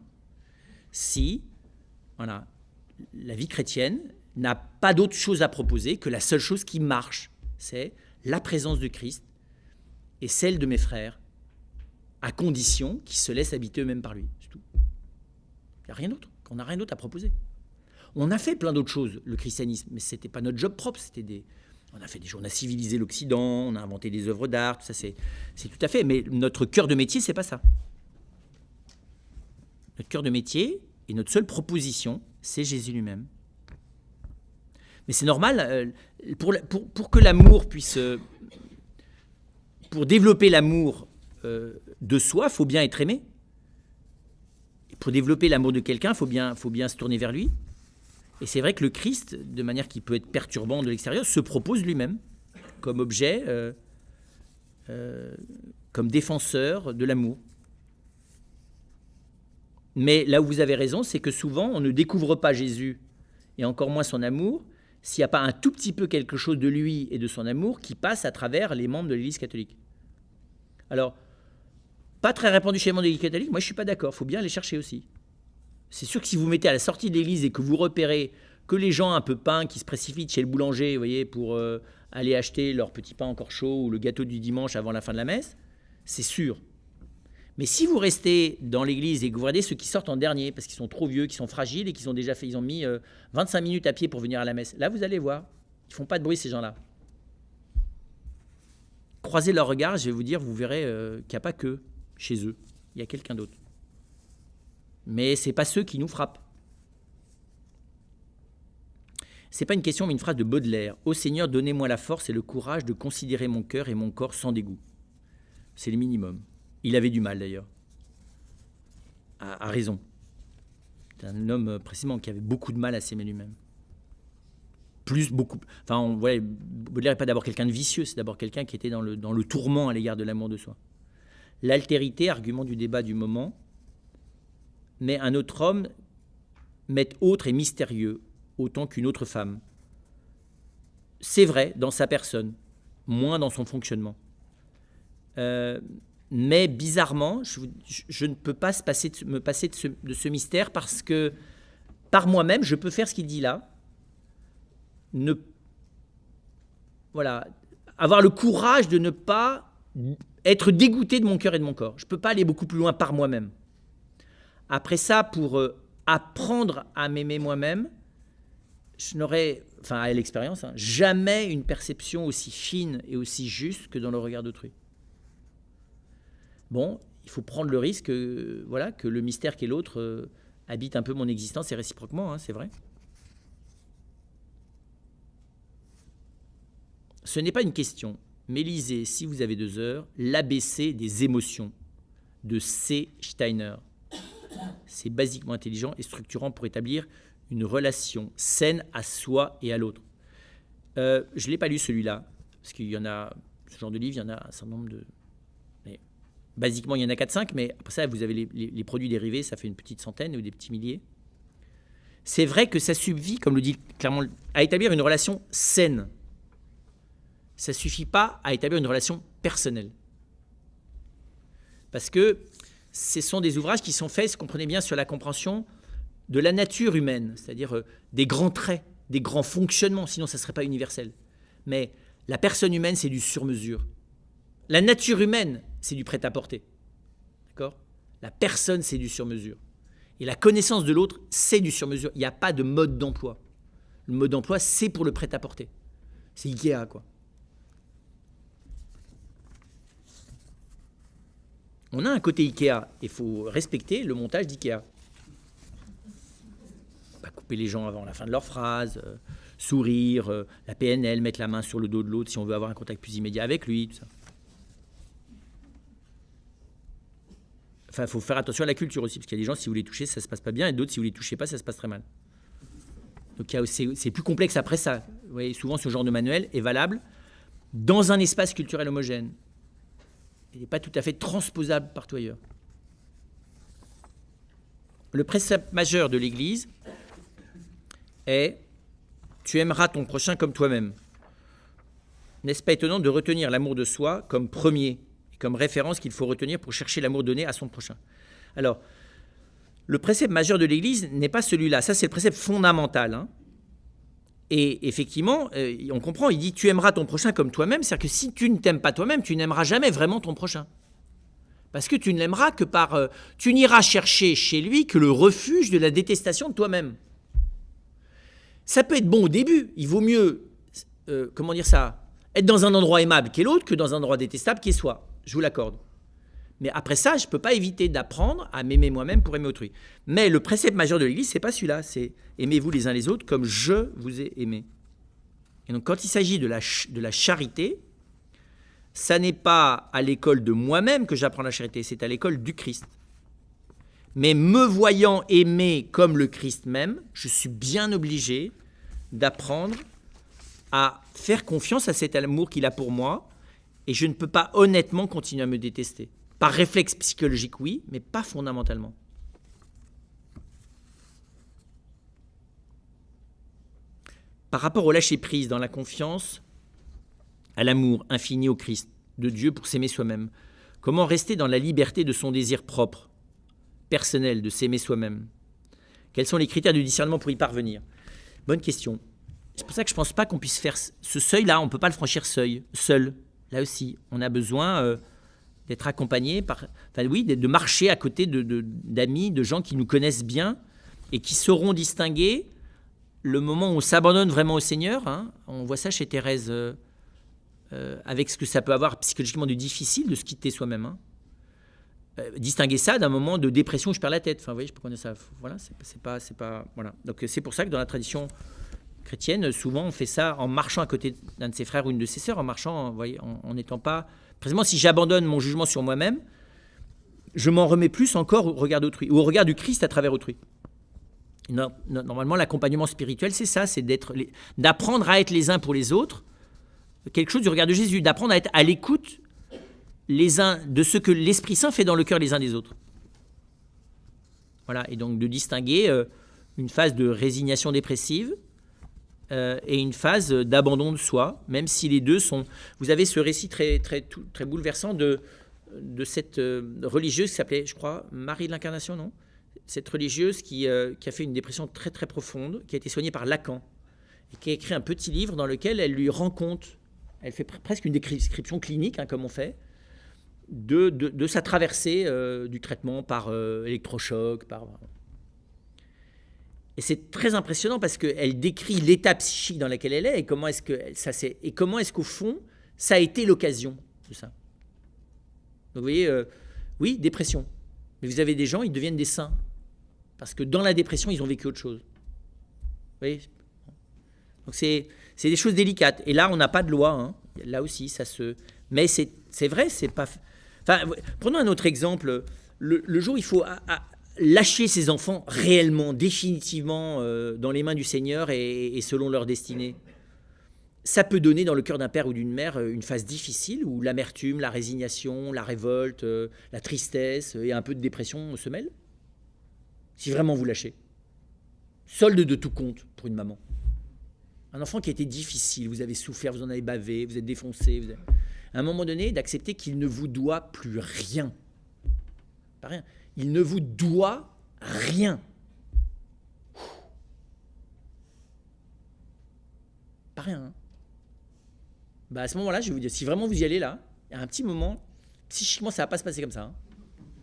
si la vie chrétienne n'a pas d'autre chose à proposer que la seule chose qui marche. C'est la présence du Christ et celle de mes frères, à condition qu'ils se laissent habiter eux-mêmes par lui. C'est tout. Il n'y a rien d'autre. On n'a rien d'autre à proposer. On a fait plein d'autres choses, le christianisme, mais ce n'était pas notre job propre. On a fait des choses, on a civilisé l'Occident, on a inventé des œuvres d'art, tout ça, c'est tout à fait. Mais notre cœur de métier, c'est pas ça. Notre cœur de métier et notre seule proposition, c'est Jésus lui-même. Mais c'est normal, pour que l'amour puisse... pour développer l'amour de soi, il faut bien être aimé. Pour développer l'amour de quelqu'un, il faut bien se tourner vers lui. Et c'est vrai que le Christ, de manière qui peut être perturbante de l'extérieur, se propose lui-même comme objet, comme défenseur de l'amour. Mais là où vous avez raison, c'est que souvent, on ne découvre pas Jésus, et encore moins son amour, s'il n'y a pas un tout petit peu quelque chose de lui et de son amour qui passe à travers les membres de l'Église catholique. Alors, pas très répandu chez les membres de l'Église catholique, moi je ne suis pas d'accord, il faut bien les chercher aussi. C'est sûr que si vous mettez à la sortie de l'Église et que vous repérez que les gens un peu peints qui se précipitent chez le boulanger, vous voyez, pour aller acheter leur petit pain encore chaud ou le gâteau du dimanche avant la fin de la messe, c'est sûr. Mais si vous restez dans l'église et que vous regardez ceux qui sortent en dernier, parce qu'ils sont trop vieux, qui sont fragiles et qui ont déjà fait, ils ont mis 25 minutes à pied pour venir à la messe, là vous allez voir, ils ne font pas de bruit ces gens-là. Croisez leur regard, je vais vous dire, vous verrez qu'il n'y a pas que chez eux, il y a quelqu'un d'autre. Mais ce n'est pas ceux qui nous frappent. Ce n'est pas une question, mais une phrase de Baudelaire. « Ô Seigneur, donnez-moi la force et le courage de considérer mon cœur et mon corps sans dégoût. » C'est le minimum. Il avait du mal d'ailleurs. À raison. C'est un homme précisément qui avait beaucoup de mal à s'aimer lui-même. Baudelaire n'est pas d'abord quelqu'un de vicieux, c'est d'abord quelqu'un qui était dans le tourment à l'égard de l'amour de soi. L'altérité, argument du débat du moment, mais un autre homme m'est autre et mystérieux, autant qu'une autre femme. C'est vrai dans sa personne, moins dans son fonctionnement. Mais bizarrement, je ne peux pas me passer de ce mystère parce que par moi-même, je peux faire ce qu'il dit là. Avoir le courage de ne pas être dégoûté de mon cœur et de mon corps. Je ne peux pas aller beaucoup plus loin par moi-même. Après ça, pour apprendre à m'aimer moi-même, je n'aurais, à l'expérience, jamais une perception aussi fine et aussi juste que dans le regard d'autrui. Bon, il faut prendre le risque que le mystère qu'est l'autre habite un peu mon existence et réciproquement, c'est vrai. Ce n'est pas une question, mais lisez, si vous avez 2 heures, l'ABC des émotions de C. Steiner. C'est basiquement intelligent et structurant pour établir une relation saine à soi et à l'autre. Je ne l'ai pas lu celui-là, parce qu'il y en a, ce genre de livre, il y en a un certain nombre de... Basiquement, il y en a 4-5, mais après ça, vous avez les produits dérivés, ça fait une petite centaine ou des petits milliers. C'est vrai que ça suffit, comme le dit clairement, à établir une relation saine. Ça ne suffit pas à établir une relation personnelle. Parce que ce sont des ouvrages qui sont faits, comprenez bien, sur la compréhension de la nature humaine, c'est-à-dire des grands traits, des grands fonctionnements, sinon ça ne serait pas universel. Mais la personne humaine, c'est du sur-mesure. La nature humaine, c'est du prêt-à-porter. D'accord ? La personne, c'est du sur-mesure. Et la connaissance de l'autre, c'est du sur-mesure. Il n'y a pas de mode d'emploi. Le mode d'emploi, c'est pour le prêt-à-porter. C'est Ikea, quoi. On a un côté Ikea, et il faut respecter le montage d'Ikea. Pas couper les gens avant la fin de leur phrase, sourire, la PNL, mettre la main sur le dos de l'autre si on veut avoir un contact plus immédiat avec lui, tout ça. Enfin, il faut faire attention à la culture aussi, parce qu'il y a des gens, si vous les touchez, ça ne se passe pas bien, et d'autres, si vous ne les touchez pas, ça se passe très mal. Donc c'est plus complexe après ça. Vous voyez, souvent, ce genre de manuel est valable dans un espace culturel homogène. Il n'est pas tout à fait transposable partout ailleurs. Le précepte majeur de l'Église est « Tu aimeras ton prochain comme toi-même ». N'est-ce pas étonnant de retenir l'amour de soi comme premier, comme référence qu'il faut retenir pour chercher l'amour donné à son prochain. Alors, le précepte majeur de l'Église n'est pas celui-là. Ça, c'est le précepte fondamental. Et effectivement, on comprend, il dit « tu aimeras ton prochain comme toi-même », c'est-à-dire que si tu ne t'aimes pas toi-même, tu n'aimeras jamais vraiment ton prochain. Parce que tu ne l'aimeras que par... tu n'iras chercher chez lui que le refuge de la détestation de toi-même. Ça peut être bon au début. Il vaut mieux, être dans un endroit aimable qu'est l'autre que dans un endroit détestable qu'est soi. Je vous l'accorde. Mais après ça, je ne peux pas éviter d'apprendre à m'aimer moi-même pour aimer autrui. Mais le précepte majeur de l'Église, ce n'est pas celui-là. C'est « aimez-vous les uns les autres comme je vous ai aimé ». Et donc, quand il s'agit de la charité, ça n'est pas à l'école de moi-même que j'apprends la charité, c'est à l'école du Christ. Mais me voyant aimer comme le Christ même, je suis bien obligé d'apprendre à faire confiance à cet amour qu'il a pour moi, et je ne peux pas honnêtement continuer à me détester. Par réflexe psychologique, oui, mais pas fondamentalement. par rapport au lâcher-prise dans la confiance, à l'amour infini au Christ de Dieu pour s'aimer soi-même. Comment rester dans la liberté de son désir propre, personnel, de s'aimer soi-même? Quels sont les critères du discernement pour y parvenir? Bonne question. C'est pour ça que je ne pense pas qu'on puisse faire ce seuil-là, on ne peut pas le franchir seul. Là aussi, on a besoin d'être accompagné de marcher à côté d'amis, de gens qui nous connaissent bien et qui sauront distinguer le moment où on s'abandonne vraiment au Seigneur. Hein. On voit ça chez Thérèse, avec ce que ça peut avoir psychologiquement de difficile de se quitter soi-même. Hein. Distinguer ça d'un moment de dépression où je perds la tête. Enfin, vous voyez, je peux connaître ça. Voilà, c'est pas. Voilà. Donc c'est pour ça que dans la tradition chrétienne, souvent on fait ça en marchant à côté d'un de ses frères ou une de ses sœurs, en marchant, vous voyez, en n'étant pas. Précisément, si j'abandonne mon jugement sur moi-même, je m'en remets plus encore au regard d'autrui, ou au regard du Christ à travers autrui. Normalement, l'accompagnement spirituel, c'est ça, c'est d'apprendre à être les uns pour les autres, quelque chose du regard de Jésus, d'apprendre à être à l'écoute les uns de ce que l'Esprit Saint fait dans le cœur les uns des autres. Voilà, et donc de distinguer une phase de résignation dépressive et une phase d'abandon de soi, même si les deux sont... Vous avez ce récit très bouleversant de cette religieuse qui s'appelait, je crois, Marie de l'Incarnation, non ? Cette religieuse qui a fait une dépression très très profonde, qui a été soignée par Lacan, et qui a écrit un petit livre dans lequel elle lui rend compte, elle fait presque une description clinique, hein, comme on fait, de sa traversée du traitement par électrochoc, Et c'est très impressionnant parce qu'elle décrit l'état psychique dans lequel elle est et comment est-ce qu'au fond, ça a été l'occasion de ça. Donc vous voyez, oui, dépression. Mais vous avez des gens, ils deviennent des saints. Parce que dans la dépression, ils ont vécu autre chose. Vous voyez ? Donc c'est des choses délicates. Et là, on n'a pas de loi. Hein. Là aussi, ça se... Mais c'est vrai, c'est pas... Enfin, prenons un autre exemple. Le jour où il faut lâcher ses enfants réellement, définitivement, dans les mains du Seigneur et selon leur destinée, ça peut donner dans le cœur d'un père ou d'une mère une phase difficile où l'amertume, la résignation, la révolte, la tristesse et un peu de dépression se mêlent. Si vraiment vous lâchez. Solde de tout compte pour une maman. Un enfant qui a été difficile, vous avez souffert, vous en avez bavé, vous êtes défoncé. À un moment donné, d'accepter qu'il ne vous doit plus rien. Pas rien. Il ne vous doit rien. Pas rien. Hein. À ce moment-là, je vais vous dire, si vraiment vous y allez là, il y a un petit moment, psychiquement, ça ne va pas se passer comme ça. Hein.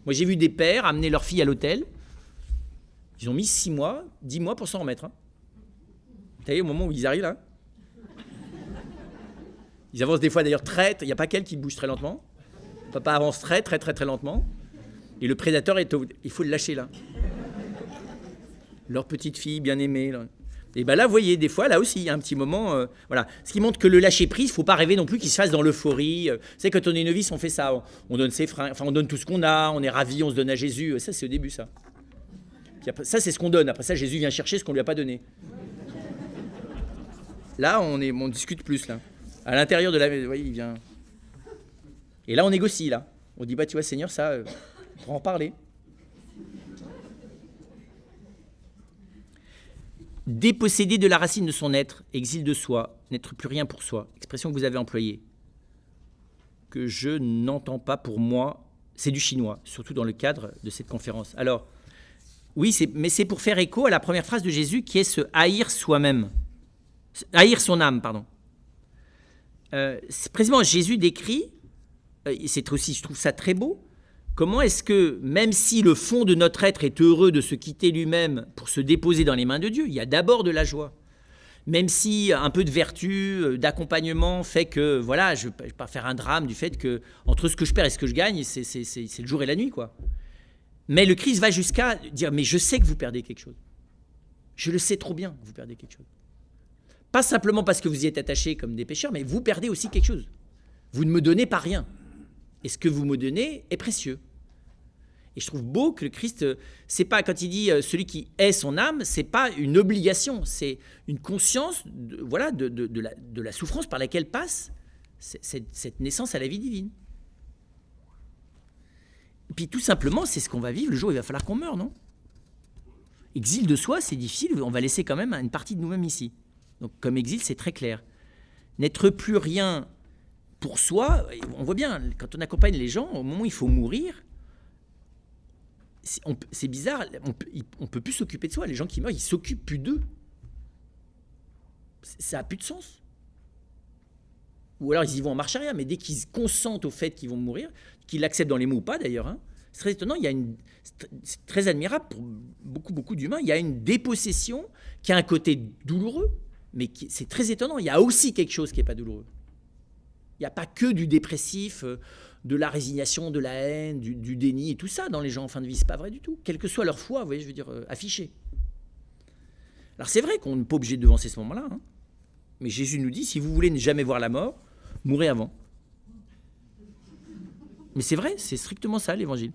Moi, j'ai vu des pères amener leur fille à l'hôtel. Ils ont mis 6 mois, 10 mois pour s'en remettre. Hein. Vous savez, au moment où ils arrivent là, ils avancent des fois d'ailleurs il n'y a pas qu'elle qui bouge très lentement. Papa avance très lentement. Et le prédateur, il faut le lâcher là. Leur petite fille bien aimée. Là. Et là, vous voyez, des fois, là aussi, il y a un petit moment... voilà. Ce qui montre que le lâcher-prise, il ne faut pas rêver non plus qu'il se fasse dans l'euphorie. Vous savez, quand on est novice, on fait ça. On donne ses fringues, on donne tout ce qu'on a, on est ravis, on se donne à Jésus. Ça, c'est au début, ça. Puis après, ça, c'est ce qu'on donne. Après ça, Jésus vient chercher ce qu'on ne lui a pas donné. Là, on discute plus, là. À l'intérieur de la... Vous voyez, il vient... Et là, on négocie, là. On dit, tu vois, Seigneur, ça, on pourra en parler. Dépossédé de la racine de son être, exil de soi, n'être plus rien pour soi, expression que vous avez employée, que je n'entends pas pour moi, c'est du chinois, surtout dans le cadre de cette conférence. Alors, oui, mais c'est pour faire écho à la première phrase de Jésus qui est se haïr soi-même, haïr son âme, pardon. Précisément, Jésus décrit, c'est aussi, je trouve ça très beau, comment est-ce que, même si le fond de notre être est heureux de se quitter lui-même pour se déposer dans les mains de Dieu, il y a d'abord de la joie. Même si un peu de vertu, d'accompagnement fait que, voilà, je ne vais pas faire un drame du fait que, entre ce que je perds et ce que je gagne, c'est le jour et la nuit, quoi. Mais le Christ va jusqu'à dire, mais je sais que vous perdez quelque chose. Je le sais trop bien que vous perdez quelque chose. Pas simplement parce que vous y êtes attachés comme des pécheurs, mais vous perdez aussi quelque chose. Vous ne me donnez pas rien. Et ce que vous me donnez est précieux. Et je trouve beau que le Christ, c'est pas, quand il dit celui qui est son âme, c'est pas une obligation, c'est une conscience de la souffrance par laquelle passe cette naissance à la vie divine. Et puis tout simplement, c'est ce qu'on va vivre le jour où il va falloir qu'on meure, non ? Exil de soi, c'est difficile, on va laisser quand même une partie de nous-mêmes ici. Donc comme exil, c'est très clair. N'être plus rien pour soi, on voit bien, quand on accompagne les gens, au moment où il faut mourir, c'est bizarre, on peut plus s'occuper de soi. Les gens qui meurent, ils s'occupent plus d'eux. Ça n'a plus de sens. Ou alors ils y vont en marche arrière, mais dès qu'ils consentent au fait qu'ils vont mourir, qu'ils l'acceptent dans les mots ou pas d'ailleurs, hein, c'est très étonnant, c'est très admirable pour beaucoup d'humains, il y a une dépossession qui a un côté douloureux, mais c'est très étonnant, il y a aussi quelque chose qui n'est pas douloureux. Il n'y a pas que du dépressif, de la résignation, de la haine, du déni et tout ça dans les gens en fin de vie, c'est pas vrai du tout. Quelle que soit leur foi, vous voyez, je veux dire, affichée. Alors c'est vrai qu'on n'est pas obligé de devancer ce moment-là, hein, mais Jésus nous dit, si vous voulez ne jamais voir la mort, mourrez avant. Mais c'est vrai, c'est strictement ça l'évangile.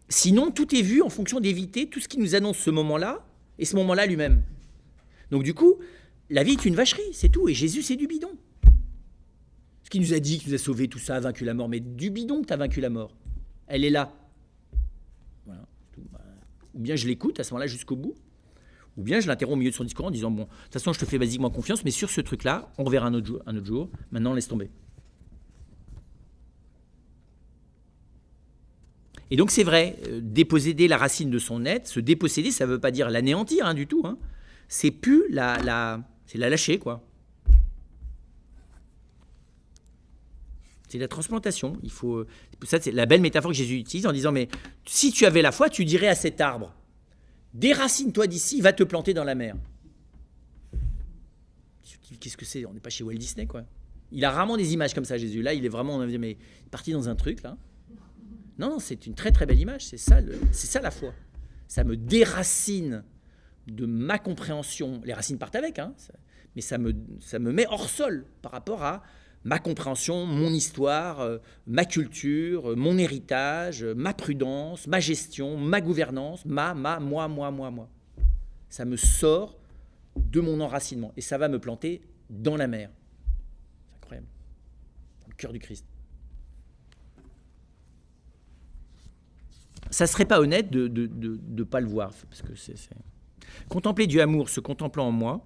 Sinon, tout est vu en fonction d'éviter tout ce qui nous annonce ce moment-là et ce moment-là lui-même. Donc du coup, la vie est une vacherie, c'est tout. Et Jésus, c'est du bidon. Ce qu'il nous a dit, qu'il nous a sauvés, tout ça, a vaincu la mort. Mais du bidon que tu as vaincu la mort. Elle est là. Voilà. Ou bien je l'écoute à ce moment-là jusqu'au bout, ou bien je l'interromps au milieu de son discours en disant, bon, de toute façon, je te fais basiquement confiance, mais sur ce truc-là, on reverra un autre jour. Maintenant, laisse tomber. Et donc c'est vrai, déposséder la racine de son être, se déposséder, ça ne veut pas dire l'anéantir du tout. Hein. C'est plus c'est la lâcher, quoi. C'est la transplantation. Il faut, ça, c'est la belle métaphore que Jésus utilise en disant, mais si tu avais la foi, tu dirais à cet arbre, déracine-toi d'ici, va te planter dans la mer. Qu'est-ce que c'est ? On n'est pas chez Walt Disney, quoi. Il a rarement des images comme ça, Jésus. Là, il est vraiment, on a dit, mais il est parti dans un truc, là. Non, c'est une très très belle image, c'est ça la foi. Ça me déracine de ma compréhension. Les racines partent avec, hein, mais ça me met hors sol par rapport à ma compréhension, mon histoire, ma culture, mon héritage, ma prudence, ma gestion, ma gouvernance, moi. Ça me sort de mon enracinement et ça va me planter dans la mer. C'est incroyable. Dans le cœur du Christ. Ça ne serait pas honnête de ne pas le voir. Parce que c'est... Contempler Dieu amour, se contemplant en moi,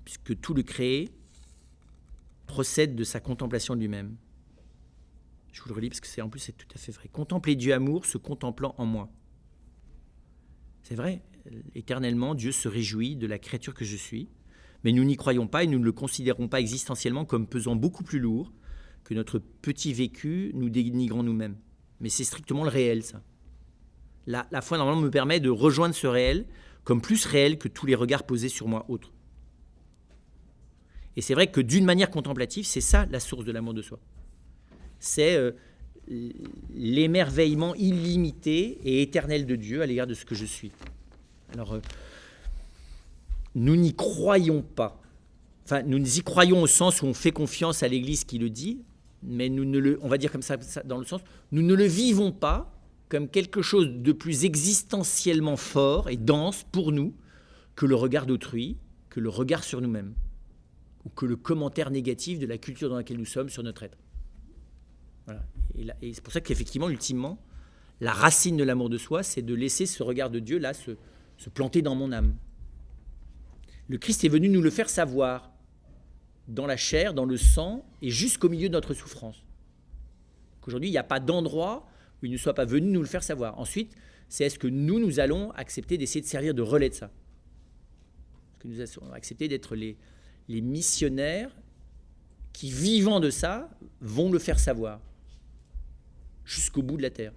puisque tout le créé procède de sa contemplation de lui-même. Je vous le relis parce que en plus c'est tout à fait vrai. Contempler Dieu amour, se contemplant en moi. C'est vrai, éternellement, Dieu se réjouit de la créature que je suis, mais nous n'y croyons pas et nous ne le considérons pas existentiellement comme pesant beaucoup plus lourd que notre petit vécu nous dénigrant nous-mêmes. Mais c'est strictement le réel, ça. La foi, normalement, me permet de rejoindre ce réel comme plus réel que tous les regards posés sur moi autres. Et c'est vrai que d'une manière contemplative, c'est ça la source de l'amour de soi. C'est l'émerveillement illimité et éternel de Dieu à l'égard de ce que je suis. Alors, nous n'y croyons pas. Enfin, nous y croyons au sens où on fait confiance à l'Église qui le dit, mais on va dire comme ça dans le sens, nous ne le vivons pas comme quelque chose de plus existentiellement fort et dense pour nous que le regard d'autrui, que le regard sur nous-mêmes, ou que le commentaire négatif de la culture dans laquelle nous sommes sur notre être. Voilà. Et c'est pour ça qu'effectivement, ultimement, la racine de l'amour de soi, c'est de laisser ce regard de Dieu là se planter dans mon âme. Le Christ est venu nous le faire savoir, dans la chair, dans le sang, et jusqu'au milieu de notre souffrance. Qu'aujourd'hui, il n'y a pas d'endroit où il ne soit pas venu nous le faire savoir. Ensuite, c'est est-ce que nous allons accepter d'essayer de servir de relais de ça ? Est-ce que nous allons accepter d'être les missionnaires qui, vivant de ça, vont le faire savoir jusqu'au bout de la terre ?